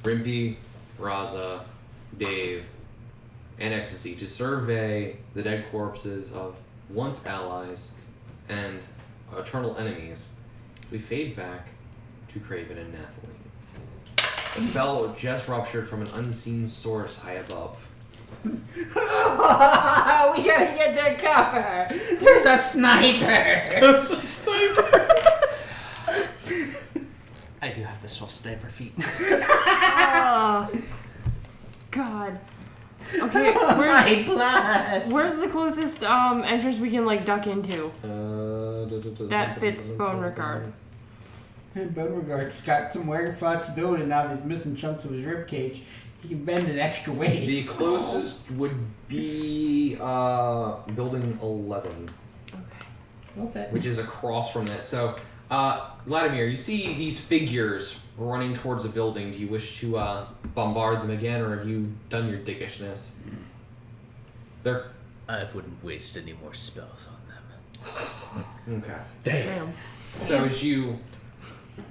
Rimpy, Raza, Dave, and Ecstasy to survey the dead corpses of once allies and eternal enemies. We fade back to Craven and Nathalie. A spell just ruptured from an unseen source high above. We gotta get to cover. There's a sniper. That's a sniper. I do have the spell sniper feet. Oh, God. Okay, My blood. where's the closest entrance we can like duck into? That fits Beauregard. Beauregard's got some weird flexibility now that he's missing chunks of his rib cage. He can bend it extra ways. The closest would be building 11, Okay. which is across from that. So, Vladimir, you see these figures running towards a building. Do you wish to bombard them again, or have you done your dickishness? They're I wouldn't waste any more spells on them. okay. Damn. So as you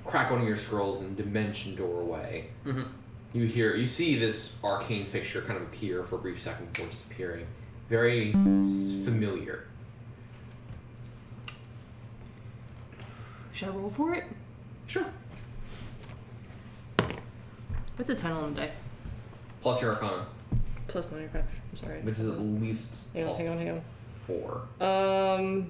crack one of your scrolls and dimension doorway, you see this arcane fixture kind of appear for a brief second before disappearing. Very familiar. Should I roll for it? Sure. What's a 10 on the day? Plus your Arcana, Plus 1 I'm sorry. which is at least plus hang on. 4.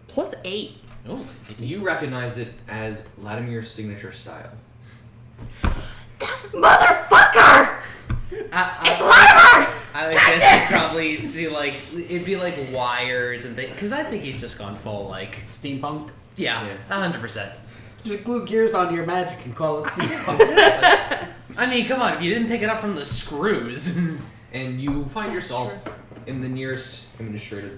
Plus 8. Oh, You recognize it as Vladimir's signature style. Motherfucker! It's Latimer! I would guess you probably see like it'd be like wires and things because I think he's just gone full like Steampunk. yeah, Yeah. 100%. Just glue gears onto your magic and call it steampunk. I mean, come on, if you didn't pick it up from the screws. And you find yourself in the nearest administrative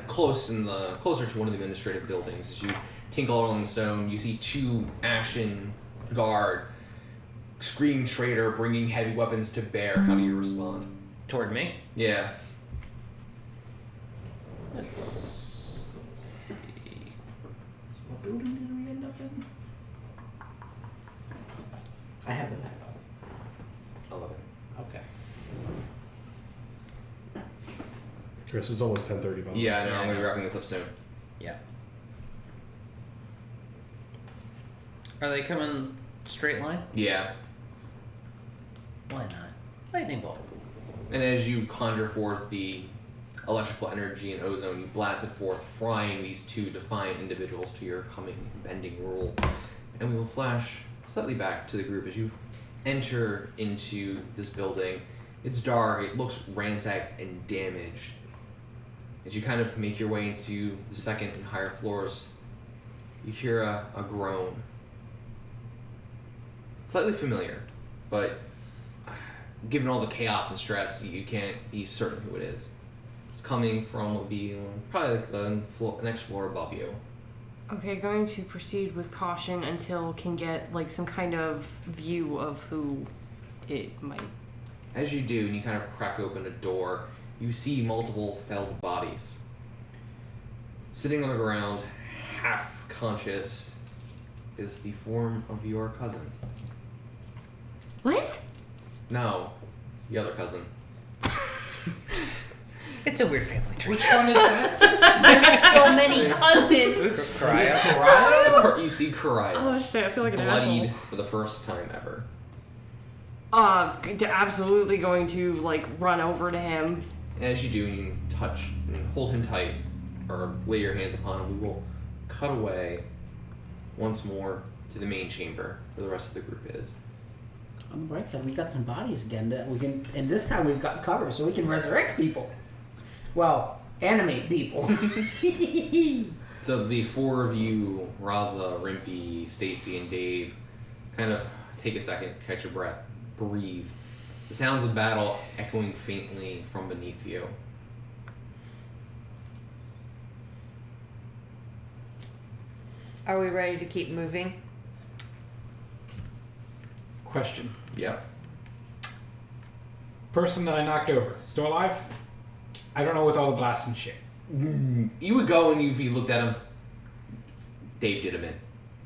closer to one of the administrative buildings. As you tinkle along the stone, you see 2 ashen guard, scream trader bringing heavy weapons to bear. How do you respond? Toward me. Yeah. What building did we end up in? I have the map. 11. Okay. Chris, it's almost 10:30. Bob. Yeah, I know. Yeah, I'm I gonna be know. wrapping this up soon. Yeah. Are they coming straight line? Yeah. Why not? Lightning bolt. And as you conjure forth the electrical energy and ozone, you blast it forth, frying these 2 defiant individuals to your coming bending rule. And we will flash slightly back to the group as you enter into this building. It's dark, it looks ransacked and damaged. As you kind of make your way into the second and higher floors, you hear a groan. Slightly familiar, but given all the chaos and stress, you can't be certain who it is. It's coming from what would be probably like the next floor above you. Okay, going to proceed with caution until can get like some kind of view of who it might. As you do, and you kind of crack open a door, you see multiple felled bodies. Sitting on the ground, half conscious, is the form of your cousin. What? No, the other cousin. It's a weird family tree. Which one is that? There's so many cousins. Karaya. You see Karaya. Oh shit! I feel like an bloodied asshole. for the first time ever. Absolutely going to like run over to him. As you do, you touch and hold him tight, or lay your hands upon him. We will cut away once more to the main chamber where the rest of the group is. On the bright side, we got some bodies again that we can, and this time we've got cover, so we can resurrect people. Well, animate people. So the four of you, Raza, Rimpy, Stacy, and Dave, kind of take a second, catch your breath, breathe. The sounds of battle echoing faintly from beneath you. Are we ready to keep moving? Question. Yep. Person that I knocked over, still alive? I don't know with all the blasts and shit. You would go and if you looked at him, Dave did him in.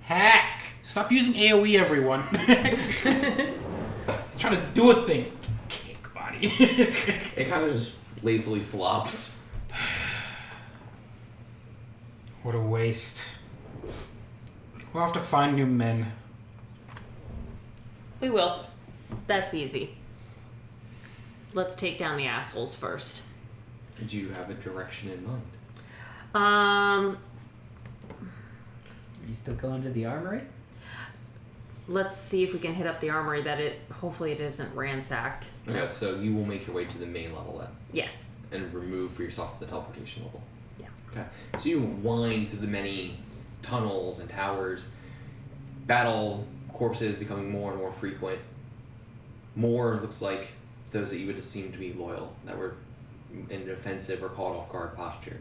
Hack! Stop using AoE, everyone. Trying to do a thing. Kick body. It kind of just lazily flops. What a waste. We'll have to find new men. We will. That's easy. Let's take down the assholes first. Did you have a direction in mind? Are you still going to the armory? Let's see if we can hit up the armory hopefully it isn't ransacked. Okay, so you will make your way to the main level then. Yes. And remove for yourself the teleportation level. Yeah. Okay. So you wind through the many tunnels and towers. Battle corpses becoming more and more frequent. More looks like those that you would assume to be loyal, that were in defensive or caught off guard posture.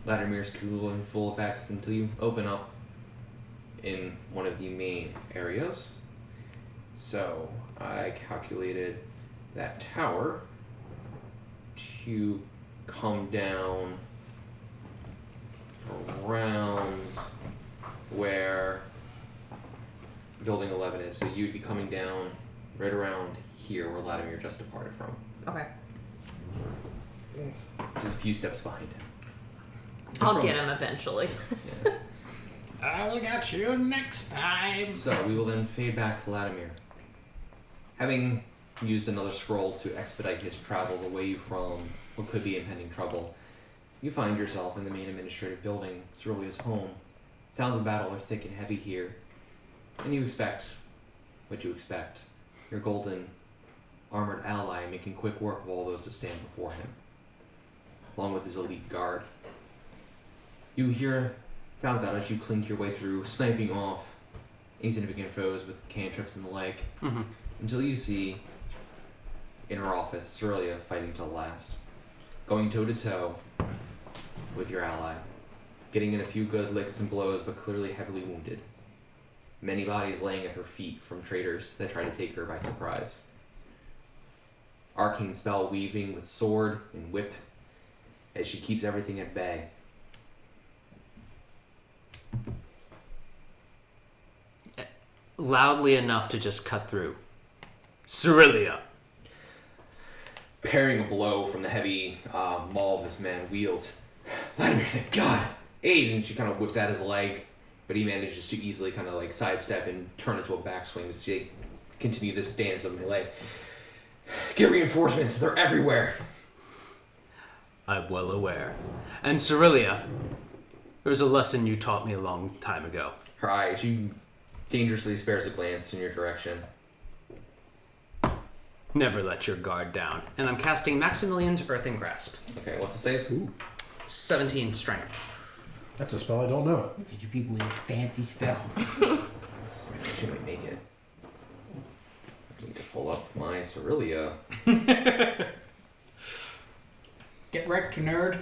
Vladimir's cool and full effects until you open up in one of the main areas. So I calculated that tower to come down around where building 11 is. So you'd be coming down right around here where Vladimir just departed from. Okay. Just a few steps behind him. I'll get him eventually. Yeah. I'll get you next time. So we will then fade back to Vladimir. Having used another scroll to expedite his travels away from what could be impending trouble, you find yourself in the main administrative building, Cerulea's home. Sounds of battle are thick and heavy here, and you expect what you expect. Your golden armored ally making quick work of all those that stand before him, along with his elite guard. You hear sounds about as you clink your way through, sniping off insignificant foes with cantrips and the like, until you see, in her office, Cerulia fighting till last, going toe-to-toe with your ally, getting in a few good licks and blows, but clearly heavily wounded. Many bodies laying at her feet from traitors that try to take her by surprise. Arcane spell weaving with sword and whip as she keeps everything at bay. Loudly enough to just cut through. Cerulia! Parrying a blow from the heavy maul this man wields. Vladimir, thank God! Aid! And she kind of whips at his leg, but he manages to easily kind of like sidestep and turn it to a backswing as they continue this dance of melee. Get reinforcements, they're everywhere! I'm well aware. And Cerulia, there's a lesson you taught me a long time ago. Her eye, she dangerously spares a glance in your direction. Never let your guard down. And I'm casting Maximilian's Earthen Grasp. Okay, what's the save? Ooh. 17 strength. That's a spell I don't know. Look at you people with fancy spells. She might make it. I need to pull up my Cerulia. Get wrecked, nerd.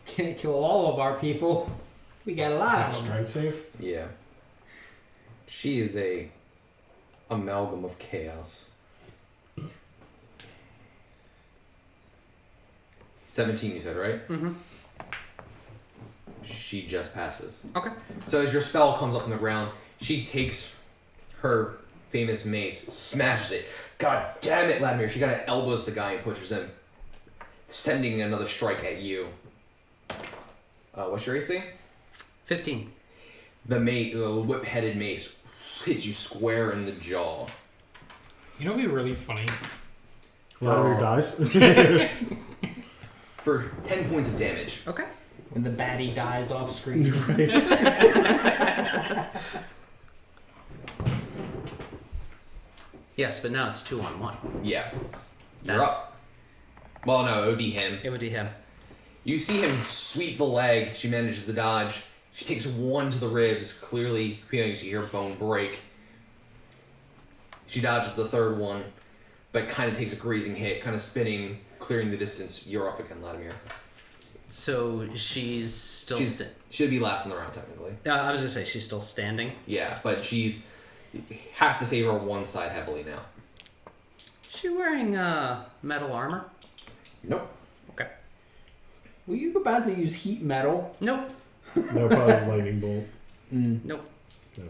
Can't kill all of our people. We got a lot of them. Strength save? Yeah. She is a amalgam of chaos. 17 you said, right? Mm-hmm. She just passes. Okay. So as your spell comes up from the ground, she takes her famous mace, smashes it, God damn it, Vladimir. She kind of elbows the guy and pushes him, sending another strike at you. What's your AC? 15. The whip-headed mace hits you square in the jaw. You know what'd be really funny? Vladimir dies. For 10 points of damage. Okay. When the baddie dies off screen. Yes, but now it's 2-on-1. Yeah. You're That's- up. Well, no, it would be him. It would be him. You see him sweep the leg. She manages to dodge. She takes one to the ribs. Clearly, you hear bone break. She dodges the third one, but kind of takes a grazing hit, kind of spinning, clearing the distance. You're up again, Vladimir. So she's still... Should be last in the round, technically. I was going to say, she's still standing. Yeah, but has to favor one side heavily now. Is she wearing metal armor? Nope. Okay. Were you about to use heat metal? Nope. No, probably lightning bolt. Nope. No.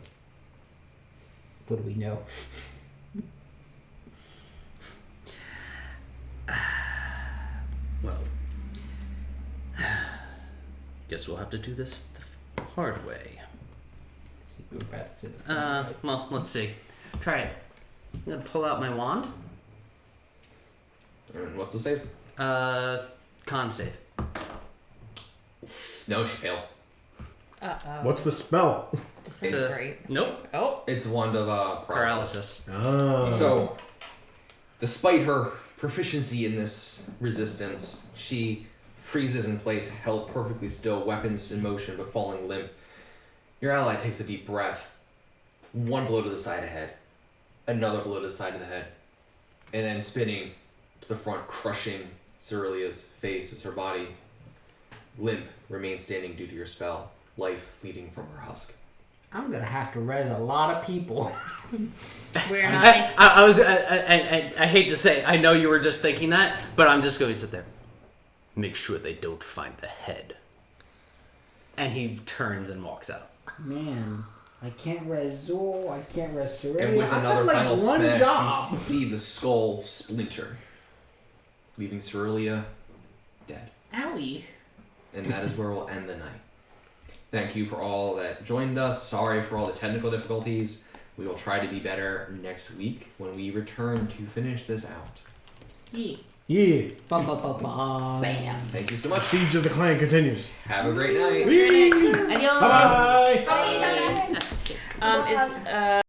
What do we know? Well, guess we'll have to do this the hard way. We were about to say the Well, let's see. Try it. I'm gonna pull out my wand. And what's the save? Con save. No, she fails. What's the spell? Disintegrate. Nope. Oh. It's one of paralysis. Paralysis. Oh. So, despite her proficiency in this resistance, she freezes in place, held perfectly still, weapons in motion but falling limp. Your ally takes a deep breath. One blow to the side of the head, another blow to the side of the head, and then spinning to the front, crushing Cerullia's face as her body, limp, remains standing due to your spell, life fleeting from her husk. I'm gonna have to res a lot of people. We're not. I hate to say, I know you were just thinking that, but I'm just going to sit there. Make sure they don't find the head. And he turns and walks out. Man, I can't res Zul, I can't res Soraya. And with I've another got, like, final one smash, job. you see the skull splinter, leaving Cerullia dead. Owie. And that is where we'll end the night. Thank you for all that joined us. Sorry for all the technical difficulties. We will try to be better next week when we return to finish this out. Yeah. Bam. Thank you so much. Siege of the Clan continues. Have a great night. Whee! Adios. Bye-bye. Is